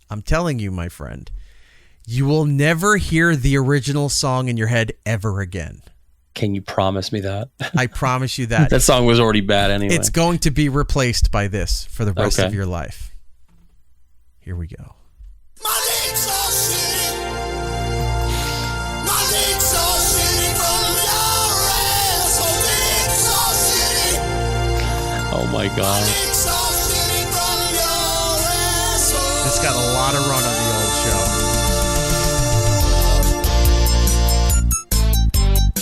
S4: I'm telling you, my friend, you will never hear the original song in your head ever again.
S5: Can you promise me that?
S4: I promise you that.
S5: That song was already bad anyway.
S4: It's going to be replaced by this for the rest of your life. Here we go.
S5: Oh my God.
S4: It's got a lot of run on the old show.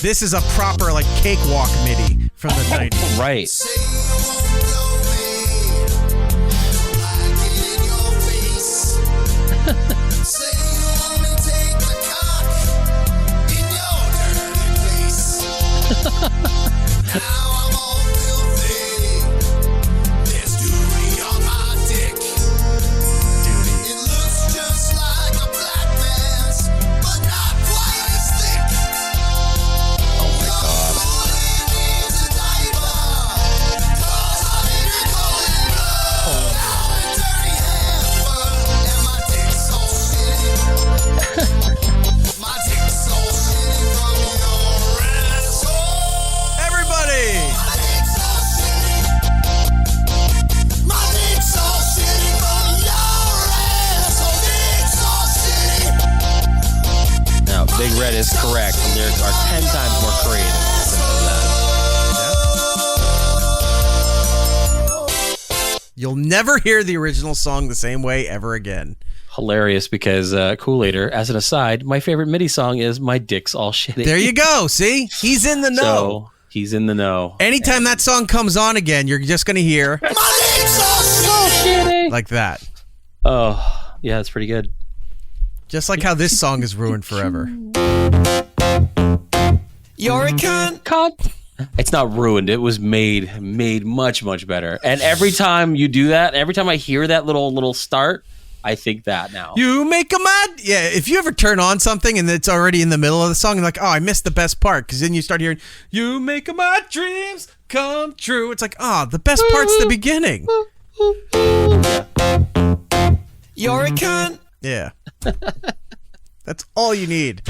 S4: This is a proper cakewalk MIDI from the 90s.
S5: Right. Big Red is correct. The lyrics are 10 times more creative than that.
S4: You'll never hear the original song the same way ever again.
S5: Hilarious because Kool-Aider, as an aside, my favorite MIDI song is My Dick's All Shitty.
S4: There you go. See? He's in the know.
S5: So, he's in the know.
S4: Anytime that song comes on again, you're just going to hear My Dick's All Shitty. Like that.
S5: Oh, yeah, that's pretty good.
S4: Just like how this song is ruined forever.
S5: You're a cunt. It's not ruined. It was made much, much better. And every time you do that, every time I hear that little start, I think that now.
S4: You make a mad. Yeah, if you ever turn on something and it's already in the middle of the song, you're like, oh, I missed the best part. Because then you start hearing, you make my dreams come true. It's like, oh, the best part's the beginning.
S5: You're a cunt.
S4: Yeah. That's all you need.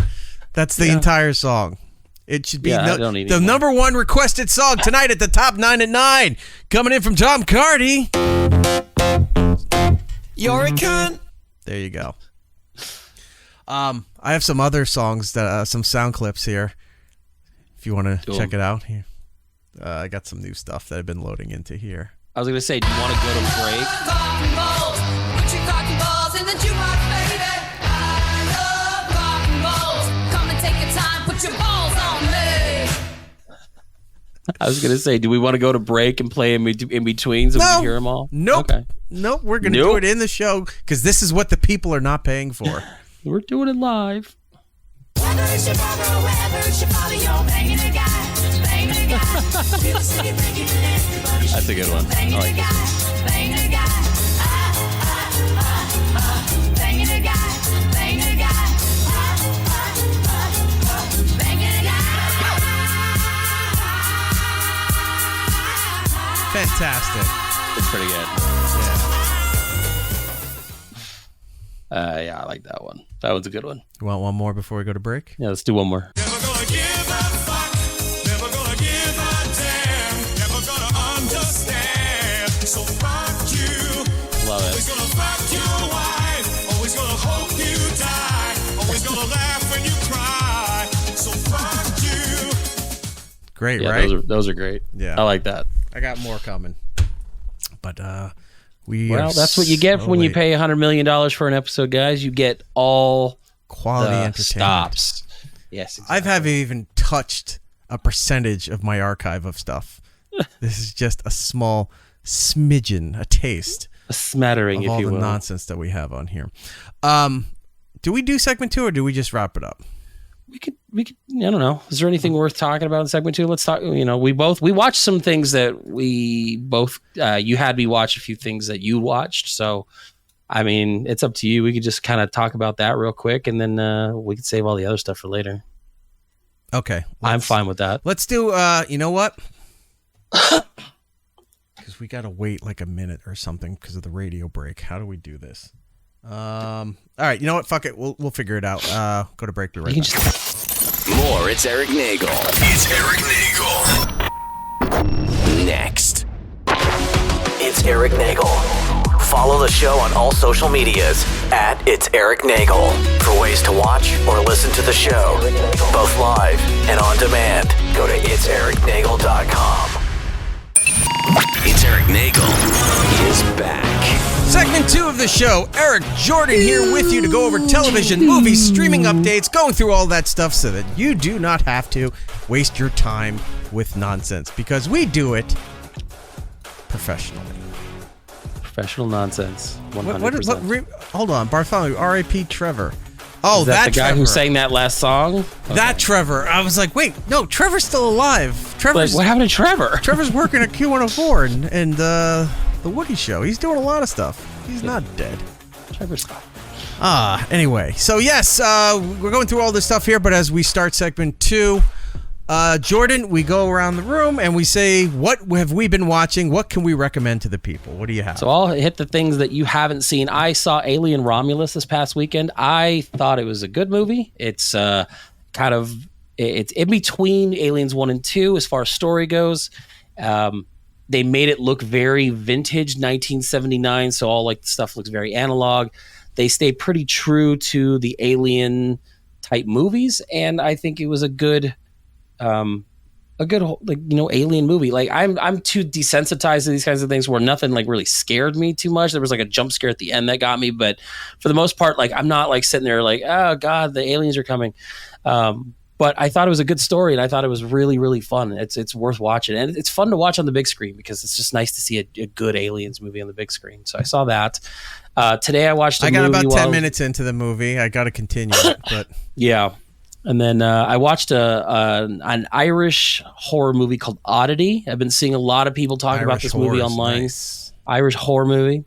S4: That's the entire song. It should be the number one requested song tonight at the top 9 at 9. Coming in from Tom Cardy.
S5: You're a cunt.
S4: There you go. I have some other songs, that some sound clips here. If you want to check it out here. I got some new stuff that I've been loading into here.
S5: I was going to say, do you want to go to break? I was going to say, do we want to go to break and play in between so we can hear them all?
S4: Nope. Okay. Nope. We're going to do it in the show because this is what the people are not paying for.
S5: We're doing it live.
S13: That's
S5: a good one. I like this
S4: Fantastic.
S5: It's pretty good. Yeah, I like that one. That was a good one.
S4: You want one more before we go to break?
S5: Yeah, let's do one more. Love it.
S4: Great,
S5: Yeah,
S4: right?
S5: those are great.
S4: Yeah.
S5: I like that.
S4: I got more coming. But
S5: well, that's what you get when you pay $100 million for an episode, guys. You get all
S4: quality
S5: the
S4: entertainment.
S5: stops. Yes, exactly.
S4: I haven't even touched a percentage of my archive of stuff. This is just a small smidgen, a taste,
S5: a smattering,
S4: of all
S5: if you
S4: the
S5: will.
S4: nonsense that we have on here. Do we do segment 2 or do we just wrap it up?
S5: We could. I don't know. Is there anything worth talking about in segment 2? Let's talk. We watched some things that we both. You had me watch a few things that you watched. So, I mean, it's up to you. We could just kind of talk about that real quick, and then we could save all the other stuff for later.
S4: Okay,
S5: I'm fine with that.
S4: Let's do. You know what? Because we gotta wait like a minute or something because of the radio break. How do we do this? All right. You know what? Fuck it. We'll figure it out. Go to break. Be right back.
S1: More. It's Eric Nagel. It's Eric Nagel. Next. It's Eric Nagel. Follow the show on all social medias at It's Eric Nagel for ways to watch or listen to the show, both live and on demand. Go to itsericnagel.com. It's Eric Nagel is back.
S4: Segment 2 of the show. Eric Jordan here with you to go over television, movies, streaming updates, going through all that stuff so that you do not have to waste your time with nonsense because we do it professionally.
S5: Professional nonsense. 100%.
S4: Hold on. Bartholomew, R.I.P. Trevor. Oh,
S5: Is that the guy
S4: Trevor.
S5: who sang that last song? Okay.
S4: That Trevor. I was like, wait, no, Trevor's still alive. Trevor's,
S5: what happened to Trevor?
S4: Trevor's working at Q104 and the Woody Show. He's doing a lot of stuff. He's not dead.
S5: Trevor's
S4: Anyway, so yes, we're going through all this stuff here, but as we start segment 2, Jordan, we go around the room and we say, what have we been watching? What can we recommend to the people? What do you have?
S5: So I'll hit the things that you haven't seen. I saw Alien Romulus this past weekend. I thought it was a good movie. It's it's in between Aliens 1 and 2 as far as story goes. They made it look very vintage, 1979, so all like the stuff looks very analog. They stay pretty true to the Alien type movies, and I think it was a good alien movie. Like I'm too desensitized to these kinds of things where nothing like really scared me too much. There was like a jump scare at the end that got me, but for the most part, like I'm not like sitting there like, oh god, the aliens are coming. But I thought it was a good story, and I thought it was really, really fun. It's worth watching, and it's fun to watch on the big screen because it's just nice to see a good aliens movie on the big screen. So I saw that. Today I watched.
S4: I got about 10 minutes into the movie. I got to continue it, but
S5: yeah. And then I watched an Irish horror movie called Oddity. I've been seeing a lot of people talking about this movie online. Nice. Irish horror movie.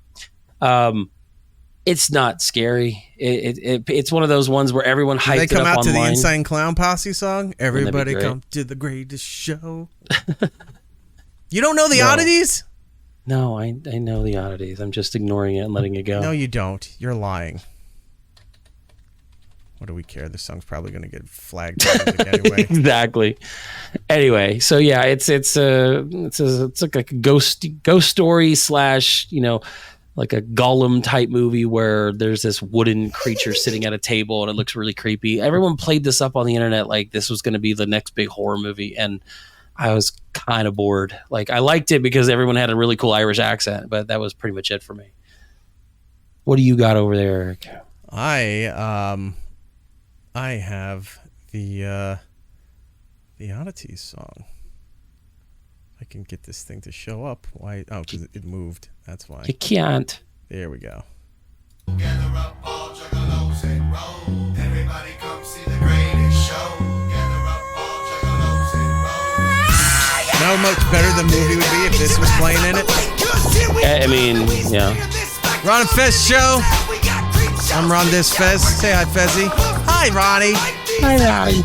S5: It's not scary. It's one of those ones where everyone hyped it up online. They come out to the
S4: Insane Clown Posse song? Everybody come to the greatest show. You don't know the Oddities?
S5: No, I know the Oddities. I'm just ignoring it and letting it go.
S4: No, you don't. You're lying. What do we care? This song's probably going to get flagged anyway.
S5: Exactly. Anyway, so yeah, it's like a ghost story / like a Gollum type movie where there's this wooden creature sitting at a table and it looks really creepy. Everyone played this up on the internet like this was going to be the next big horror movie, and I was kind of bored. Like I liked it because everyone had a really cool Irish accent, but that was pretty much it for me. What do you got over there, Eric?
S4: I have the Oddities song. I can get this thing to show up. Why? Oh, because it moved. That's why.
S5: You can't.
S4: There we go.
S13: Gather up all juggalos and
S4: You know how much better the movie would be if this was playing in it?
S5: I mean, yeah.
S4: Ron and Fez show. I'm Ron This Fez. Say hi, Fezzy. Hi, Ronnie.
S5: Hi, Ronnie.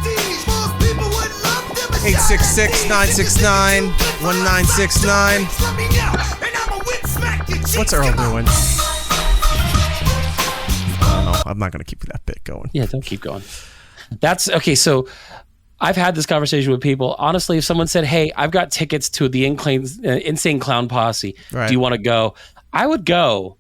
S4: 866-969-1969. What's Earl doing? I don't know. I'm not going to keep that bit going.
S5: Yeah, don't keep going. That's okay. So I've had this conversation with people. Honestly, if someone said, "Hey, I've got tickets to the Insane Clown Posse.
S4: Right.
S5: Do you want to go?" I would go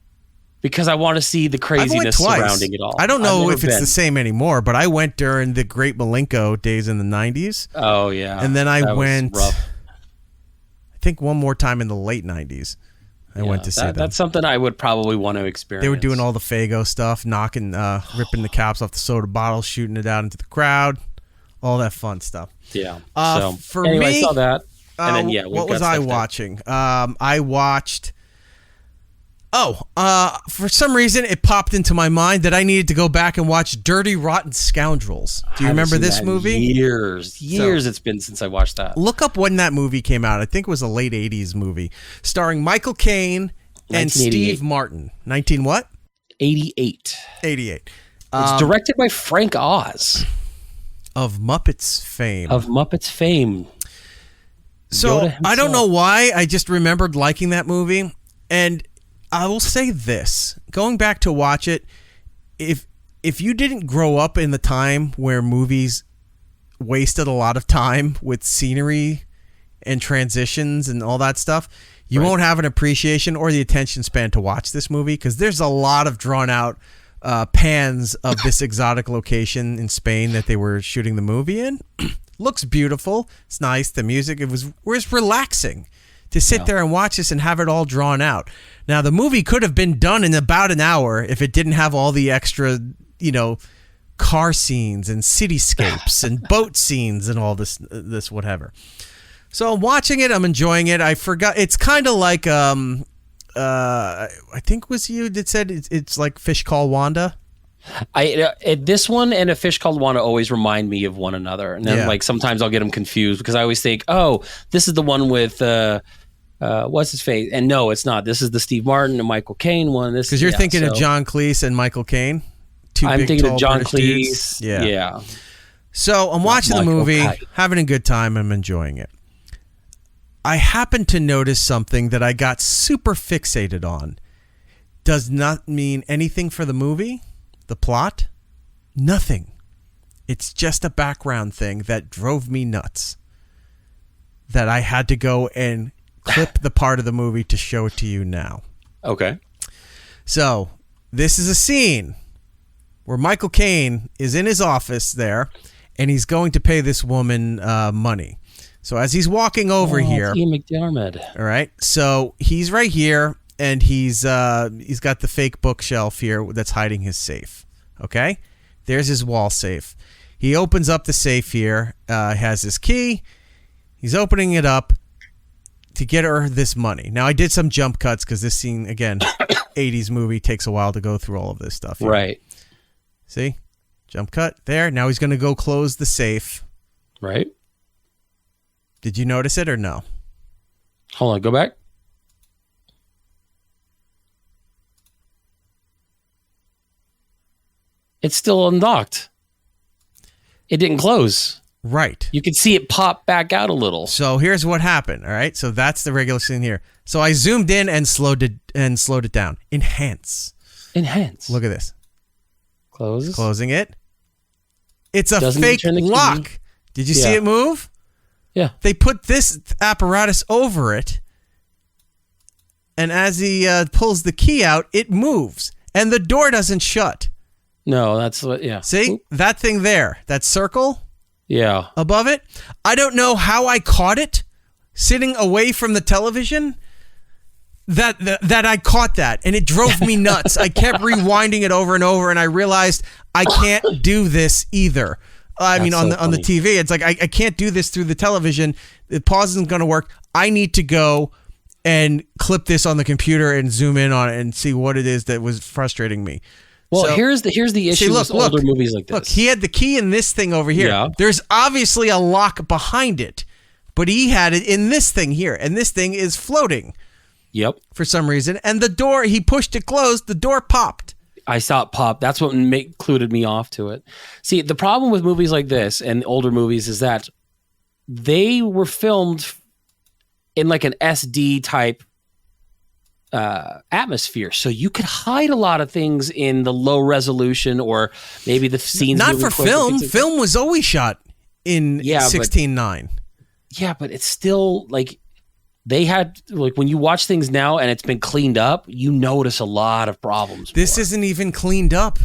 S5: because I want to see the craziness surrounding it all.
S4: I don't know if it's the same anymore, but I went during the Great Malenko days in the 90s.
S5: Oh, yeah.
S4: And then I went,
S5: rough.
S4: I think one more time in the late 90s. I went to see them.
S5: That's something I would probably want to experience.
S4: They were doing all the Faygo stuff, ripping the caps off the soda bottles, shooting it out into the crowd, all that fun stuff.
S5: Yeah.
S4: For
S5: anyway,
S4: me,
S5: I saw that. And then,
S4: what was I watching? I watched... for some reason, it popped into my mind that I needed to go back and watch Dirty Rotten Scoundrels. Do you remember this movie?
S5: Years it's been since I watched that.
S4: Look up when that movie came out. I think it was a late 80s movie starring Michael Caine and Steve Martin. 19 what?
S5: 88.
S4: 88.
S5: It's directed by Frank Oz.
S4: Of Muppets fame. So, I don't know why. I just remembered liking that movie. And I will say this, going back to watch it, if you didn't grow up in the time where movies wasted a lot of time with scenery and transitions and all that stuff, you won't have an appreciation or the attention span to watch this movie, because there's a lot of drawn out pans of this exotic location in Spain that they were shooting the movie in. Looks beautiful. It's nice. The music, it was relaxing to sit there and watch this and have it all drawn out. Now, the movie could have been done in about an hour if it didn't have all the extra, car scenes and cityscapes and boat scenes and all this whatever. So I'm watching it. I'm enjoying it. I forgot. It's kind of like, I think it was you that said it's like Fish Call Wanda.
S5: This one and A Fish Called Wanda always remind me of one another. And then sometimes I'll get them confused because I always think, oh, this is the one with... what's his face? And no, it's not. This is the Steve Martin and Michael Caine one. This
S4: because you're thinking of John Cleese and Michael Caine.
S5: I'm thinking of John Cleese. Yeah.
S4: So I'm watching the movie, having a good time. I'm enjoying it. I happen to notice something that I got super fixated on. Does not mean anything for the movie, the plot, nothing. It's just a background thing that drove me nuts. That I had to go and clip the part of the movie to show it to you now.
S5: Okay.
S4: So, this is a scene where Michael Caine is in his office there, and he's going to pay this woman money. So, as he's walking over here...
S5: Ian McDiarmid.
S4: All right. So, he's right here, and he's got the fake bookshelf here that's hiding his safe. Okay? There's his wall safe. He opens up the safe here, has his key. He's opening it up to get her this money. Now, I did some jump cuts because this scene, again, 80s movie, takes a while to go through all of this stuff.
S5: Right.
S4: See? Jump cut there. Now he's going to go close the safe.
S5: Right.
S4: Did you notice it or no?
S5: Hold on. Go back. It's still unlocked. It didn't close.
S4: Right.
S5: You can see it pop back out a little.
S4: So here's what happened. All right. So that's the regular scene here. So I zoomed in and slowed it down. Enhance. Look at this.
S5: Close.
S4: Closing it. It's a fake lock. Did you see it move?
S5: Yeah.
S4: They put this apparatus over it. And as he pulls the key out, it moves. And the door doesn't shut.
S5: No, that's what,
S4: See?
S5: Oop.
S4: That thing there. That circle?
S5: Yeah.
S4: Above it. I don't know how I caught it sitting away from the television. That I caught that, and it drove me nuts. I kept rewinding it over and over, and I realized I can't do this either. I mean, on the TV, it's like I can't do this through the television. The pause isn't going to work. I need to go and clip this on the computer and zoom in on it and see what it is that was frustrating me.
S5: Well,
S4: So-
S5: here's the issue with older movies like this.
S4: Look, he had the key in this thing over here.
S5: Yeah.
S4: There's obviously a lock behind it, but he had it in this thing here, and this thing is floating.
S5: Yep.
S4: For some reason, and the door, he pushed it closed, the door popped.
S5: I saw it pop. That's what clued me off to it. See, the problem with movies like this and older movies is that they were filmed in like an SD type atmosphere, so you could hide a lot of things in the low resolution, or maybe the scenes.
S4: Not
S5: moving
S4: for
S5: quick,
S4: film.
S5: things like
S4: Film was always shot in 16:9.
S5: Yeah, but it's still like they had, like, when you watch things now and it's been cleaned up, you notice a lot of problems.
S4: This isn't even cleaned up,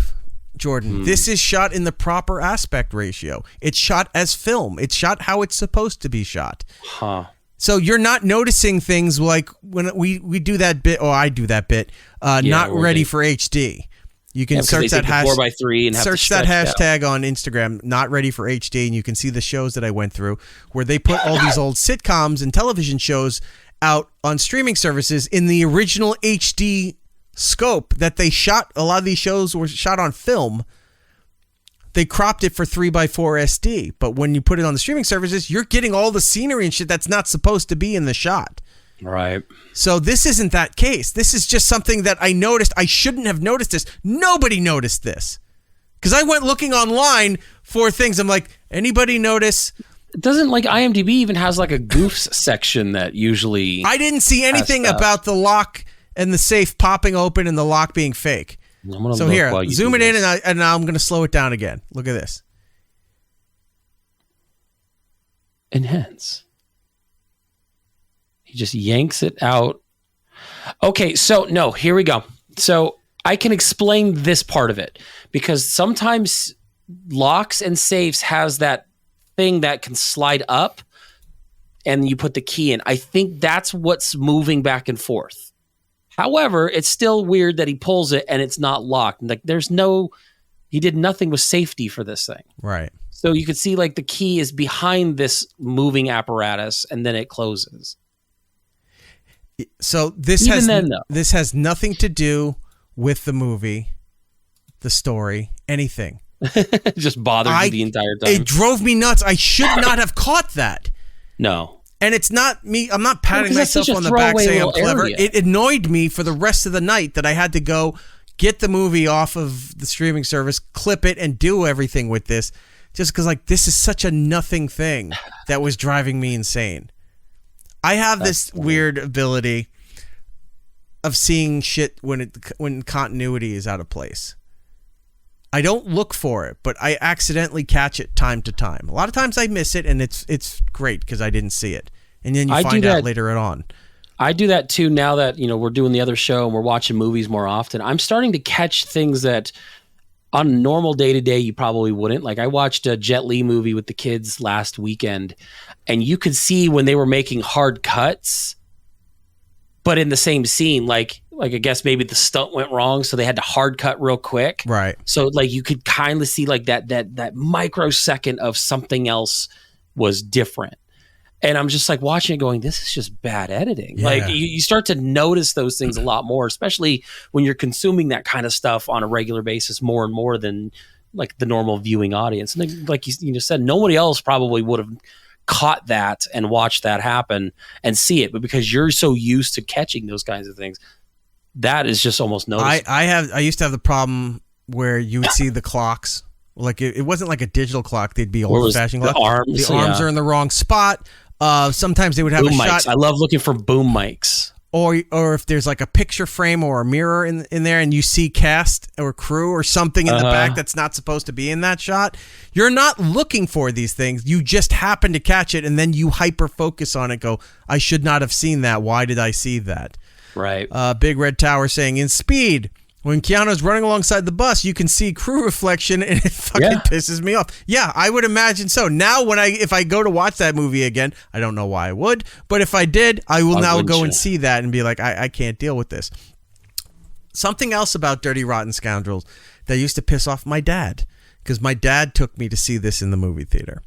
S4: Jordan. This is shot in the proper aspect ratio. It's shot as film. It's shot how it's supposed to be shot.
S5: Huh.
S4: So you're not noticing things like when we do that bit, or I do that bit, not ready for HD. You can search that hashtag
S5: 4x3 and have
S4: search
S5: to
S4: that
S5: stretch it
S4: hashtag on Instagram, not ready for HD, and you can see the shows that I went through where they put all these old sitcoms and television shows out on streaming services in the original HD scope that they shot. A lot of these shows were shot on film. They cropped it for 3x4 SD, but when you put it on the streaming services, you're getting all the scenery and shit that's not supposed to be in the shot.
S5: Right.
S4: So this isn't that case. This is just something that I noticed. I shouldn't have noticed this. Nobody noticed this. Because I went looking online for things. I'm like, anybody notice?
S5: It doesn't, like, IMDb even has like a goofs section that usually...
S4: I didn't see anything about the lock and the safe popping open and the lock being fake. So here, zoom it in, and I'm going to slow it down again. Look at this.
S5: Enhance. He just yanks it out. Okay, so no, here we go. So I can explain this part of it, because sometimes locks and safes has that thing that can slide up and you put the key in. I think that's what's moving back and forth. However, it's still weird that he pulls it and it's not locked. Like, he did nothing with safety for this thing.
S4: Right.
S5: So you could see, like, the key is behind this moving apparatus and then it closes.
S4: So this has nothing to do with the movie, the story, anything.
S5: It just bothered you the entire time.
S4: It drove me nuts. I should not have caught that.
S5: No.
S4: And it's not me. I'm not patting myself on the back saying I'm clever.
S5: Area.
S4: It annoyed me for the rest of the night that I had to go get the movie off of the streaming service, clip it, and do everything with this. Just because, like, this is such a nothing thing that was driving me insane. I have this weird ability of seeing shit when continuity is out of place. I don't look for it, but I accidentally catch it time to time. A lot of times I miss it, and it's great because I didn't see it. And then you find out later on.
S5: I do that too now that, we're doing the other show and we're watching movies more often. I'm starting to catch things that on a normal day-to-day you probably wouldn't. Like, I watched a Jet Li movie with the kids last weekend, and you could see when they were making hard cuts, but in the same scene, like I guess maybe the stunt went wrong, so they had to hard cut real quick.
S4: Right.
S5: So, like, you could kind of see like that microsecond of something else was different. And I'm just like watching it going, this is just bad editing.
S4: Yeah.
S5: Like, you start to notice those things a lot more, especially when you're consuming that kind of stuff on a regular basis more and more than like the normal viewing audience. And like you said, nobody else probably would have caught that and watched that happen and see it. But because you're so used to catching those kinds of things, that is just almost noticeable.
S4: I used to have the problem where you would see the clocks. Like, it wasn't like a digital clock. They'd be old-fashioned clock. The arms are in the wrong spot. Sometimes they would have
S5: boom
S4: a
S5: mics.
S4: shot.
S5: I love looking for boom mics.
S4: Or if there's like a picture frame or a mirror in there and you see cast or crew or something in the back that's not supposed to be in that shot, you're not looking for these things. You just happen to catch it, and then you hyper focus on it. Go, I should not have seen that. Why did I see that?
S5: Right.
S4: Big Red Tower saying, in Speed, when Keanu's running alongside the bus, you can see crew reflection, and it fucking pisses me off. Yeah, I would imagine so. Now, if I go to watch that movie again, I don't know why I would, but if I did, I will now go and see that and be like, I can't deal with this. Something else about Dirty Rotten Scoundrels that used to piss off my dad, because my dad took me to see this in the movie theater.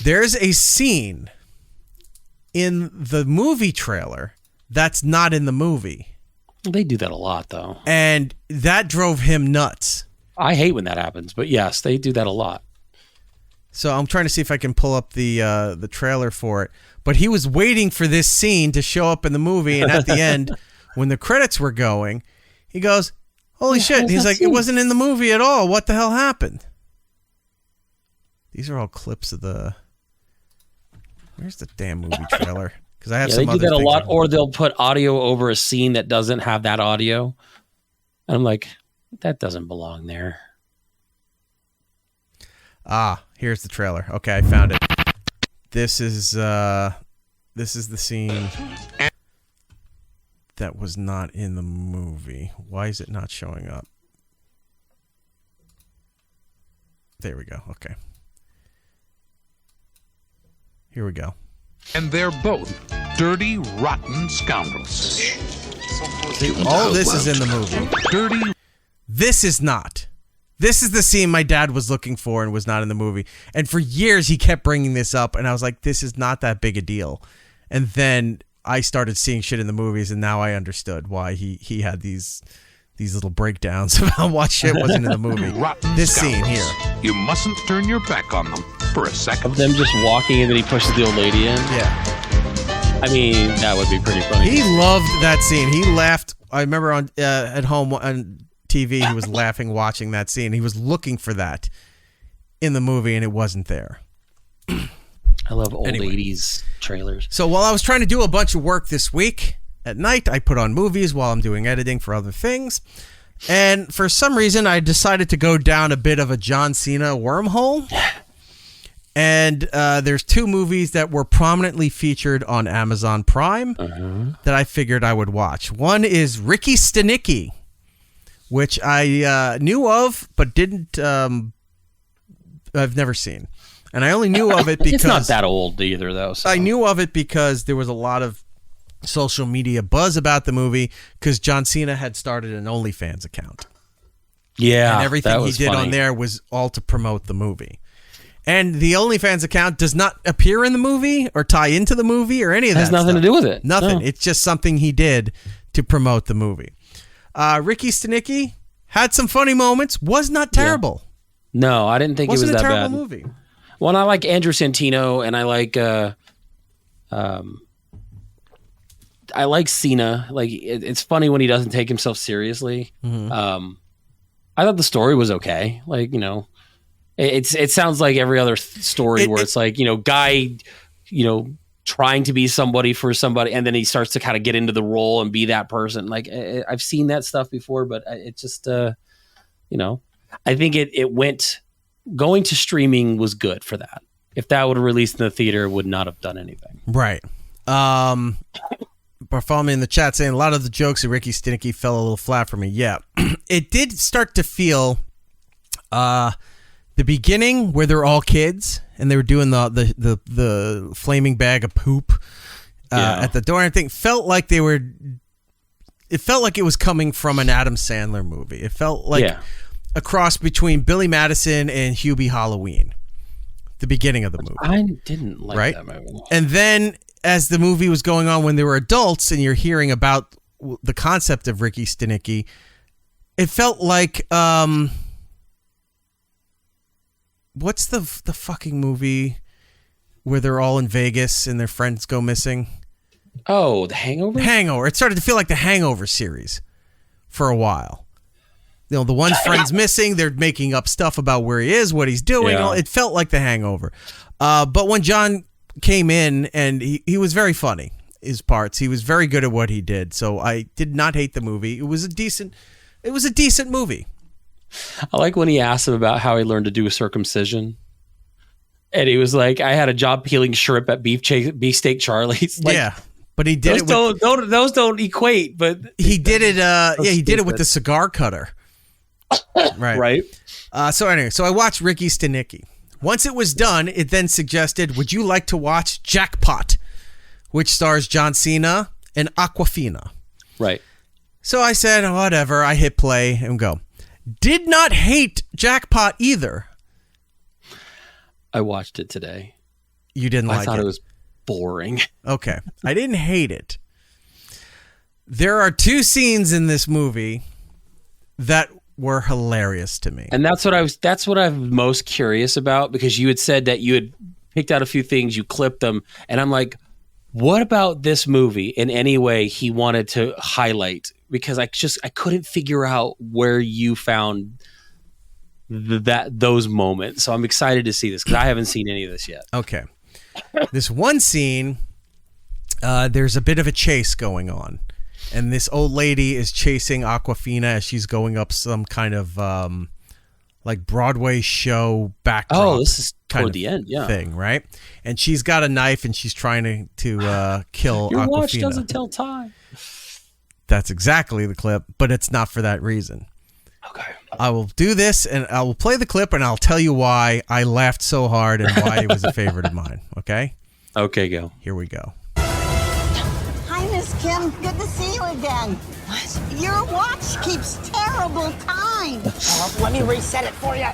S4: There's a scene in the movie trailer that's not in the movie.
S5: They do that a lot, though.
S4: And that drove him nuts.
S5: I hate when that happens, but yes, they do that a lot.
S4: So I'm trying to see if I can pull up the trailer for it. But he was waiting for this scene to show up in the movie, and at the end, when the credits were going, he goes, "Holy shit!" He's like, "It wasn't in the movie at all. What the hell happened?" These are all clips of the. Where's the damn movie trailer? Because I have some.
S5: They do that a lot, or they'll put audio over a scene that doesn't have that audio, and I'm like, that doesn't belong there.
S4: Ah, here's the trailer. Okay, I found it. This is the scene that was not in the movie. Why is it not showing up? There we go. Okay. Here we go.
S15: And they're both dirty, rotten scoundrels.
S4: All this is in the movie.
S15: Dirty.
S4: This is not. This is the scene my dad was looking for and was not in the movie. And for years he kept bringing this up, and I was like, this is not that big a deal. And then I started seeing shit in the movies, and now I understood why he had these little breakdowns about what shit wasn't in the movie. This scene here.
S15: You mustn't turn your back on them for a second.
S5: Of them just walking and then he pushes the old lady in.
S4: Yeah.
S5: I mean, that would be pretty funny.
S4: He loved that scene. He laughed. I remember on at home on TV, he was laughing watching that scene. He was looking for that in the movie, and it wasn't there.
S5: I love old 80s trailers.
S4: So while I was trying to do a bunch of work this week, at night I put on movies while I'm doing editing for other things. And for some reason, I decided to go down a bit of a John Cena wormhole. And there's two movies that were prominently featured on Amazon Prime that I figured I would watch. One is Ricky Stanicky, which I knew of, but didn't. I've never seen, and I only knew of it because
S5: it's not that old either, though. So.
S4: I knew of it because there was a lot of social media buzz about the movie because John Cena had started an OnlyFans account.
S5: Yeah,
S4: and everything he did
S5: funny.
S4: on there was all to promote the movie. And the OnlyFans account does not appear in the movie or tie into the movie or any of that.
S5: It has nothing
S4: stuff.
S5: to do with it.
S4: Nothing.
S5: No.
S4: It's just something he did to promote the movie. Ricky Stanicky had some funny moments. Was not terrible.
S5: Yeah. No, I didn't think
S4: Wasn't
S5: it was
S4: a
S5: that
S4: terrible
S5: bad.
S4: movie.
S5: Well, and I like Andrew Santino, and I like Cena. Like it's funny when he doesn't take himself seriously.
S4: Mm-hmm.
S5: I thought the story was okay. Like, you know, it sounds like every other story where it's like, you know, guy, you know, trying to be somebody for somebody, and then he starts to kind of get into the role and be that person. Like I've seen that stuff before, but it just, you know, I think it went going to streaming was good for that. If that would have released in the theater, it would not have done anything.
S4: Right. Bartholomew in the chat saying a lot of the jokes of Ricky Stanicky fell a little flat for me. Yeah, it did start to feel the beginning where they're all kids and they were doing the flaming bag of poop at the door. And I think felt like they were. It felt like it was coming from an Adam Sandler movie. It felt like a cross between Billy Madison and Hubie Halloween. The beginning of the movie.
S5: I didn't like that movie.
S4: And then as the movie was going on, when they were adults and you're hearing about the concept of Ricky Stanicky, it felt like what's the fucking movie where they're all in Vegas and their friends go missing?
S5: Oh, The Hangover?
S4: Hangover. It started to feel like the Hangover series for a while. You know, the one friend's missing. They're making up stuff about where he is, what he's doing.
S5: Yeah.
S4: It felt like the Hangover. But when John came in, and he was very funny, his parts. He was very good at what he did. So I did not hate the movie. It was a decent movie.
S5: I like when he asked him about how he learned to do a circumcision. And he was like, I had a job peeling shrimp at Beefsteak Charlie's. Like,
S4: yeah. But he did
S5: those don't equate, but
S4: he did it. He did it with the cigar cutter. Right. So anyway, I watched Ricky Stanicky. Once it was done, it then suggested, would you like to watch Jackpot, which stars John Cena and Awkwafina?
S5: Right.
S4: So I said, whatever. I hit play and go. Did not hate Jackpot either.
S5: I watched it today.
S4: You didn't like it?
S5: I thought it was boring.
S4: Okay. I didn't hate it. There are two scenes in this movie that were hilarious to me.
S5: And that's what I'm most curious about, because you had said that you had picked out a few things, you clipped them, and I'm like, what about this movie in any way he wanted to highlight? Because I couldn't figure out where you found those moments. So I'm excited to see this because I haven't seen any of this yet.
S4: Okay. This one scene, there's a bit of a chase going on. And this old lady is chasing Awkwafina as she's going up some kind of like Broadway show backdrop.
S5: Oh, this is toward
S4: kind
S5: the end, yeah.
S4: Thing, right? And she's got a knife and she's trying to kill
S5: Your
S4: Awkwafina.
S5: watch doesn't tell time.
S4: That's exactly the clip, but it's not for that reason.
S5: Okay.
S4: I will do this and I will play the clip and I'll tell you why I laughed so hard and why it was a favorite of mine. Okay?
S5: Okay, go.
S4: Here we go.
S16: Hi, Miss Kim. Good to see you again. What? Your watch keeps terrible time.
S17: Well, let me reset it for you.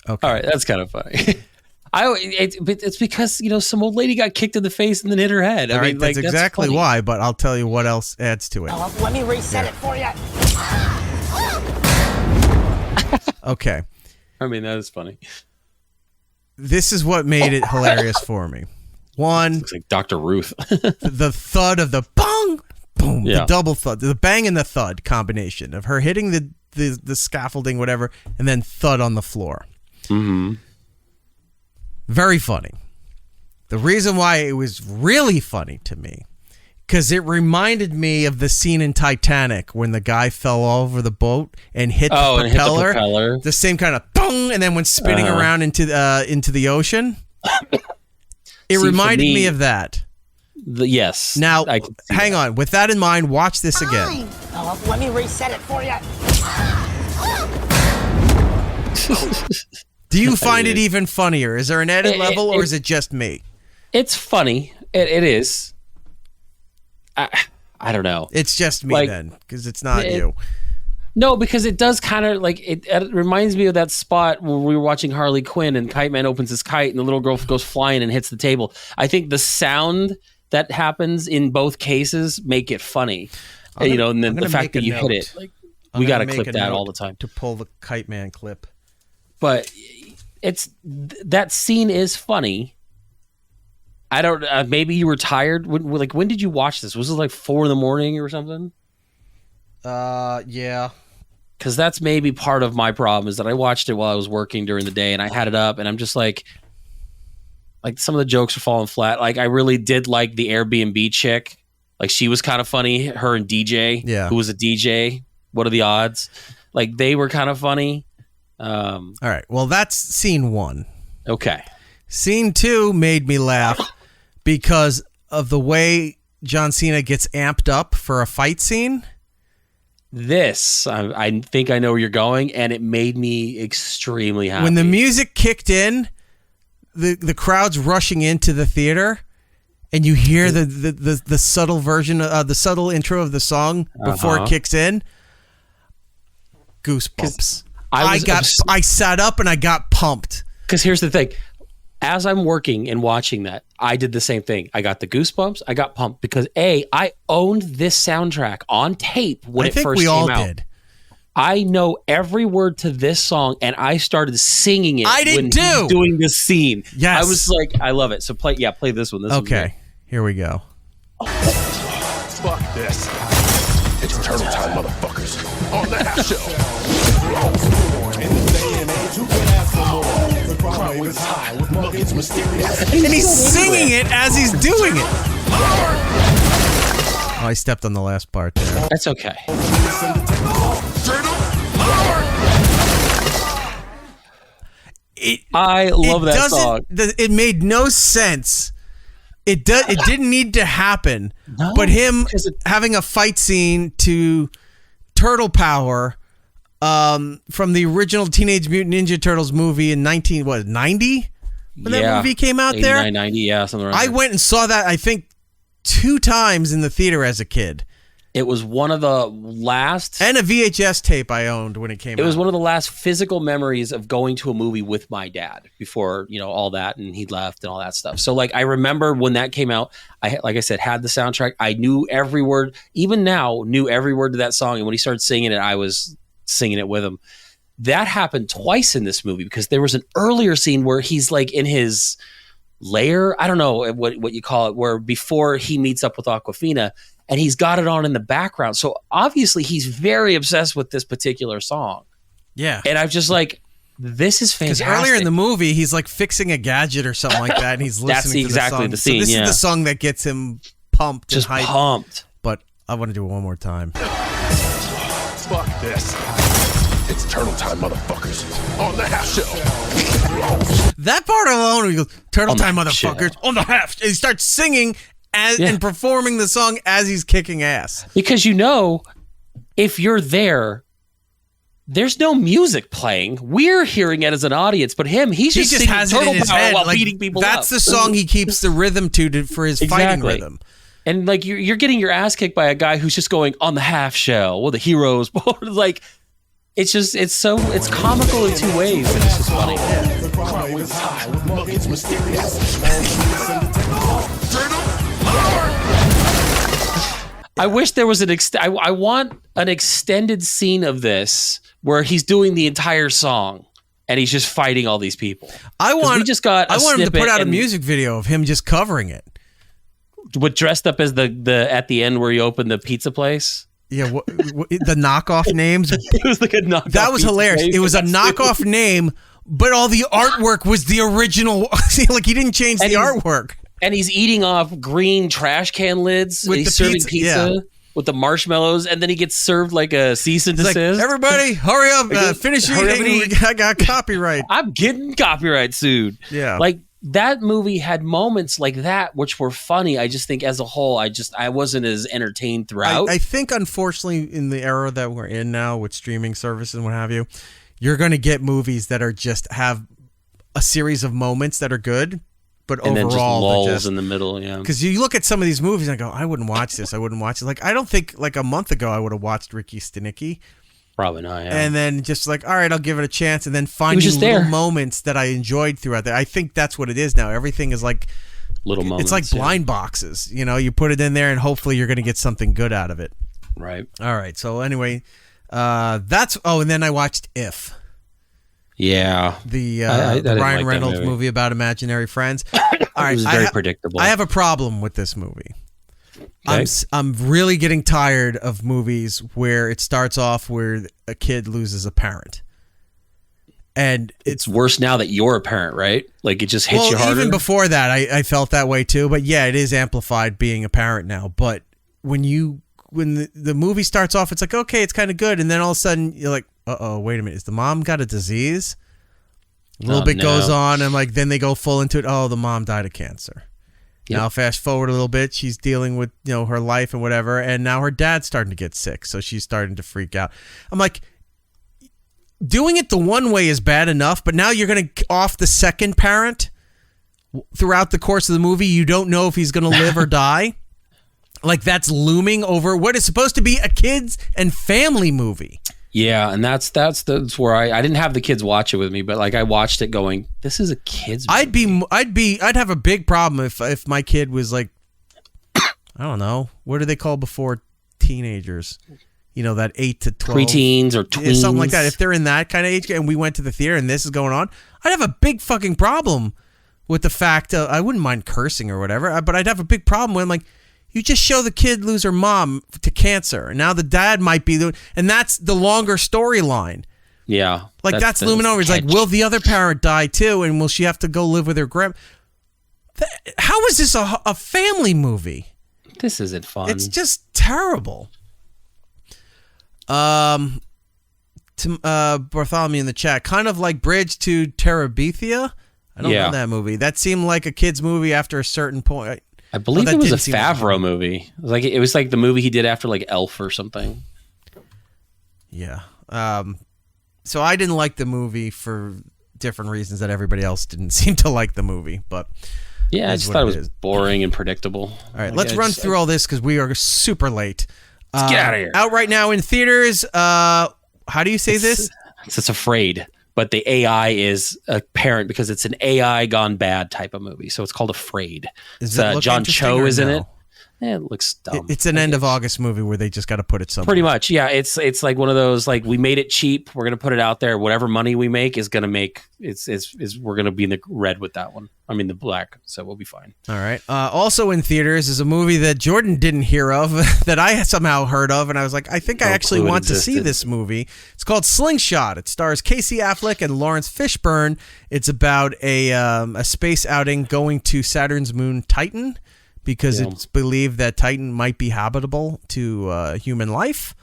S4: Okay.
S5: All right, that's kind of funny. It's because, some old lady got kicked in the face and then hit her head.
S4: All right, that's exactly
S5: funny.
S4: why, but I'll tell you what else adds to it.
S17: Well, let me reset it for you.
S4: Okay.
S5: I mean, that is funny.
S4: This is what made it hilarious for me. One,
S5: looks like Dr. Ruth.
S4: The thud of the bong, boom,
S5: Yeah.
S4: the double thud, the bang and the thud combination of her hitting the scaffolding, whatever, and then thud on the floor.
S5: Mm-hmm.
S4: Very funny. The reason why it was really funny to me, because it reminded me of the scene in Titanic when the guy fell over the boat and hit the propeller. The same kind of boom, and then went spinning around into the ocean. It reminded me of that.
S5: Yes.
S4: Now, hang on. With that in mind, watch this again.
S17: Well, let me reset it for you.
S4: Do you find it even funnier? Is there an edit level, or is it just me?
S5: It's funny. It is. I don't know.
S4: It's just me then, because it's not you.
S5: No, because it does kind of it reminds me of that spot when we were watching Harley Quinn and Kite Man opens his kite and the little girl goes flying and hits the table. I think the sound that happens in both cases make it funny. And then the fact that you hit it. We got to clip that all the time.
S4: To pull the Kite Man clip.
S5: But that scene is funny. I don't. Maybe you were tired. When did you watch this? Was it like 4 a.m. or something?
S4: Yeah.
S5: Because that's maybe part of my problem is that I watched it while I was working during the day and I had it up and I'm just like some of the jokes are falling flat. Like I really did like the Airbnb chick. Like she was kind of funny. Her and DJ, who was a DJ. What are the odds? Like they were kind of funny.
S4: All right. Well, that's scene 1.
S5: Okay.
S4: Scene 2 made me laugh because of the way John Cena gets amped up for a fight scene.
S5: This, I think I know where you're going, and it made me extremely happy.
S4: When the music kicked in, the crowd's rushing into the theater, and you hear the subtle version, the subtle intro of the song before it kicks in. Goosebumps. I sat up and I got pumped.
S5: Because here's the thing. As I'm working and watching that, I did the same thing. I got the goosebumps. I got pumped because I owned this soundtrack on tape when it first came out. I think we all did. I know every word to this song, and I started singing it.
S4: I did
S5: when
S4: too.
S5: He was doing this scene.
S4: Yes,
S5: I was like, I love it. So play this one. This
S4: okay, here we go.
S18: Fuck this. It's turtle time, motherfuckers. On the half show.
S4: And he's singing it as he's doing it. Oh, I stepped on the last part there.
S5: That's okay. I love that song.
S4: It made no sense. It didn't need to happen. No, but him having a fight scene to Turtle Power from the original Teenage Mutant Ninja Turtles movie in 90? When that movie came out there?
S5: 90, yeah, something around
S4: I
S5: there.
S4: went and saw that, I think, 2 times in the theater as a kid.
S5: It was one of the last...
S4: And a VHS tape I owned when it came out.
S5: It was one of the last physical memories of going to a movie with my dad before, all that, and he left and all that stuff. So, I remember when that came out, like I said, had the soundtrack. I knew every word, even now, knew every word to that song. And when he started singing it, I was singing it with him. That happened twice in this movie because there was an earlier scene where he's in his lair. I don't know what you call it, where before he meets up with Awkwafina, and he's got it on in the background. So obviously he's very obsessed with this particular song.
S4: Yeah.
S5: And I'm just this is fantastic.
S4: Because earlier in the movie, he's fixing a gadget or something like that, and he's listening to the song.
S5: The scene,
S4: so this is the song that gets him pumped.
S5: Just
S4: and hyped.
S5: Pumped.
S4: But I want to do it one more time.
S18: Fuck this. It's turtle time, motherfuckers. On the half shell.
S4: That part alone, he goes, turtle time, motherfuckers. On the half. And he starts singing and performing the song as he's kicking ass.
S5: Because if you're there, there's no music playing. We're hearing it as an audience, but he's just singing
S4: has
S5: turtle
S4: it in his
S5: power
S4: head
S5: while beating people up.
S4: That's the song he keeps the rhythm to for his fighting rhythm.
S5: And you're getting your ass kicked by a guy who's just going on the half shell. Well, the heroes, it's comical in two ways, and it's just funny. I wish there was I want an extended scene of this where he's doing the entire song and he's just fighting all these people.
S4: I want him to put out a
S5: and-
S4: music video of him just covering it.
S5: What dressed up as the at the end where he opened the pizza place?
S4: Yeah, the knockoff names.
S5: It was like a knockoff.
S4: That was hilarious. It was a knockoff name, but all the artwork was the original. He didn't change the artwork.
S5: And he's eating off green trash can lids.
S4: With
S5: he's
S4: the
S5: serving
S4: pizza,
S5: with the marshmallows, and then he gets served a cease and desist.
S4: Everybody, hurry up! Finish eating. I got copyright.
S5: I'm getting copyright sued.
S4: Yeah,
S5: that movie had moments like that which were funny. I just think as a whole, I wasn't as entertained throughout.
S4: I think unfortunately in the era that we're in now with streaming services and what have you, you're going to get movies that are just have a series of moments that are good, but
S5: and
S4: overall
S5: then just lulls in the middle. Yeah,
S4: because you look at some of these movies and I go, I wouldn't watch this. I wouldn't watch it. I don't think a month ago I would have watched Ricky Stanicky.
S5: Probably not, yeah.
S4: And then just all right, I'll give it a chance. And then finding little moments that I enjoyed throughout that. I think that's what it is now. Everything is
S5: little moments.
S4: It's like blind boxes. You put it in there and hopefully you're going to get something good out of it.
S5: Right.
S4: All right. So anyway, and then I watched If.
S5: Yeah.
S4: The
S5: I
S4: Ryan Reynolds movie about imaginary friends. All right.
S5: It was very predictable.
S4: I have a problem with this movie.
S5: Okay.
S4: I'm really getting tired of movies where it starts off where a kid loses a parent. And
S5: it's worse now that you're a parent, right? It just hits you harder.
S4: Even before that, I felt that way too. But yeah, it is amplified being a parent now. But when the movie starts off, it's okay, it's kind of good. And then all of a sudden you're like, uh-oh, wait a minute. Is the mom got a disease? A little bit goes on and then they go full into it. Oh, the mom died of cancer. Yep. Now fast forward a little bit, she's dealing with her life and whatever, and now her dad's starting to get sick, so she's starting to freak out. I'm like, doing it the one way is bad enough, but now you're going to off the second parent throughout the course of the movie. You don't know if he's going to live or die. That's looming over what is supposed to be a kids and family movie.
S5: Yeah, and that's where I didn't have the kids watch it with me, but I watched it going, this is a kids movie.
S4: I'd have a big problem if my kid was I don't know, what do they call before teenagers? That 8 to 12
S5: preteens or tweens,
S4: something like that. If they're in that kind of age and we went to the theater and this is going on, I'd have a big fucking problem with the fact I wouldn't mind cursing or whatever, but I'd have a big problem when you just show the kid lose her mom to cancer, and now the dad might be and that's the longer storyline.
S5: Yeah.
S4: That's looming over. It's will the other parent die too, and will she have to go live with her grandma? How is this a family movie?
S5: This isn't fun.
S4: It's just terrible. Bartholomew in the chat, kind of like Bridge to Terabithia. I don't know that movie. That seemed like a kid's movie after a certain point.
S5: I believe it was a Favreau movie. It was like the movie he did after Elf or something.
S4: Yeah. So I didn't like the movie for different reasons that everybody else didn't seem to like the movie, but
S5: yeah, I just thought it was boring and predictable.
S4: All right, let's run through all this because we are super late.
S5: Let's get out of here.
S4: Out right now in theaters. How do you say this?
S5: It's Afraid, but the AI is apparent because it's an AI gone bad type of movie. So it's called Afraid. John Cho is in it. It looks dumb.
S4: It's an end of August movie where they just got to put it somewhere.
S5: Pretty much, yeah. It's like one of those, like, we made it cheap. We're gonna put it out there. Whatever money we make is gonna make we're gonna be in the red with that one. I mean the black, so we'll be fine.
S4: All right. Also in theaters is a movie that Jordan didn't hear of that I somehow heard of, and I was like, I think I actually want to see this movie. It's called Slingshot. It stars Casey Affleck and Lawrence Fishburne. It's about a space outing going to Saturn's moon Titan, because it's believed that Titan might be habitable to human life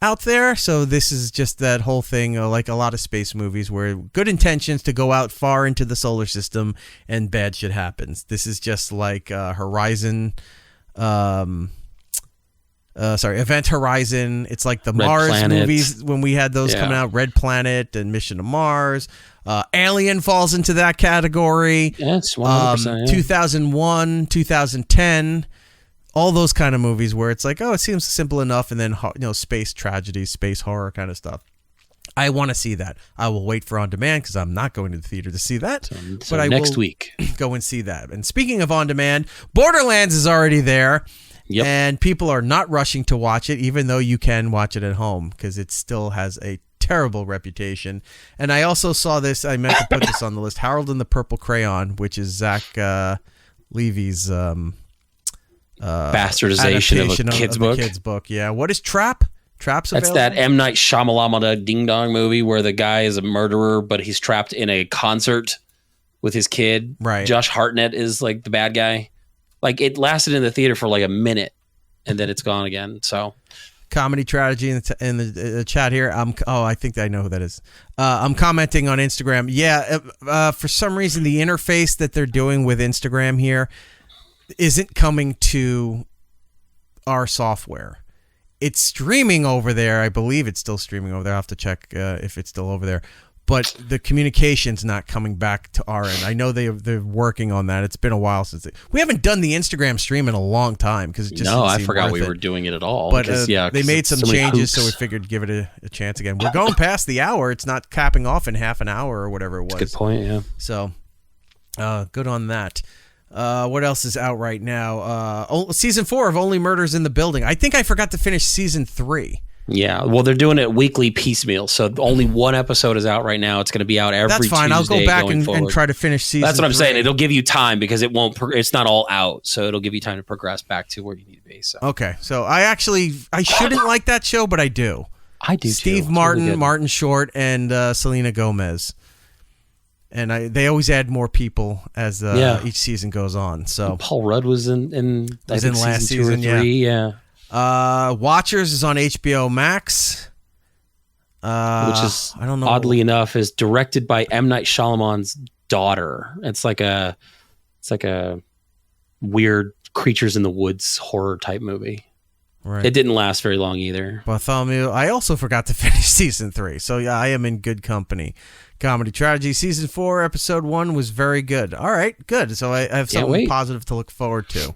S4: out there. So this is just that whole thing, like a lot of space movies, where good intentions to go out far into the solar system and bad shit happens. This is just like Event Horizon. It's like the
S5: Red
S4: Mars
S5: Planet.
S4: movies when we had those coming out. Red Planet and Mission to Mars. Alien falls into that category.
S5: Yeah, it's 100%.
S4: 2001, 2010, all those kind of movies where it's like, oh, it seems simple enough, and then space tragedy, space horror kind of stuff. I want to see that. I will wait for on demand because I'm not going to the theater to see that.
S5: So next week,
S4: go and see that. And speaking of on demand, Borderlands is already there.
S5: Yep.
S4: And people are not rushing to watch it, even though you can watch it at home, because it still has a terrible reputation. And I also saw this, I meant to put this on the list, Harold and the Purple Crayon, which is Zach Levy's
S5: bastardization of a
S4: kid's book. Yeah. What is Trap? Trap's
S5: That's
S4: available?
S5: that M. Night Shyamalan Ding Dong movie where the guy is a murderer, but he's trapped in a concert with his kid.
S4: Right.
S5: Josh Hartnett is like the bad guy. Like, it lasted in the theater for like a minute, and then it's gone again. So,
S4: Comedy Tragedy in the chat here. I think I know who that is. I'm commenting on Instagram. Yeah, for some reason the interface that they're doing with Instagram here isn't coming to our software. It's streaming over there. I believe it's still streaming over there. I'll have to check if it's still over there. But the communication's not coming back to our end. I know they're working on that. It's been a while since we haven't done the Instagram stream in a long time because it just
S5: I forgot we were doing it at all.
S4: But they made some changes, so we figured give it a chance again. We're going past the hour. It's not capping off in half an hour or whatever it was.
S5: That's a good point. Yeah.
S4: So, good on that. What else is out right now? Season 4 of Only Murders in the Building. I think I forgot to finish season 3.
S5: Yeah, well, they're doing it weekly piecemeal, so only one episode is out right now. It's going to be out every Tuesday.
S4: That's fine. I'll go back and try to finish season 3.
S5: That's what I'm saying. It'll give you time because it won't. It's not all out, so it'll give you time to progress back to where you need to be. So
S4: okay, so I shouldn't like that show, but I do.
S5: I do.
S4: Steve Martin, really Martin Short, and Selena Gomez, and they always add more people as each season goes on. So
S5: and Paul Rudd was in
S4: last season
S5: 2 or 3. Yeah.
S4: Watchers is on HBO Max,
S5: which is,
S4: I don't know,
S5: oddly enough, is directed by M. Night Shyamalan's daughter. It's like a weird creatures in the woods horror type movie.
S4: Right.
S5: It didn't last very long either.
S4: Bartholomew. I also forgot to finish season 3, so yeah, I am in good company. Comedy Tragedy season 4 episode 1 was very good. All right, good. So I have something positive to look forward to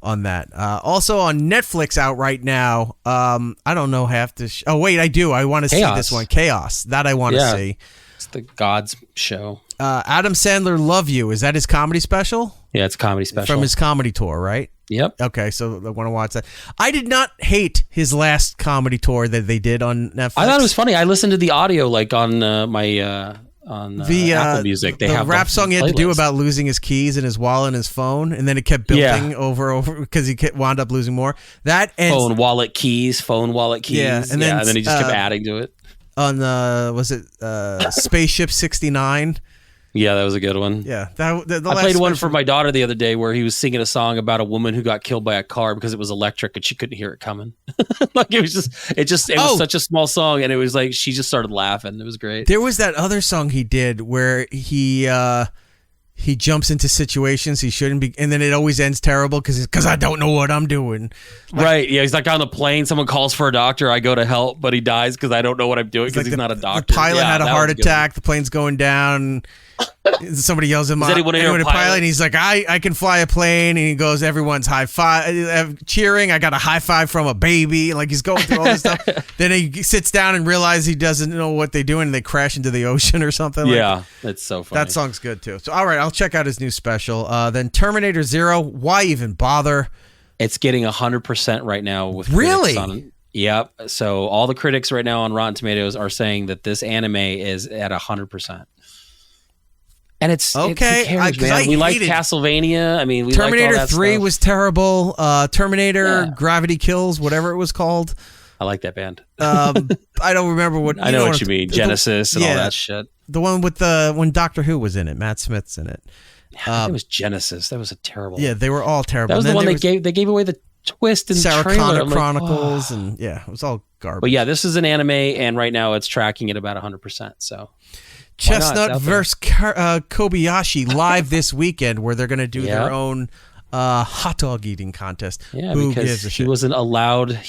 S4: on that. Also on Netflix out right now. I don't know half the oh wait, I do. I want to see this one. Chaos. That I want to see.
S5: It's the Gods show.
S4: Adam Sandler Love You. Is that his comedy special?
S5: Yeah, it's a comedy special.
S4: From his comedy tour, right?
S5: Yep.
S4: Okay, so I want to watch that. I did not hate his last comedy tour that they did on Netflix.
S5: I thought it was funny. I listened to the audio like on my on Apple Music. They have
S4: rap song he had to do about losing his keys and his wallet and his phone, and then it kept building over because he wound up losing more. That and
S5: phone, wallet, keys.
S4: Yeah, and then
S5: he just kept adding to it.
S4: On was it Spaceship 69?
S5: Yeah, that was a good one.
S4: Yeah,
S5: I played one for my daughter the other day where he was singing a song about a woman who got killed by a car because it was electric and she couldn't hear it coming. Like it was such a small song, and it was like she just started laughing. It was great.
S4: There was that other song he did where he jumps into situations he shouldn't be, and then it always ends terrible because I don't know what I'm doing.
S5: Right? Yeah, he's like on the plane. Someone calls for a doctor. I go to help, but he dies because I don't know what I'm doing because he's not a doctor.
S4: The pilot had a heart attack. The plane's going down. Somebody yells at him,
S5: Does anyone hear a pilot?
S4: And he's like, I can fly a plane. And he goes, everyone's high five, cheering. I got a high five from a baby. Like he's going through all this stuff. Then he sits down and realizes he doesn't know what they're doing. And they crash into the ocean or something.
S5: Yeah, that's so funny.
S4: That song's good too. So, all right, I'll check out his new special. Then Terminator Zero. Why even bother?
S5: It's getting 100% right now with
S4: really.
S5: Yep. So all the critics right now on Rotten Tomatoes are saying that this anime is at 100%. And it's
S4: okay.
S5: Who cares, man? We like Castlevania. I mean, we
S4: Terminator
S5: liked all that
S4: 3
S5: stuff.
S4: was terrible. Terminator Gravity Kills, whatever it was called.
S5: I like that band.
S4: I don't remember what.
S5: I know what you mean. Genesis and all that shit.
S4: The one with when Doctor Who was in it. Matt Smith's in it.
S5: It was Genesis. That was a terrible.
S4: Yeah, they were all terrible.
S5: That was the one they gave away the twist in
S4: Sarah
S5: trailer.
S4: Connor Chronicles, and it was all garbage.
S5: But yeah, this is an anime, and right now it's tracking at about 100%. So
S4: Chestnut versus Kobayashi live this weekend, where they're going to do their own hot dog eating contest.
S5: Yeah,
S4: Who
S5: because
S4: gives a shit?
S5: he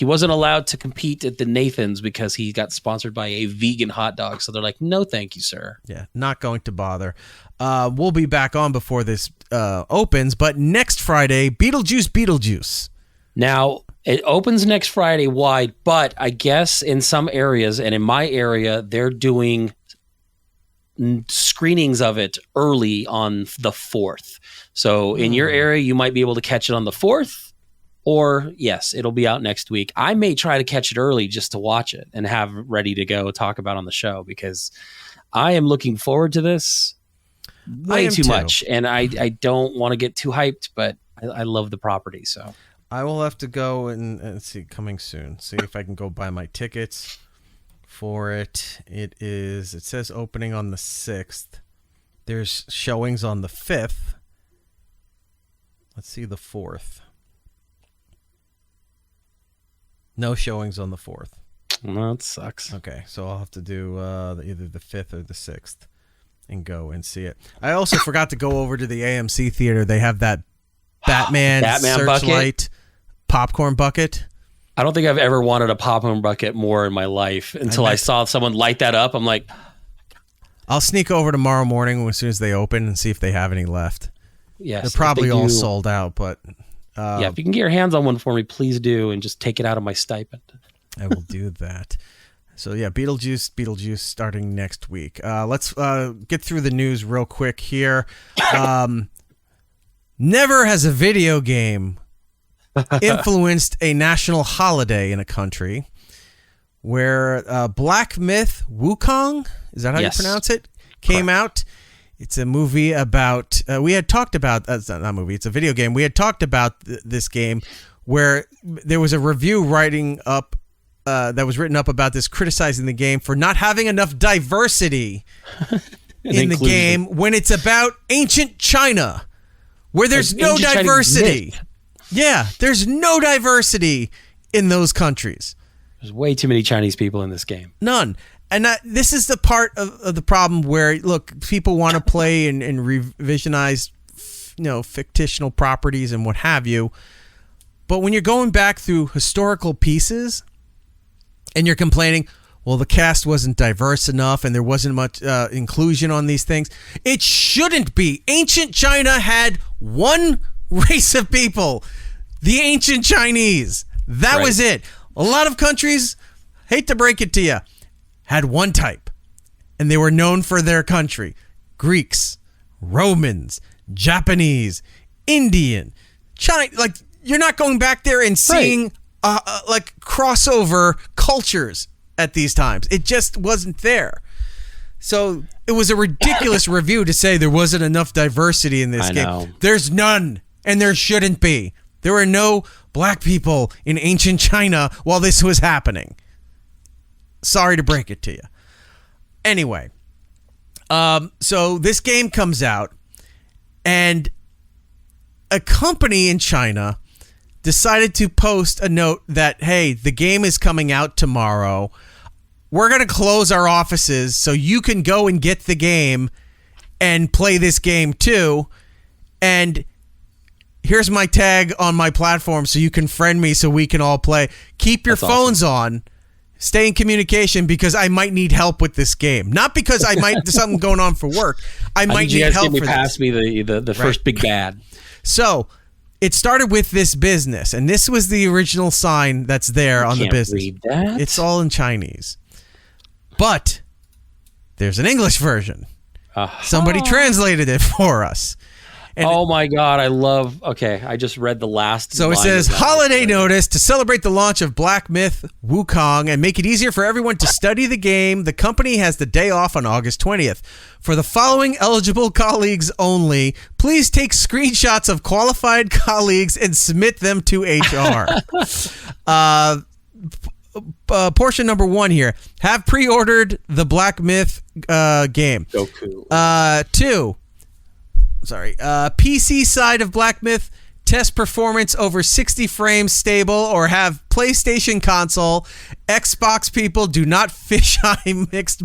S5: wasn't allowed to compete at the Nathan's because he got sponsored by a vegan hot dog. So they're like, no, thank you, sir.
S4: Yeah, not going to bother. We'll be back on before this opens, but next Friday, Beetlejuice.
S5: Now, it opens next Friday wide, but I guess in some areas, and in my area, they're doing screenings of it early on the 4th. So in your area, you might be able to catch it on the 4th, or yes, it'll be out next week. I may try to catch it early just to watch it and have it ready to go talk about on the show, because I am looking forward to this way too much. And I don't want to get too hyped, but I love the property. So
S4: I will have to go and see, coming soon. See if I can go buy my tickets for it. It says opening on the 6th. There's showings on the 5th. Let's see the 4th. No showings on the 4th.
S5: Well, that sucks.
S4: Okay, so I'll have to do either the 5th or the 6th and go and see it. I also forgot to go over to the AMC theater. They have that Batman Searchlight popcorn bucket.
S5: I don't think I've ever wanted a popcorn bucket more in my life until I saw someone light that up. I'm like,
S4: I'll sneak over tomorrow morning as soon as they open and see if they have any left.
S5: yes,
S4: They're probably all sold out, but
S5: if you can get your hands on one for me, please do, and just take it out of my stipend.
S4: I will do that. So yeah, Beetlejuice starting next week. Let's get through the news real quick here. Never has a video game influenced a national holiday in a country, where Black Myth Wukong, is that how you pronounce it, came out. It's a movie about, we had talked about, not a movie, it's a video game. We had talked about this game where there was a review that was written up about this, criticizing the game for not having enough diversity in the game when it's about ancient China, where there's no diversity. Yeah, there's no diversity in those countries.
S5: There's way too many Chinese people in this game.
S4: None. And this is the part of the problem where, look, people want to play and revisionize, fictional properties and what have you. But when you're going back through historical pieces and you're complaining, well, the cast wasn't diverse enough and there wasn't much inclusion on these things, it shouldn't be. Ancient China had one race of people, the ancient Chinese. That was it. A lot of countries, hate to break it to you, had one type, and they were known for their country. Greeks, Romans, Japanese, Indian, China. Like, you're not going back there and seeing like crossover cultures at these times. It just wasn't there. So it was a ridiculous review to say there wasn't enough diversity in this game. There's none, and there shouldn't be. There were no black people in ancient China while this was happening. Sorry to break it to you. Anyway, so this game comes out, and a company in China decided to post a note that, hey, the game is coming out tomorrow. We're going to close our offices so you can go and get the game and play this game too. And here's my tag on my platform so you can friend me so we can all play. Keep your phones on stay in communication because I might need help with this game. Not because I might something going on for work. I might need help for this.
S5: Pass me the first big bad.
S4: So it started with this business, and this was the original sign that's there on the business.
S5: Read that.
S4: It's all in Chinese, but there's an English version. Somebody translated it for us. And
S5: oh my God, I love. Okay, I just read the last.
S4: So it says, holiday notice to celebrate the launch of Black Myth Wukong and make it easier for everyone to study the game. The company has the day off on August 20th. For the following eligible colleagues only, please take screenshots of qualified colleagues and submit them to HR. Portion number 1 here. Have pre-ordered the Black Myth game.
S5: Goku.
S4: 2. Sorry. PC side of Black Myth, test performance over 60 frames stable, or have PlayStation console. Xbox people do not fisheye mixed.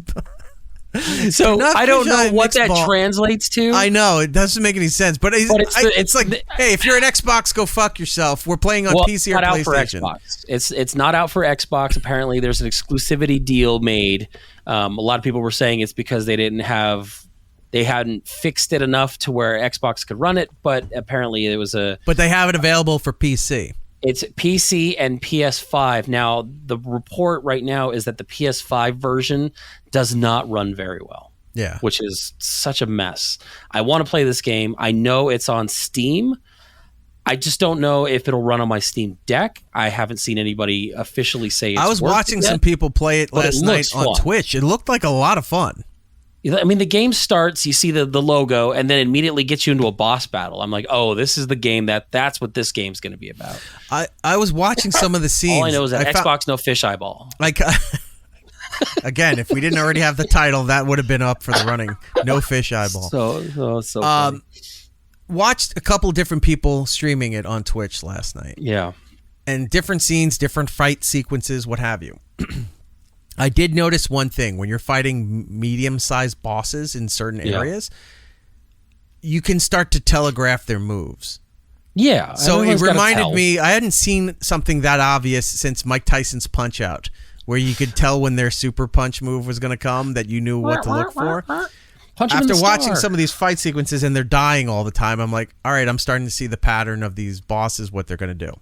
S5: So I don't know what that translates to.
S4: I know it doesn't make any sense, but it's like, hey, if you're an Xbox, go fuck yourself. We're playing on PC or PlayStation.
S5: Out for Xbox. It's not out for Xbox. Apparently, there's an exclusivity deal made. A lot of people were saying it's because they hadn't fixed it enough to where Xbox could run it, but apparently it was
S4: But they have it available for PC.
S5: It's PC and PS5. Now, the report right now is that the PS5 version does not run very well.
S4: Yeah.
S5: Which is such a mess. I want to play this game. I know it's on Steam. I just don't know if it'll run on my Steam Deck. I haven't seen anybody officially say it's
S4: I was watching some people play it last night on Twitch. It looked like a lot of fun.
S5: I mean, the game starts, you see the logo, and then immediately gets you into a boss battle. I'm like, oh, this is the game that's what this game's going to be about.
S4: I was watching some of the scenes.
S5: All I know is that Xbox no fish eyeball.
S4: Again, if we didn't already have the title, that would have been up for the running. No fish eyeball.
S5: So funny.
S4: Watched a couple different people streaming it on Twitch last night.
S5: Yeah.
S4: And different scenes, different fight sequences, what have you. I did notice one thing. When you're fighting medium-sized bosses in certain areas, you can start to telegraph their moves.
S5: Yeah.
S4: So it reminded me, I hadn't seen something that obvious since Mike Tyson's Punch-Out, where you could tell when their super punch move was going to come, that you knew what to look for. After watching some of these fight sequences and they're dying all the time, I'm like, all right, I'm starting to see the pattern of these bosses, what they're going to do.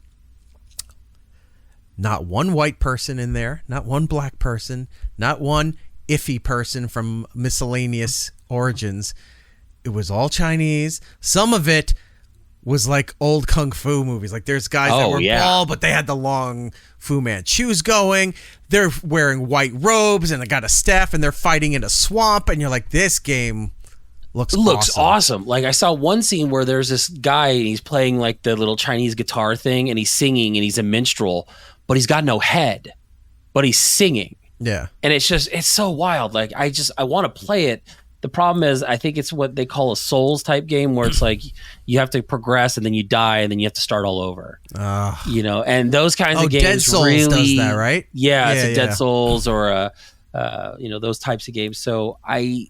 S4: Not one white person in there, not one black person, not one iffy person from miscellaneous origins. It was all Chinese. Some of it was like old kung fu movies. Like there's guys that were bald, but they had the long Fu Manchus going. They're wearing white robes and they got a staff and they're fighting in a swamp. And you're like, this game looks
S5: awesome. Like I saw one scene where there's this guy and he's playing like the little Chinese guitar thing and he's singing and he's a minstrel, but he's got no head, but he's singing.
S4: Yeah.
S5: And it's so wild. Like I want to play it. The problem is I think it's what they call a Souls type game where it's like you have to progress and then you die and then you have to start all over. And those kinds of games
S4: Dead Souls
S5: really
S4: does that, right?
S5: Yeah, it's a Dead Souls or those types of games. So I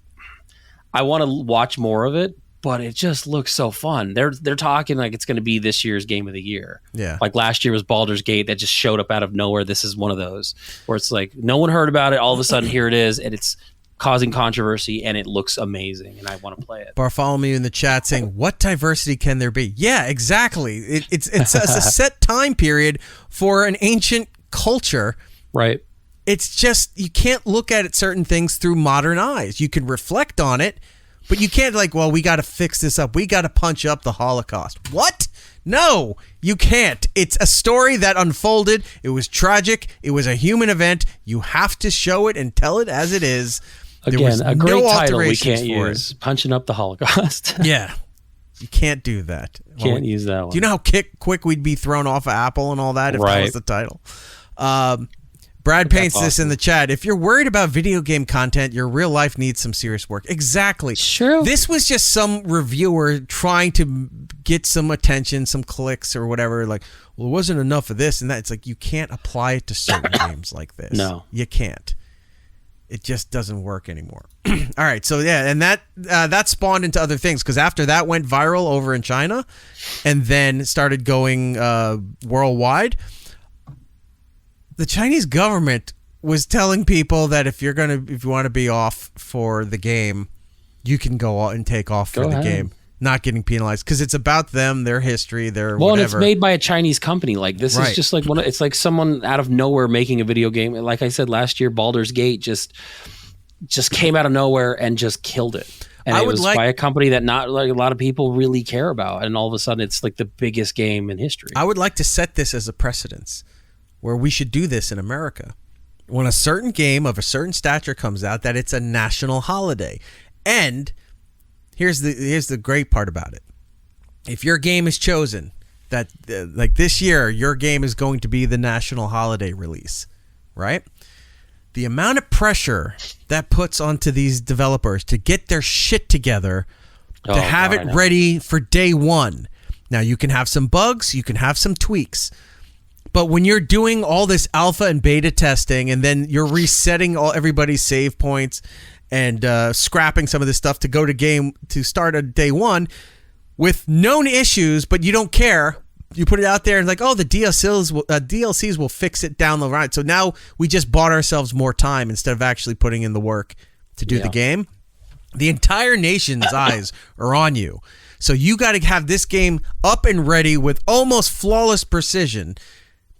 S5: want to watch more of it, but it just looks so fun. They're talking like it's going to be this year's game of the year.
S4: Yeah.
S5: Like last year was Baldur's Gate that just showed up out of nowhere. This is one of those where it's like no one heard about it. All of a sudden here it is, and it's causing controversy, and it looks amazing, and I want to play it.
S4: Bartholomew in the chat saying, what diversity can there be? Yeah, exactly. It's a set time period for an ancient culture.
S5: Right.
S4: It's just, you can't look at certain things through modern eyes. You can reflect on it, but you can't we got to fix this up. We got to punch up the Holocaust. What? No, you can't. It's a story that unfolded. It was tragic. It was a human event. You have to show it and tell it as it is.
S5: Again, a great title we can't use. Punching up the Holocaust.
S4: Yeah. You can't do that.
S5: Can't use that one.
S4: Do you know how quick we'd be thrown off of Apple and all that if that was the title? Brad paints this in the chat. If you're worried about video game content, your real life needs some serious work. Exactly.
S5: Sure.
S4: This was just some reviewer trying to get some attention, some clicks or whatever. Like, well, it wasn't enough of this and that. It's like you can't apply it to certain games like this.
S5: No.
S4: You can't. It just doesn't work anymore. All right, so yeah, and that spawned into other things because after that went viral over in China, and then started going worldwide. The Chinese government was telling people that if you want to be off for the game, you can go and take off for the game, not getting penalized because it's about them, their history, their whatever.
S5: And it's made by a Chinese company. Like this is just like it's like someone out of nowhere making a video game. Like I said last year, Baldur's Gate just came out of nowhere and just killed it. And it was by a company that not like a lot of people really care about. And all of a sudden, it's like the biggest game in history.
S4: I would like to set this as a precedence where we should do this in America. When a certain game of a certain stature comes out, that it's a national holiday. And here's the great part about it. If your game is chosen, that like this year, your game is going to be the national holiday release, right? The amount of pressure that puts onto these developers to get their shit together, to have it ready for day one. Now, you can have some bugs, you can have some tweaks. But when you're doing all this alpha and beta testing and then you're resetting everybody's save points and scrapping some of this stuff to go to start at day one with known issues, but you don't care. You put it out there and like, oh, the DLCs will fix it down the line. So now we just bought ourselves more time instead of actually putting in the work to do the game. The entire nation's eyes are on you. So you got to have this game up and ready with almost flawless precision,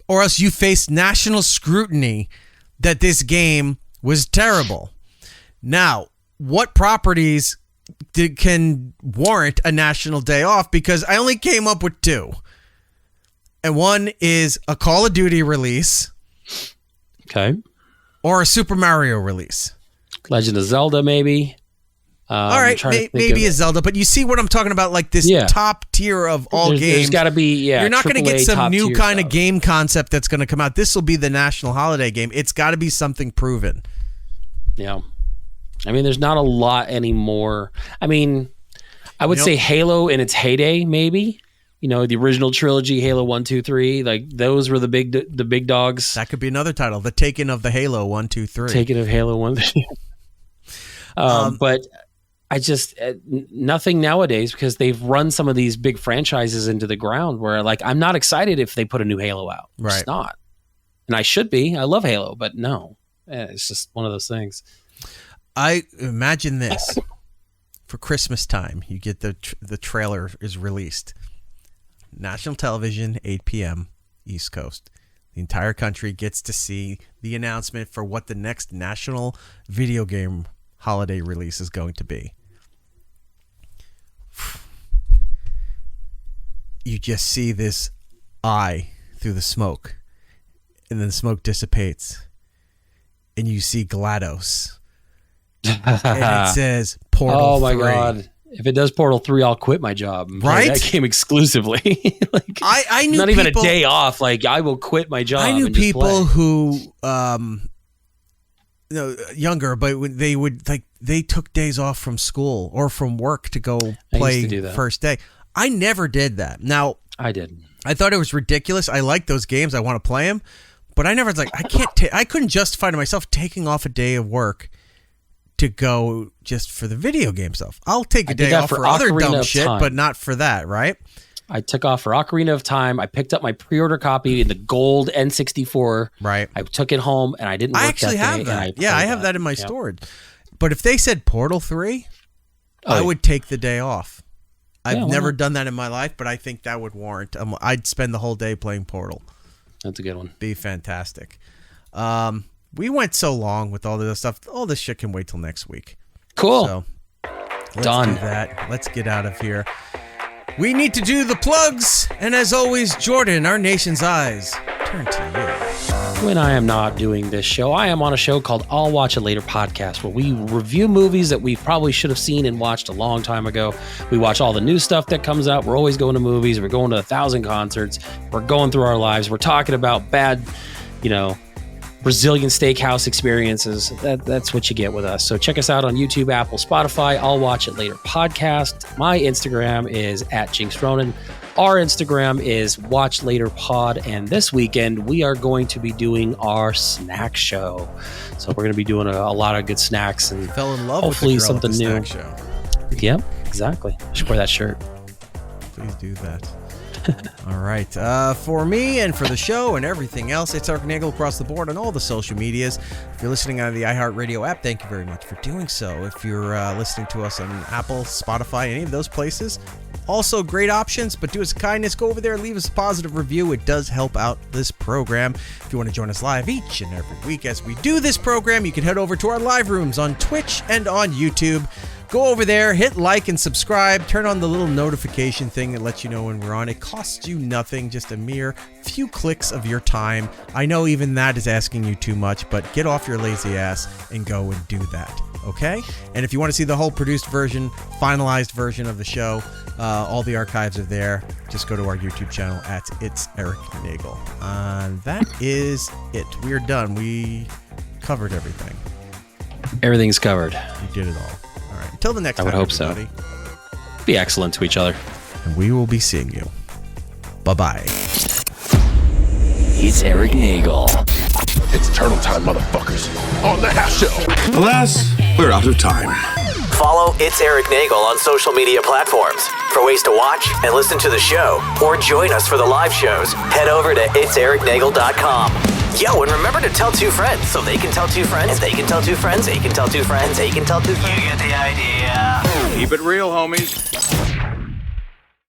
S4: or else you face national scrutiny that this game was terrible. Now, what properties can warrant a national day off? Because I only came up with 2. And one is a Call of Duty release.
S5: Okay.
S4: Or a Super Mario release.
S5: Legend of Zelda, maybe.
S4: All right, maybe a Zelda. But you see what I'm talking about? Like this top tier of all games.
S5: There's got to be,
S4: You're not going to get some new kind of game concept that's going to come out. This will be the national holiday game. It's got to be something proven.
S5: Yeah. I mean, there's not a lot anymore. I mean, I would say Halo in its heyday, maybe. You know, the original trilogy, Halo 1, 2, 3, like those were the big dogs.
S4: That could be another title, The Taken of the Halo 1, 2, 3.
S5: Taken of Halo 1. But I just nothing nowadays because they've run some of these big franchises into the ground where like I'm not excited if they put a new Halo out.
S4: Right.
S5: It's not. And I should be. I love Halo, but no. It's just one of those things.
S4: I imagine this. For Christmas time, you get the trailer is released. National television, 8 p.m. East Coast. The entire country gets to see the announcement for what the next national video game holiday release is going to be. You just see this eye through the smoke, and then the smoke dissipates, and you see GLaDOS. And it says Portal 3.
S5: Oh my God. If it does Portal 3, I'll quit my job.
S4: Right?
S5: That game exclusively. Like,
S4: I knew
S5: not
S4: people,
S5: even a day off. Like, I will quit my job.
S4: I knew people who, younger, but when they would they took days off from school or from work to go play first day. I never did that. Now,
S5: I did.
S4: I thought it was ridiculous. I like those games. I want to play them, but I never was like, I couldn't justify to myself taking off a day of work to go just for the video game stuff. I'll take a day off for other dumb shit, but not for that, right?
S5: I took off for Ocarina of Time. I picked up my pre-order copy in the gold N64.
S4: Right.
S5: I took it home and I didn't work
S4: actually
S5: that
S4: have
S5: day.
S4: that. I have that in my storage. But if they said Portal 3, I would take the day off. I've never done that in my life, but I think that would warrant. I'd spend the whole day playing Portal.
S5: That's a good one.
S4: Be fantastic. We went so long with all this stuff. All this shit can wait till next week.
S5: Cool.
S4: So let's do that. Let's get out of here. We need to do the plugs. And as always, Jordan, our nation's eyes turn to you.
S5: When I am not doing this show, I am on a show called I'll Watch It Later podcast, where we review movies that we probably should have seen and watched a long time ago. We watch all the new stuff that comes out. We're always going to movies. We're going to 1,000 concerts. We're going through our lives. We're talking about bad, Brazilian steakhouse experiences. That's what you get with us. So check us out on YouTube, Apple, Spotify. I'll Watch It Later podcast. My Instagram is @JinxRonan. Our Instagram is Watch Later Pod. And this weekend, we are going to be doing our snack show. So we're going to be doing a lot of good snacks and
S4: fell in love
S5: hopefully
S4: with the girl
S5: something
S4: at the
S5: new.
S4: snack show.
S5: Yep, exactly. I should wear that shirt.
S4: Please do that. All right. For me and for the show and everything else, it's Erik Nagel across the board on all the social medias. If you're listening on the iHeartRadio app, thank you very much for doing so. If you're listening to us on Apple, Spotify, any of those places, also great options, but do us a kindness. Go over there and leave us a positive review. It does help out this program. If you want to join us live each and every week as we do this program, you can head over to our live rooms on Twitch and on YouTube. Go over there, hit like and subscribe, turn on the little notification thing that lets you know when we're on. It costs you nothing, just a mere few clicks of your time. I know even that is asking you too much, but get off your lazy ass and go and do that, okay? And if you want to see the whole produced version, finalized version of the show, all the archives are there. Just go to our YouTube channel at It's Erik Nagel. That is it. We are done. We covered everything.
S5: Everything's covered.
S4: We did it all. All right. Until the next time,
S5: I would hope
S4: everybody.
S5: so. Be excellent to each other.
S4: And we will be seeing you. Bye-bye.
S1: It's Erik Nagel.
S18: It's turtle time, motherfuckers. On the house show.
S1: Alas, we're out of time. Follow It's Erik Nagel on social media platforms. For ways to watch and listen to the show, or join us for the live shows, head over to itseriknagel.com. Yo, and remember to tell 2 friends so they can tell 2 friends, and they can tell 2 friends, they can tell 2 friends, they can tell 2 friends. You get the idea.
S6: Keep it real, homies.